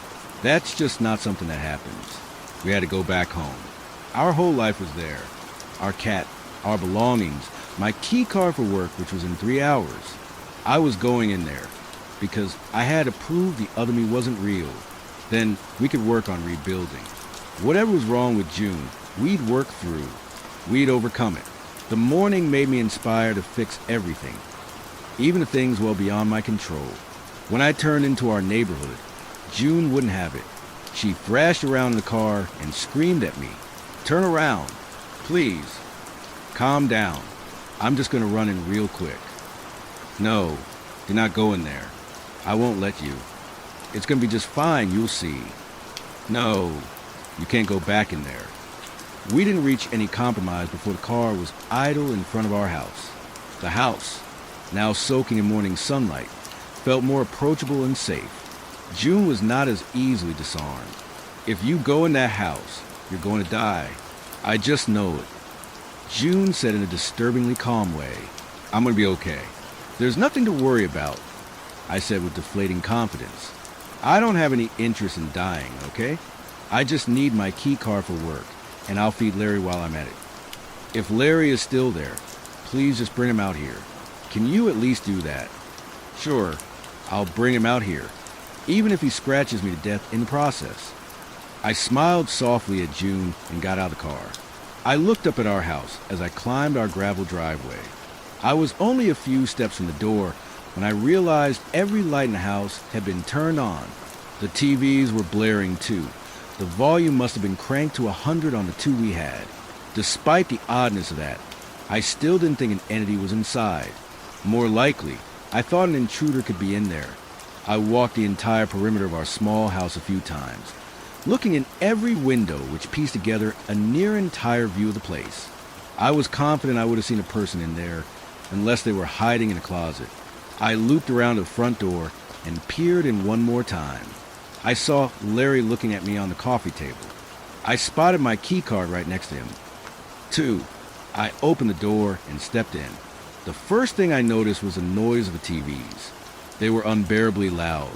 That's just not something that happens. We had to go back home. Our whole life was there. Our cat, our belongings, my key car for work, which was in 3 hours. I was going in there because I had to prove the other me wasn't real. Then we could work on rebuilding. Whatever was wrong with June, we'd work through. We'd overcome it. The morning made me inspired to fix everything, even the things well beyond my control. When I turned into our neighborhood, June wouldn't have it. She thrashed around in the car and screamed at me. Turn around. Please. Calm down. I'm just going to run in real quick. No, do not go in there. I won't let you. It's going to be just fine, you'll see. No, you can't go back in there. We didn't reach any compromise before the car was idle in front of our house. The house, now soaking in morning sunlight, felt more approachable and safe. June was not as easily disarmed. If you go in that house, you're going to die. I just know it. June said in a disturbingly calm way, I'm going to be okay. There's nothing to worry about, I said with deflating confidence. I don't have any interest in dying, okay? I just need my key card for work, and I'll feed Larry while I'm at it. If Larry is still there, please just bring him out here. Can you at least do that? Sure, I'll bring him out here, even if he scratches me to death in the process. I smiled softly at June and got out of the car. I looked up at our house as I climbed our gravel driveway. I was only a few steps from the door when I realized every light in the house had been turned on. The TVs were blaring too. The volume must have been cranked to 100 on the two we had. Despite the oddness of that, I still didn't think an entity was inside. More likely, I thought an intruder could be in there. I walked the entire perimeter of our small house a few times, looking in every window which pieced together a near entire view of the place. I was confident I would have seen a person in there, unless they were hiding in a closet. I looped around the front door and peered in one more time. I saw Larry looking at me on the coffee table. I spotted my key card right next to him. 2. I opened the door and stepped in. The first thing I noticed was the noise of the TVs. They were unbearably loud.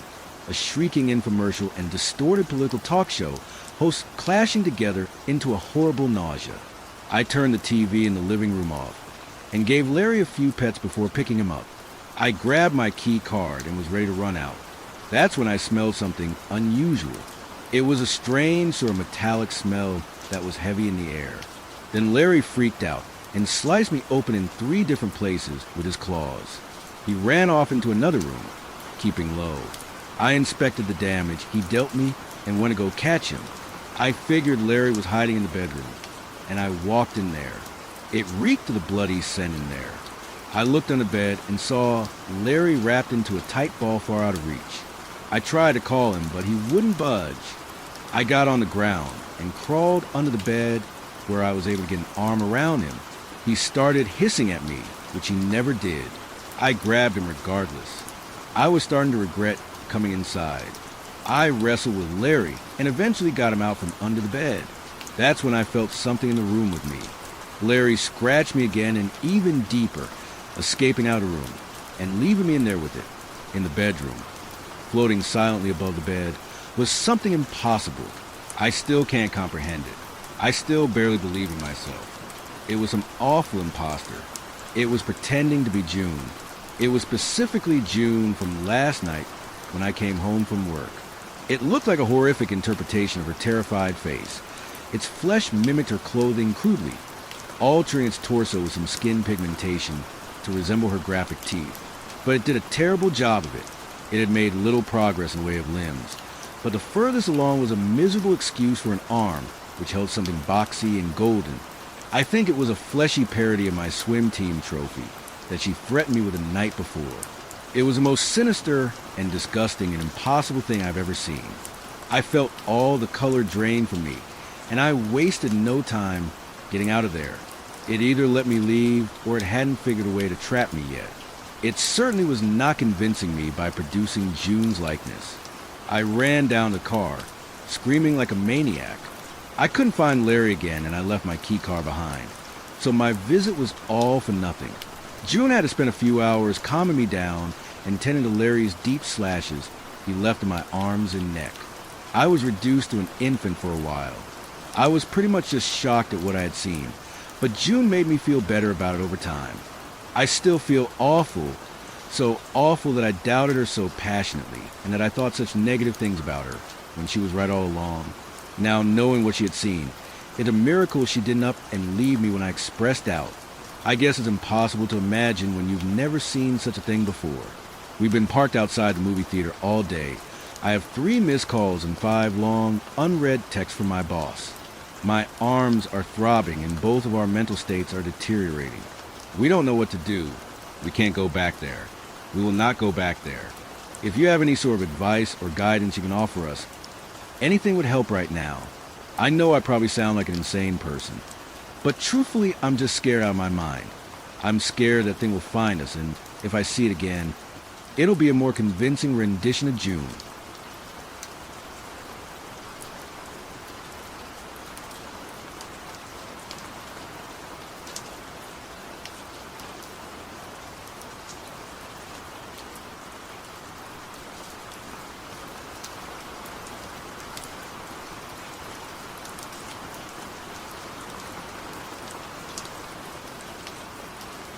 A shrieking infomercial and distorted political talk show, hosts clashing together into a horrible nausea. I turned the TV in the living room off and gave Larry a few pets before picking him up. I grabbed my key card and was ready to run out. That's when I smelled something unusual. It was a strange sort of metallic smell that was heavy in the air. Then Larry freaked out and sliced me open in 3 different places with his claws. He ran off into another room, keeping low. I inspected the damage he dealt me and went to go catch him. I figured Larry was hiding in the bedroom, and I walked in there. It reeked of the bloody scent in there. I looked on the bed and saw Larry wrapped into a tight ball far out of reach. I tried to call him, but he wouldn't budge. I got on the ground and crawled under the bed where I was able to get an arm around him. He started hissing at me, which he never did. I grabbed him regardless. I was starting to regret coming inside. I wrestled with Larry and eventually got him out from under the bed. That's when I felt something in the room with me. Larry scratched me again and even deeper, escaping out of the room and leaving me in there with it, in the bedroom. Floating silently above the bed was something impossible. I still can't comprehend it. I still barely believe in myself. It was some awful imposter. It was pretending to be June. It was specifically June from last night when I came home from work. It looked like a horrific interpretation of her terrified face. Its flesh mimicked her clothing crudely, altering its torso with some skin pigmentation to resemble her graphic teeth. But it did a terrible job of it. It had made little progress in the way of limbs. But the furthest along was a miserable excuse for an arm, which held something boxy and golden. I think it was a fleshy parody of my swim team trophy that she threatened me with the night before. It was the most sinister and disgusting and impossible thing I've ever seen. I felt all the color drain from me, and I wasted no time getting out of there. It either let me leave or it hadn't figured a way to trap me yet. It certainly was not convincing me by producing June's likeness. I ran down the car, screaming like a maniac. I couldn't find Larry again, and I left my key car behind. So my visit was all for nothing. June had to spend a few hours calming me down and tending to Larry's deep slashes he left in my arms and neck. I was reduced to an infant for a while. I was pretty much just shocked at what I had seen, but June made me feel better about it over time. I still feel awful, so awful that I doubted her so passionately, and that I thought such negative things about her when she was right all along. Now, knowing what she had seen, it's a miracle she didn't up and leave me when I expressed doubt. I guess it's impossible to imagine when you've never seen such a thing before. We've been parked outside the movie theater all day. I have 3 missed calls and 5 long, unread texts from my boss. My arms are throbbing and both of our mental states are deteriorating. We don't know what to do. We can't go back there. We will not go back there. If you have any sort of advice or guidance you can offer us, anything would help right now. I know I probably sound like an insane person, but truthfully, I'm just scared out of my mind. I'm scared that thing will find us, and if I see it again, it'll be a more convincing rendition of June.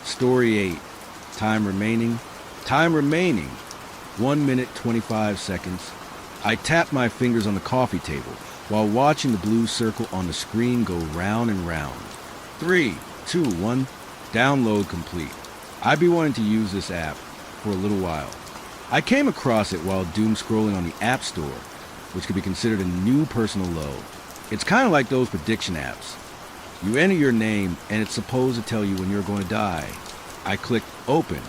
Story 8. Time remaining. 1 minute 25 seconds. I tapped my fingers on the coffee table while watching the blue circle on the screen go round and round. 3, 2, 1. Download complete. I'd be wanting to use this app for a little while. I came across it while doom scrolling on the App Store, which could be considered a new personal low. It's kind of like those prediction apps. You enter your name and it's supposed to tell you when you're going to die. I clicked open.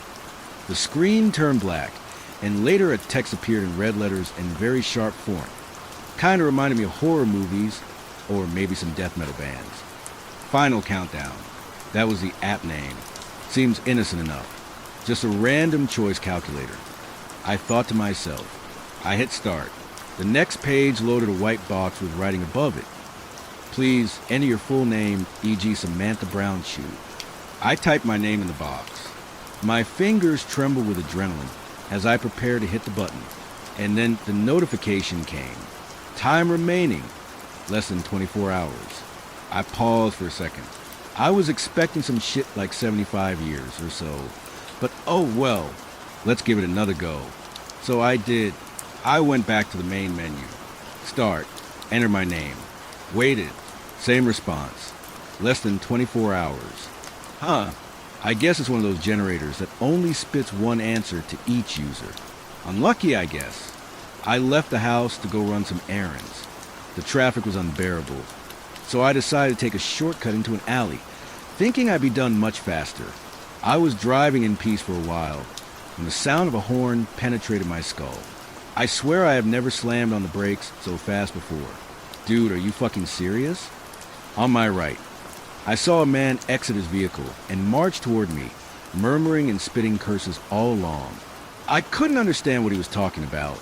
The screen turned black, and later a text appeared in red letters and very sharp font. Kind of reminded me of horror movies, or maybe some death metal bands. Final countdown. That was the app name. Seems innocent enough. Just a random choice calculator. I thought to myself. I hit start. The next page loaded a white box with writing above it. Please enter your full name, e.g. Samantha Brownshue. I typed my name in the box. My fingers trembled with adrenaline as I prepared to hit the button, and then the notification came. Time remaining, less than 24 hours. I paused for a second. I was expecting some shit like 75 years or so, but oh well, let's give it another go. So I did. I went back to the main menu. Start, enter my name. Waited, same response. Less than 24 hours. I guess it's one of those generators that only spits one answer to each user. Unlucky, I guess. I left the house to go run some errands. The traffic was unbearable, so I decided to take a shortcut into an alley, thinking I'd be done much faster. I was driving in peace for a while when the sound of a horn penetrated my skull. I swear I have never slammed on the brakes so fast before. Dude, are you fucking serious? On my right, I saw a man exit his vehicle and march toward me, murmuring and spitting curses all along. I couldn't understand what he was talking about.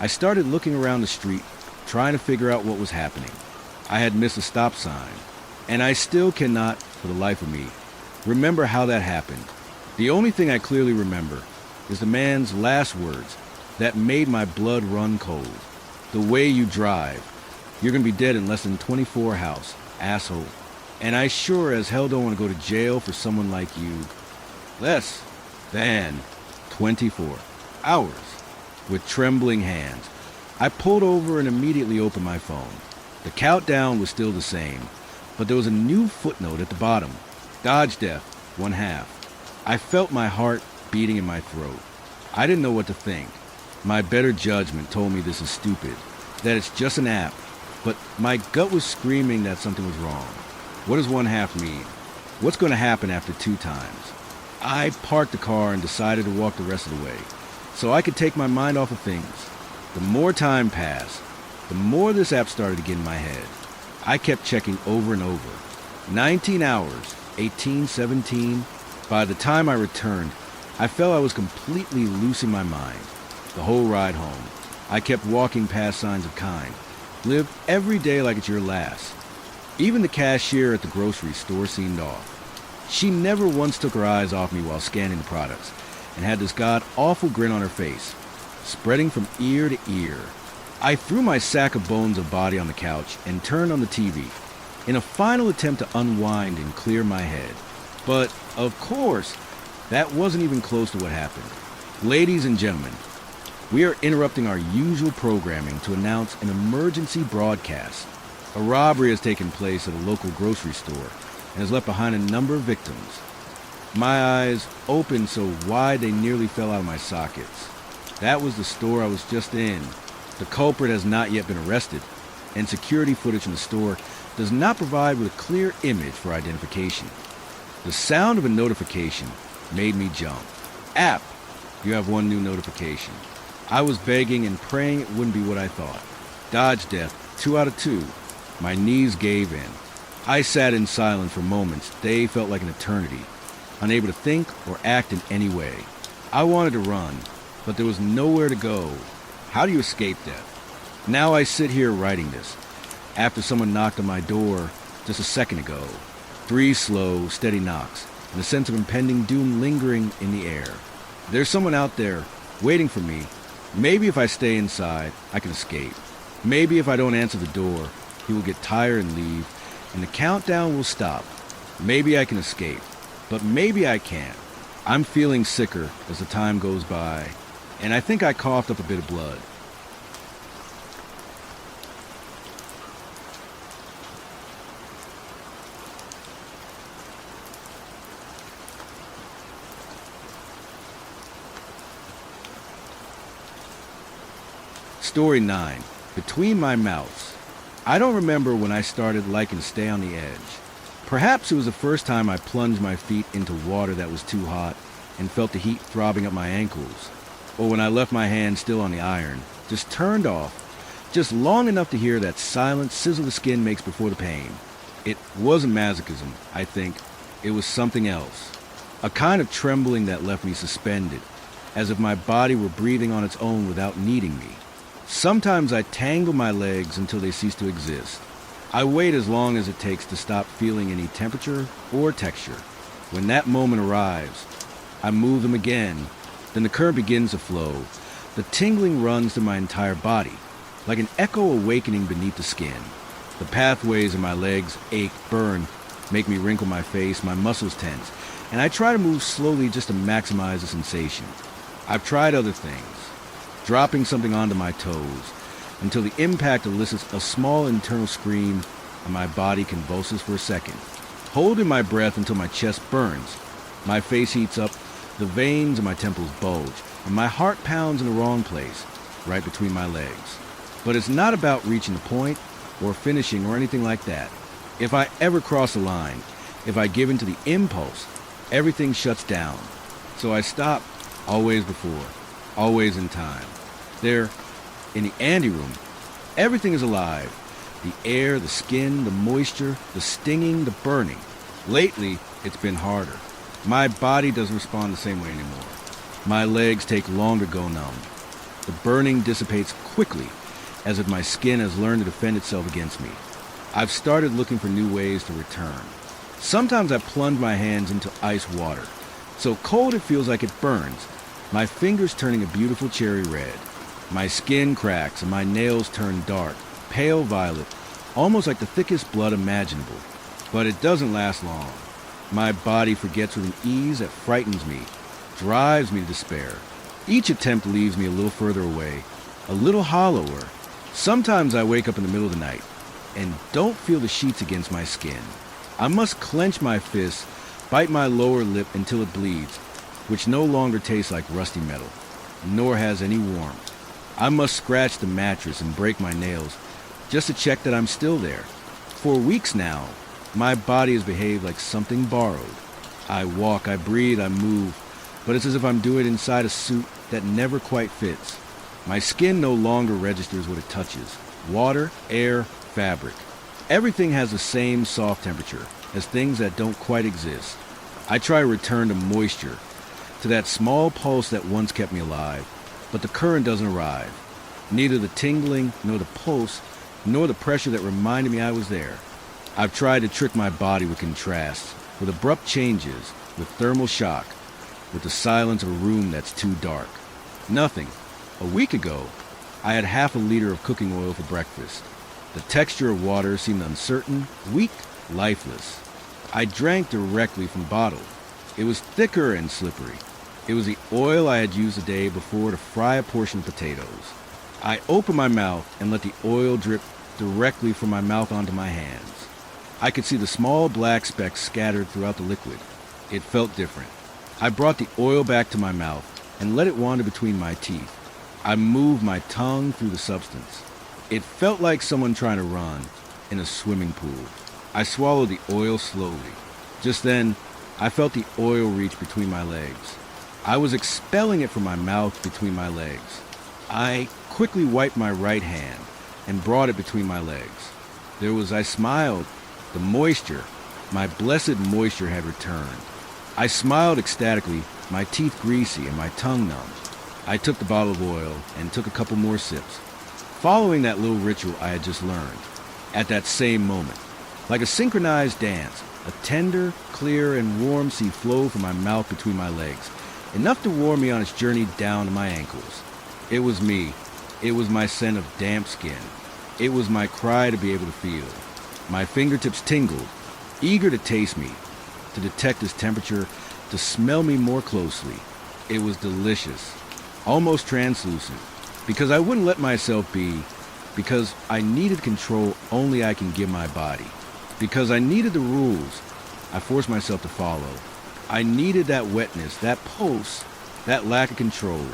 I started looking around the street, trying to figure out what was happening. I had missed a stop sign, and I still cannot, for the life of me, remember how that happened. The only thing I clearly remember is the man's last words that made my blood run cold. The way you drive. You're gonna be dead in less than 24 hours, asshole. And I sure as hell don't want to go to jail for someone like you. Less than 24 hours. With trembling hands, I pulled over and immediately opened my phone. The countdown was still the same, but there was a new footnote at the bottom. Dodge death, 1/2. I felt my heart beating in my throat. I didn't know what to think. My better judgment told me this is stupid, that it's just an app, but my gut was screaming that something was wrong. What does 1/2 mean? What's going to happen after 2 times? I parked the car and decided to walk the rest of the way, so I could take my mind off of things. The more time passed, the more this app started to get in my head. I kept checking over and over. 19 hours, 18, 17. By the time I returned, I felt I was completely losing my mind. The whole ride home, I kept walking past signs of kind. Live every day like it's your last. Even the cashier at the grocery store seemed off. She never once took her eyes off me while scanning the products, and had this god-awful grin on her face, spreading from ear to ear. I threw my sack of bones of body on the couch and turned on the TV, in a final attempt to unwind and clear my head. But, of course, that wasn't even close to what happened. Ladies and gentlemen, we are interrupting our usual programming to announce an emergency broadcast. A robbery has taken place at a local grocery store and has left behind a number of victims. My eyes opened so wide they nearly fell out of my sockets. That was the store I was just in. The culprit has not yet been arrested, and security footage in the store does not provide with a clear image for identification. The sound of a notification made me jump. App, you have 1 new notification. I was begging and praying it wouldn't be what I thought. Dodge death, 2 out of 2. My knees gave in. I sat in silence for moments. They felt like an eternity, unable to think or act in any way. I wanted to run, but there was nowhere to go. How do you escape death? Now I sit here writing this, after someone knocked on my door just a second ago. 3 slow, steady knocks, and a sense of impending doom lingering in the air. There's someone out there, waiting for me. Maybe if I stay inside, I can escape. Maybe if I don't answer the door, he will get tired and leave, and the countdown will stop. Maybe I can escape, but maybe I can't. I'm feeling sicker as the time goes by, and I think I coughed up a bit of blood. Story 9. Between my mouths. I don't remember when I started liking to stay on the edge. Perhaps it was the first time I plunged my feet into water that was too hot and felt the heat throbbing up my ankles. Or when I left my hand still on the iron, just turned off, just long enough to hear that silent sizzle the skin makes before the pain. It wasn't masochism, I think. It was something else. A kind of trembling that left me suspended, as if my body were breathing on its own without needing me. Sometimes I tangle my legs until they cease to exist. I wait as long as it takes to stop feeling any temperature or texture. When that moment arrives, I move them again. Then the current begins to flow. The tingling runs through my entire body, like an echo awakening beneath the skin. The pathways in my legs ache, burn, make me wrinkle my face, my muscles tense, and I try to move slowly just to maximize the sensation. I've tried other things, dropping something onto my toes, until the impact elicits a small internal scream and my body convulses for a second. Holding my breath until my chest burns. My face heats up, the veins in my temples bulge, and my heart pounds in the wrong place, right between my legs. But it's not about reaching the point or finishing or anything like that. If I ever cross the line, If I give in to the impulse, everything shuts down. So I stop, always before, always in time. There, in the anteroom, everything is alive. The air, the skin, the moisture, the stinging, the burning. Lately, it's been harder. My body doesn't respond the same way anymore. My legs take longer to go numb. The burning dissipates quickly, as if my skin has learned to defend itself against me. I've started looking for new ways to return. Sometimes I plunge my hands into ice water, so cold it feels like it burns, my fingers turning a beautiful cherry red. My skin cracks and my nails turn dark, pale violet, almost like the thickest blood imaginable. But it doesn't last long. My body forgets with an ease that frightens me, drives me to despair. Each attempt leaves me a little further away, a little hollower. Sometimes I wake up in the middle of the night and don't feel the sheets against my skin. I must clench my fists, bite my lower lip until it bleeds, which no longer tastes like rusty metal, nor has any warmth. I must scratch the mattress and break my nails just to check that I'm still there. For weeks now, my body has behaved like something borrowed. I walk, I breathe, I move, but it's as if I'm doing it inside a suit that never quite fits. My skin no longer registers what it touches. Water, air, fabric. Everything has the same soft temperature as things that don't quite exist. I try to return to moisture, to that small pulse that once kept me alive, but the current doesn't arrive. Neither the tingling, nor the pulse, nor the pressure that reminded me I was there. I've tried to trick my body with contrasts, with abrupt changes, with thermal shock, with the silence of a room that's too dark. Nothing. A week ago, I had half a liter of cooking oil for breakfast. The texture of water seemed uncertain, weak, lifeless. I drank directly from bottle. It was thicker and slippery. It was the oil I had used the day before to fry a portion of potatoes. I opened my mouth and let the oil drip directly from my mouth onto my hands. I could see the small black specks scattered throughout the liquid. It felt different. I brought the oil back to my mouth and let it wander between my teeth. I moved my tongue through the substance. It felt like someone trying to run in a swimming pool. I swallowed the oil slowly. Just then, I felt the oil reach between my legs. I was expelling it from my mouth between my legs. I quickly wiped my right hand and brought it between my legs. I smiled. The moisture, my blessed moisture had returned. I smiled ecstatically, my teeth greasy and my tongue numb. I took the bottle of oil and took a couple more sips, following that little ritual I had just learned. At that same moment, like a synchronized dance, a tender, clear, and warm sea flowed from my mouth between my legs, enough to warm me on its journey down to my ankles. It was me. It was my scent of damp skin. It was my cry to be able to feel. My fingertips tingled, eager to taste me, to detect its temperature, to smell me more closely. It was delicious, almost translucent, because I wouldn't let myself be, because I needed control only I can give my body, because I needed the rules I forced myself to follow. I needed that wetness, that pulse, that lack of control.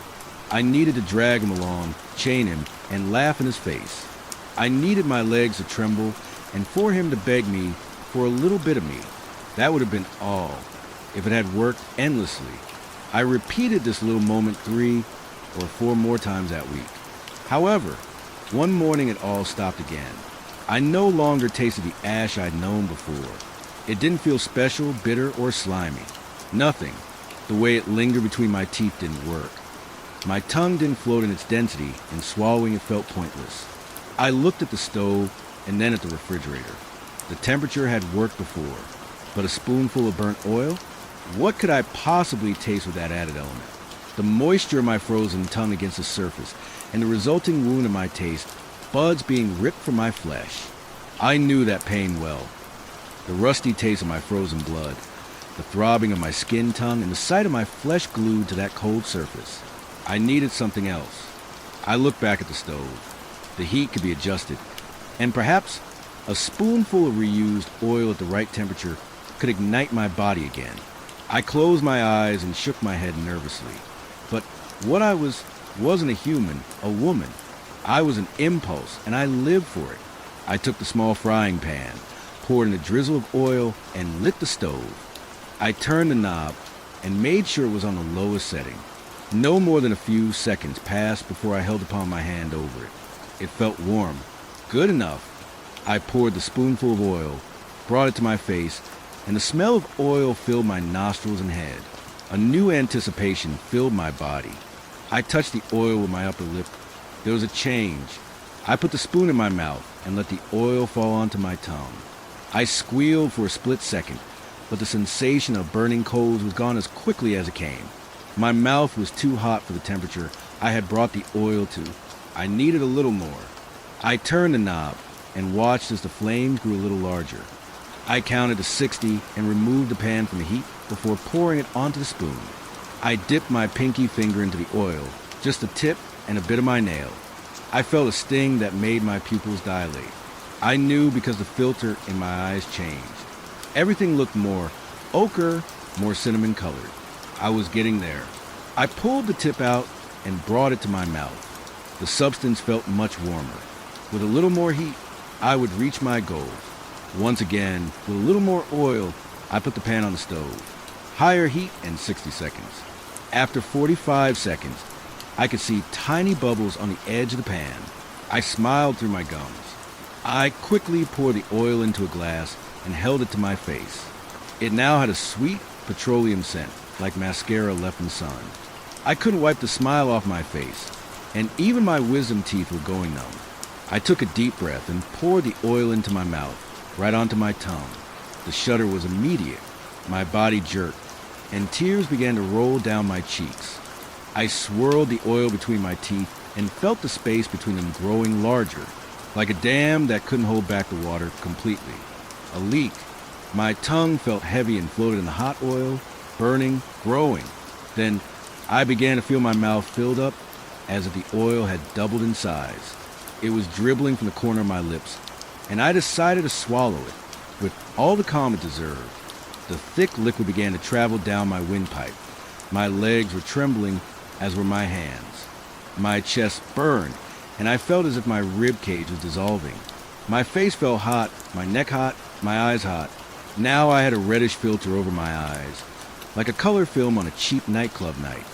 I needed to drag him along, chain him, and laugh in his face. I needed my legs to tremble and for him to beg me for a little bit of me. That would have been all, if it had worked endlessly. I repeated this little moment 3 or 4 more times that week. However, one morning it all stopped again. I no longer tasted the ash I'd known before. It didn't feel special, bitter, or slimy. Nothing. The way it lingered between my teeth didn't work. My tongue didn't float in its density, and swallowing it felt pointless. I looked at the stove and then at the refrigerator. The temperature had worked before, but a spoonful of burnt oil? What could I possibly taste with that added element? The moisture of my frozen tongue against the surface, and the resulting wound in my taste, buds being ripped from my flesh. I knew that pain well. The rusty taste of my frozen blood, the throbbing of my skin tongue, and the sight of my flesh glued to that cold surface. I needed something else. I looked back at the stove. The heat could be adjusted, and perhaps a spoonful of reused oil at the right temperature could ignite my body again. I closed my eyes and shook my head nervously. But what I wasn't a human, a woman. I was an impulse, and I lived for it. I took the small frying pan, poured in a drizzle of oil, and lit the stove. I turned the knob and made sure it was on the lowest setting. No more than a few seconds passed before I held upon my hand over it. It felt warm, good enough. I poured the spoonful of oil, brought it to my face, and the smell of oil filled my nostrils and head. A new anticipation filled my body. I touched the oil with my upper lip. There was a change. I put the spoon in my mouth and let the oil fall onto my tongue. I squealed for a split second, but the sensation of burning coals was gone as quickly as it came. My mouth was too hot for the temperature I had brought the oil to. I needed a little more. I turned the knob and watched as the flames grew a little larger. I counted to 60 and removed the pan from the heat before pouring it onto the spoon. I dipped my pinky finger into the oil, just the tip and a bit of my nail. I felt a sting that made my pupils dilate. I knew because the filter in my eyes changed. Everything looked more ochre, more cinnamon colored. I was getting there. I pulled the tip out and brought it to my mouth. The substance felt much warmer. With a little more heat, I would reach my goal. Once again, with a little more oil, I put the pan on the stove. Higher heat and 60 seconds. After 45 seconds, I could see tiny bubbles on the edge of the pan. I smiled through my gums. I quickly poured the oil into a glass and held it to my face. It now had a sweet petroleum scent, like mascara left in sun. I couldn't wipe the smile off my face, and even my wisdom teeth were going numb. I took a deep breath and poured the oil into my mouth, right onto my tongue. The shudder was immediate. My body jerked, and tears began to roll down my cheeks. I swirled the oil between my teeth and felt the space between them growing larger, like a dam that couldn't hold back the water completely. A leak. My tongue felt heavy and floated in the hot oil, burning, growing. Then I began to feel my mouth filled up as if the oil had doubled in size. It was dribbling from the corner of my lips, and I decided to swallow it with all the calm it deserved. The thick liquid began to travel down my windpipe. My legs were trembling, as were my hands. My chest burned, and I felt as if my rib cage was dissolving. My face felt hot, my neck hot, my eyes hot. Now I had a reddish filter over my eyes, like a color film on a cheap nightclub night.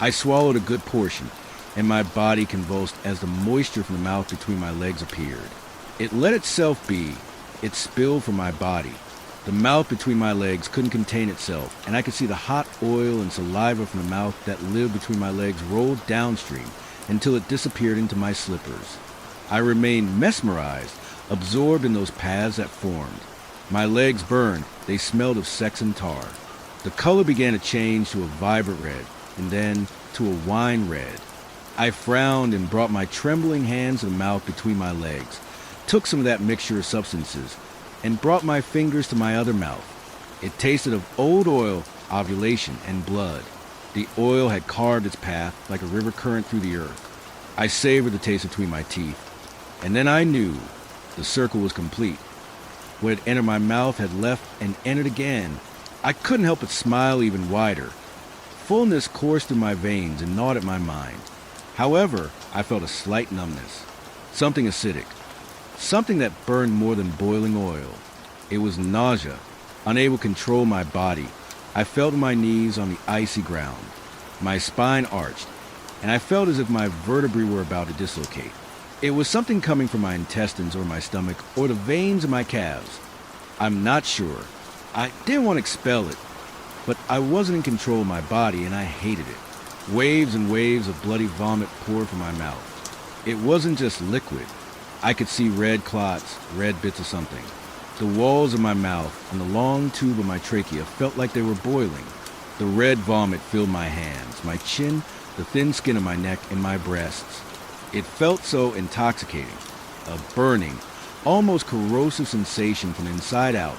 I swallowed a good portion, and my body convulsed as the moisture from the mouth between my legs appeared. It let itself be. It spilled from my body. The mouth between my legs couldn't contain itself, and I could see the hot oil and saliva from the mouth that lived between my legs roll downstream until it disappeared into my slippers. I remained mesmerized, absorbed in those paths that formed. My legs burned. They smelled of sex and tar. The color began to change to a vibrant red, and then to a wine red. I frowned and brought my trembling hands to the mouth between my legs, took some of that mixture of substances, and brought my fingers to my other mouth. It tasted of old oil, ovulation, and blood. The oil had carved its path like a river current through the earth. I savored the taste between my teeth, and then I knew the circle was complete. What had entered my mouth had left and entered again. I couldn't help but smile even wider. Fullness coursed through my veins and gnawed at my mind. However, I felt a slight numbness, something acidic, something that burned more than boiling oil. It was nausea, unable to control my body. I fell to my knees on the icy ground. My spine arched, and I felt as if my vertebrae were about to dislocate. It was something coming from my intestines or my stomach or the veins in my calves. I'm not sure. I didn't want to expel it, but I wasn't in control of my body, and I hated it. Waves and waves of bloody vomit poured from my mouth. It wasn't just liquid. I could see red clots, red bits of something. The walls of my mouth and the long tube of my trachea felt like they were boiling. The red vomit filled my hands, my chin, the thin skin of my neck, and my breasts. It felt so intoxicating, a burning, almost corrosive sensation from the inside out.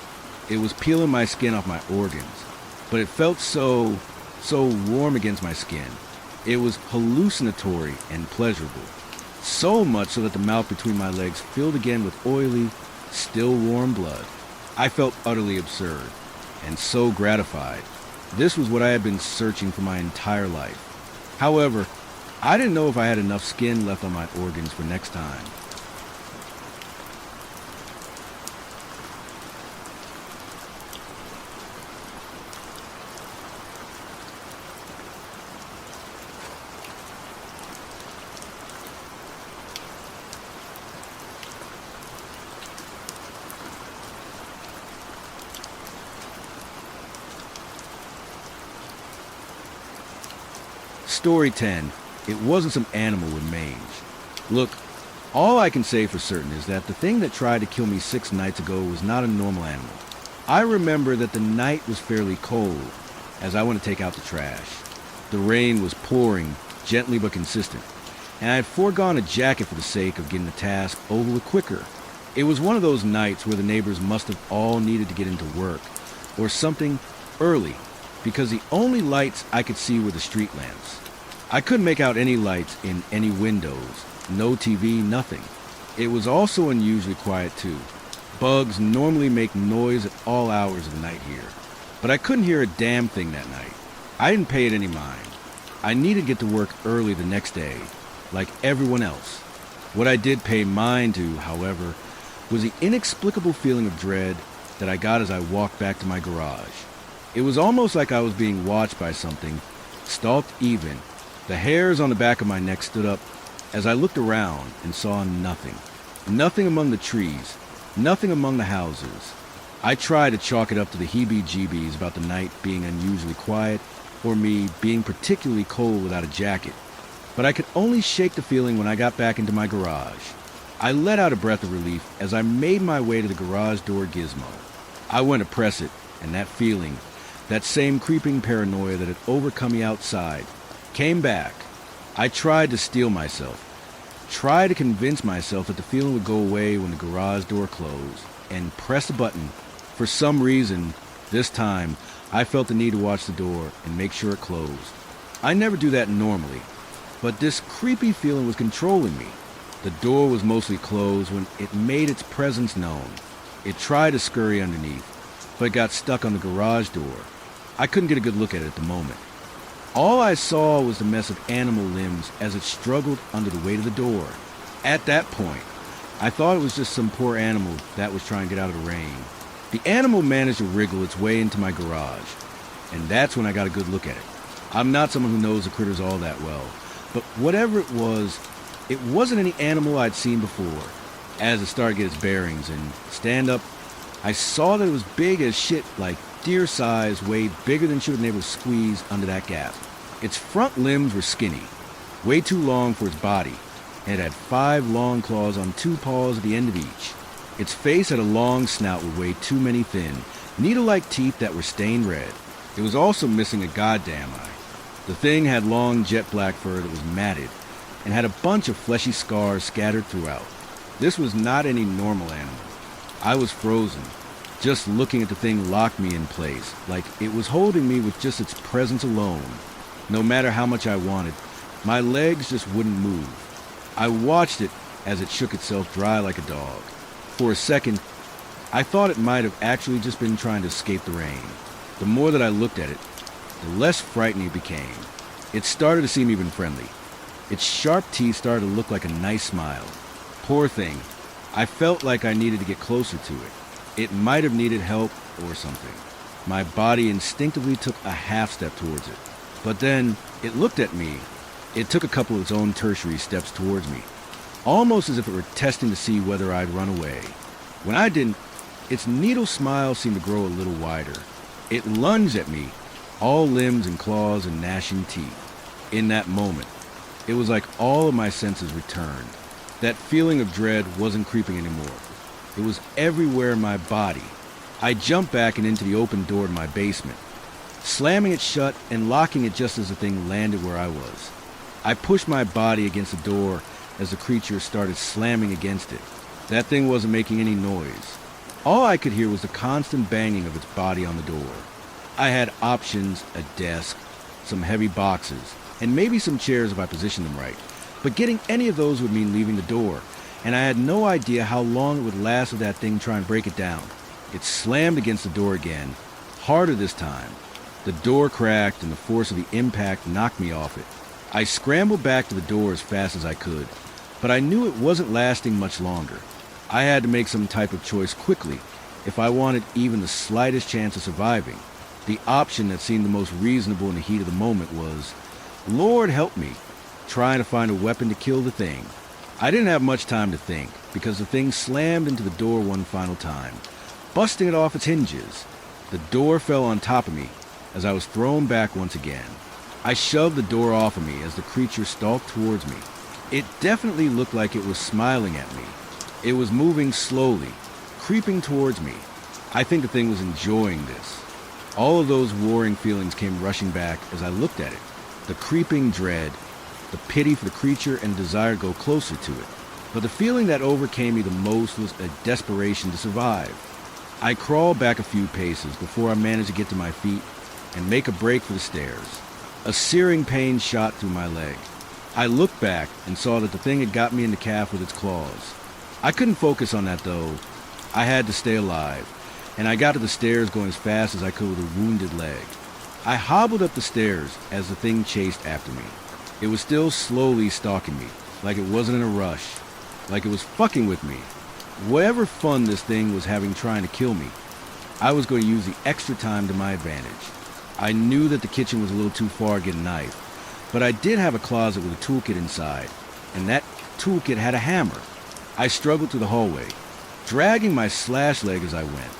It was peeling my skin off my organs, but it felt so warm against my skin. It was hallucinatory and pleasurable. So much so that the mouth between my legs filled again with oily, still warm blood. I felt utterly absurd, and so gratified. This was what I had been searching for my entire life. However, I didn't know if I had enough skin left on my organs for next time. Story 10. It wasn't some animal with mange. Look, all I can say for certain is that the thing that tried to kill me 6 nights ago was not a normal animal. I remember that the night was fairly cold as I went to take out the trash. The rain was pouring, gently but consistent, and I had foregone a jacket for the sake of getting the task over with quicker. It was one of those nights where the neighbors must have all needed to get into work or something early, because the only lights I could see were the street lamps. I couldn't make out any lights in any windows, no TV, nothing. It was also unusually quiet too. Bugs normally make noise at all hours of the night here, but I couldn't hear a damn thing that night. I didn't pay it any mind. I needed to get to work early the next day, like everyone else. What I did pay mind to, however, was the inexplicable feeling of dread that I got as I walked back to my garage. It was almost like I was being watched by something, stalked even. The hairs on the back of my neck stood up as I looked around and saw nothing. Nothing among the trees, nothing among the houses. I tried to chalk it up to the heebie-jeebies about the night being unusually quiet or me being particularly cold without a jacket, but I could only shake the feeling when I got back into my garage. I let out a breath of relief as I made my way to the garage door gizmo. I went to press it, and that feeling, that same creeping paranoia that had overcome me outside, came back. I tried to steel myself, tried to convince myself that the feeling would go away when the garage door closed, and press the button. For some reason, this time, I felt the need to watch the door and make sure it closed. I never do that normally, but this creepy feeling was controlling me. The door was mostly closed when it made its presence known. It tried to scurry underneath, but got stuck on the garage door. I couldn't get a good look at it at the moment. All I saw was the mess of animal limbs as it struggled under the weight of the door. At that point, I thought it was just some poor animal that was trying to get out of the rain. The animal managed to wriggle its way into my garage, and that's when I got a good look at it. I'm not someone who knows the critters all that well, but whatever it wasn't any animal I'd seen before. As it started to get its bearings and stand up, I saw that it was big as shit, like deer size, weighed bigger than she would have been able to squeeze under that gap. Its front limbs were skinny, way too long for its body, and it had 5 long claws on 2 paws at the end of each. Its face had a long snout with way too many thin, needle-like teeth that were stained red. It was also missing a goddamn eye. The thing had long jet black fur that was matted, and had a bunch of fleshy scars scattered throughout. This was not any normal animal. I was frozen. Just looking at the thing locked me in place, like it was holding me with just its presence alone. No matter how much I wanted, my legs just wouldn't move. I watched it as it shook itself dry like a dog. For a second, I thought it might have actually just been trying to escape the rain. The more that I looked at it, the less frightening it became. It started to seem even friendly. Its sharp teeth started to look like a nice smile. Poor thing. I felt like I needed to get closer to it. It might have needed help or something. My body instinctively took a half step towards it. But then, it looked at me. It took a couple of its own tertiary steps towards me, almost as if it were testing to see whether I'd run away. When I didn't, its needle smile seemed to grow a little wider. It lunged at me, all limbs and claws and gnashing teeth. In that moment, it was like all of my senses returned. That feeling of dread wasn't creeping anymore. It was everywhere in my body. I jumped back and into the open door to my basement, slamming it shut and locking it just as the thing landed where I was. I pushed my body against the door as the creature started slamming against it. That thing wasn't making any noise. All I could hear was the constant banging of its body on the door. I had options: a desk, some heavy boxes, and maybe some chairs if I positioned them right. But getting any of those would mean leaving the door, and I had no idea how long it would last with that thing trying to break it down. It slammed against the door again, harder this time. The door cracked, and the force of the impact knocked me off it. I scrambled back to the door as fast as I could, but I knew it wasn't lasting much longer. I had to make some type of choice quickly if I wanted even the slightest chance of surviving. The option that seemed the most reasonable in the heat of the moment was, Lord help me, trying to find a weapon to kill the thing. I didn't have much time to think, because the thing slammed into the door one final time, busting it off its hinges. The door fell on top of me as I was thrown back once again. I shoved the door off of me as the creature stalked towards me. It definitely looked like it was smiling at me. It was moving slowly, creeping towards me. I think the thing was enjoying this. All of those warring feelings came rushing back as I looked at it. The creeping dread, the pity for the creature, and desire to go closer to it. But the feeling that overcame me the most was a desperation to survive. I crawled back a few paces before I managed to get to my feet and make a break for the stairs. A searing pain shot through my leg. I looked back and saw that the thing had got me in the calf with its claws. I couldn't focus on that though. I had to stay alive, and I got to the stairs going as fast as I could with a wounded leg. I hobbled up the stairs as the thing chased after me. It was still slowly stalking me, like it wasn't in a rush, like it was fucking with me. Whatever fun this thing was having trying to kill me, I was going to use the extra time to my advantage. I knew that the kitchen was a little too far to get a knife, but I did have a closet with a toolkit inside, and that toolkit had a hammer. I struggled through the hallway, dragging my slash leg as I went.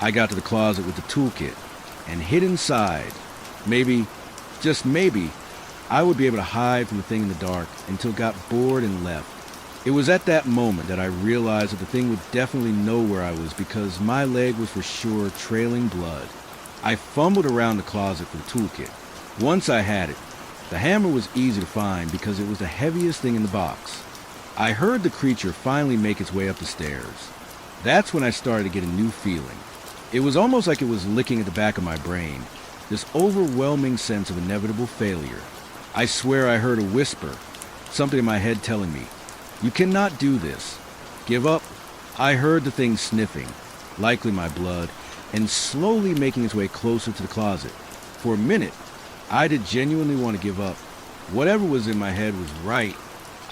I got to the closet with the toolkit and hid inside. Maybe, just maybe, I would be able to hide from the thing in the dark until it got bored and left. It was at that moment that I realized that the thing would definitely know where I was because my leg was for sure trailing blood. I fumbled around the closet for the toolkit. Once I had it, the hammer was easy to find because it was the heaviest thing in the box. I heard the creature finally make its way up the stairs. That's when I started to get a new feeling. It was almost like it was licking at the back of my brain, this overwhelming sense of inevitable failure. I swear I heard a whisper, something in my head telling me, "You cannot do this. Give up." I heard the thing sniffing, likely my blood, and slowly making its way closer to the closet. For a minute, I did genuinely want to give up. Whatever was in my head was right.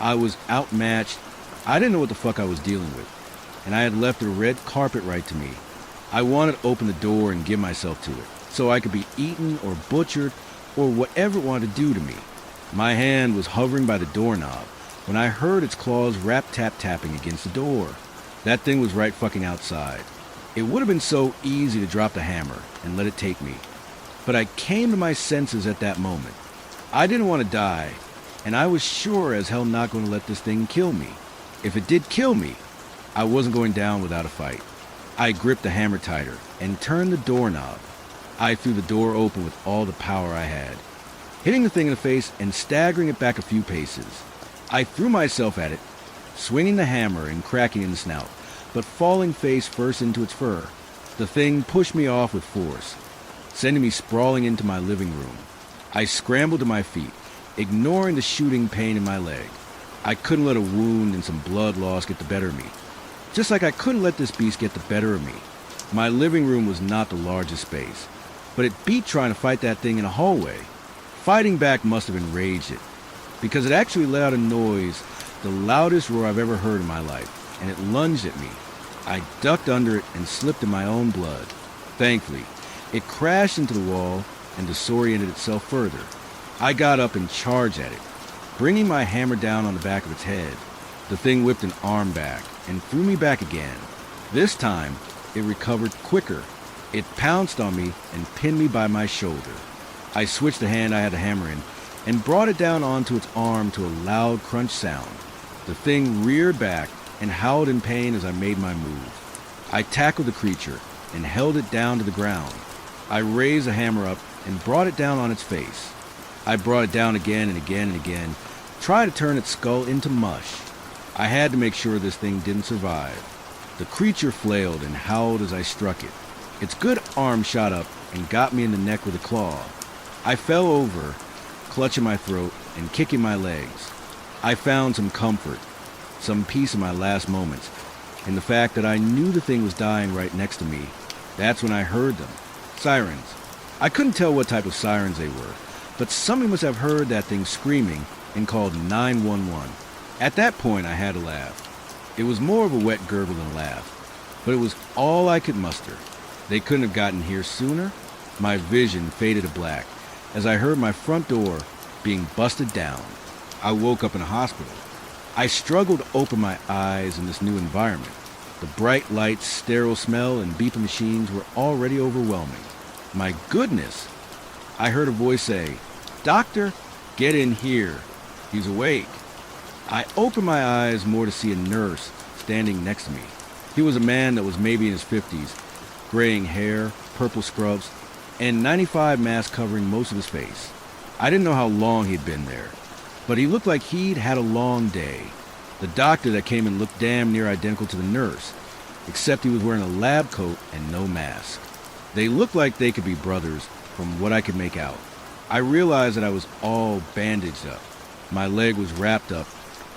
I was outmatched. I didn't know what the fuck I was dealing with, and I had left a red carpet right to me. I wanted to open the door and give myself to it, so I could be eaten or butchered or whatever it wanted to do to me. My hand was hovering by the doorknob when I heard its claws rap-tap-tapping against the door. That thing was right fucking outside. It would have been so easy to drop the hammer and let it take me. But I came to my senses at that moment. I didn't want to die, and I was sure as hell not going to let this thing kill me. If it did kill me, I wasn't going down without a fight. I gripped the hammer tighter and turned the doorknob. I threw the door open with all the power I had, hitting the thing in the face and staggering it back a few paces. I threw myself at it, swinging the hammer and cracking in the snout, but falling face first into its fur. The thing pushed me off with force, sending me sprawling into my living room. I scrambled to my feet, ignoring the shooting pain in my leg. I couldn't let a wound and some blood loss get the better of me, just like I couldn't let this beast get the better of me. My living room was not the largest space, but it beat trying to fight that thing in a hallway. Fighting back must have enraged it, because it actually let out a noise, the loudest roar I've ever heard in my life, and it lunged at me. I ducked under it and slipped in my own blood. Thankfully, it crashed into the wall and disoriented itself further. I got up and charged at it, bringing my hammer down on the back of its head. The thing whipped an arm back and threw me back again. This time, it recovered quicker. It pounced on me and pinned me by my shoulder. I switched the hand I had the hammer in and brought it down onto its arm to a loud crunch sound. The thing reared back and howled in pain as I made my move. I tackled the creature and held it down to the ground. I raised the hammer up and brought it down on its face. I brought it down again and again and again, tried to turn its skull into mush. I had to make sure this thing didn't survive. The creature flailed and howled as I struck it. Its good arm shot up and got me in the neck with a claw. I fell over, clutching my throat and kicking my legs. I found some comfort, some peace in my last moments, in the fact that I knew the thing was dying right next to me. That's when I heard them. Sirens. I couldn't tell what type of sirens they were, but somebody must have heard that thing screaming and called 911. At that point, I had to laugh. It was more of a wet gurgle than a laugh, but it was all I could muster. They couldn't have gotten here sooner. My vision faded to black as I heard my front door being busted down. I woke up in a hospital. I struggled to open my eyes in this new environment. The bright lights, sterile smell, and beeping machines were already overwhelming. My goodness! I heard a voice say, Doctor, get in here. He's awake. I opened my eyes more to see a nurse standing next to me. He was a man that was maybe in his 50s, graying hair, purple scrubs, and 95 mask covering most of his face. I didn't know how long he'd been there, but he looked like he'd had a long day. The doctor that came in looked damn near identical to the nurse, except he was wearing a lab coat and no mask. They looked like they could be brothers from what I could make out. I realized that I was all bandaged up. My leg was wrapped up,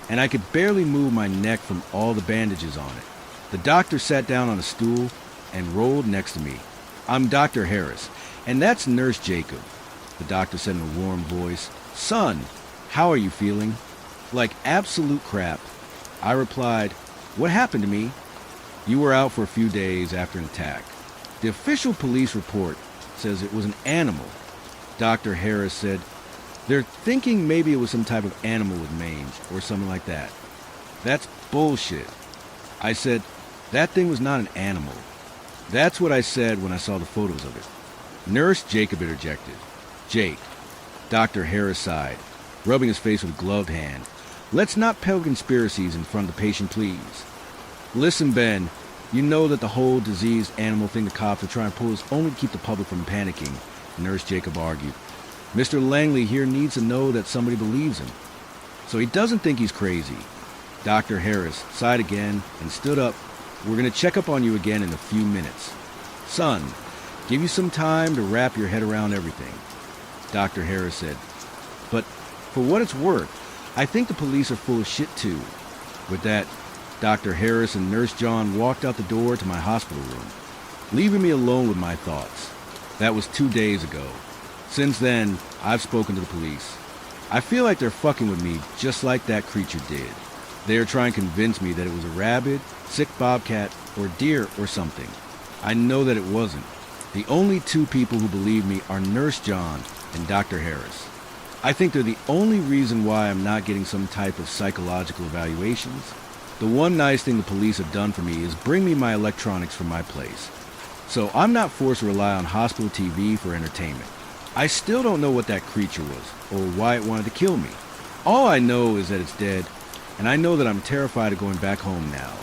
and I could barely move my neck from all the bandages on it. The doctor sat down on a stool and rolled next to me. I'm Dr. Harris, and that's Nurse Jacob, the doctor said in a warm voice. Son, how are you feeling? Like absolute crap. I replied, what happened to me? You were out for a few days after an attack. The official police report says it was an animal. Dr. Harris said, they're thinking maybe it was some type of animal with mange or something like that. That's bullshit. I said, that thing was not an animal. That's what I said when I saw the photos of it. Nurse Jacob interjected. Jake. Dr. Harris sighed, rubbing his face with a gloved hand. Let's not peddle conspiracies in front of the patient, please. Listen, Ben, you know that the whole diseased animal thing the cops are trying to pull is only to keep the public from panicking, Nurse Jacob argued. Mr. Langley here needs to know that somebody believes him, so he doesn't think he's crazy. Dr. Harris sighed again and stood up. We're going to check up on you again in a few minutes. Son, give you some time to wrap your head around everything, Dr. Harris said. But for what it's worth, I think the police are full of shit too. With that, Dr. Harris and Nurse John walked out the door to my hospital room, leaving me alone with my thoughts. That was 2 days ago. Since then, I've spoken to the police. I feel like they're fucking with me just like that creature did. They are trying to convince me that it was a rabbit, sick bobcat, or deer or something. I know that it wasn't. The only two people who believe me are Nurse John and Dr. Harris. I think they're the only reason why I'm not getting some type of psychological evaluations. The one nice thing the police have done for me is bring me my electronics from my place. So I'm not forced to rely on hospital TV for entertainment. I still don't know what that creature was, or why it wanted to kill me. All I know is that it's dead, and I know that I'm terrified of going back home now.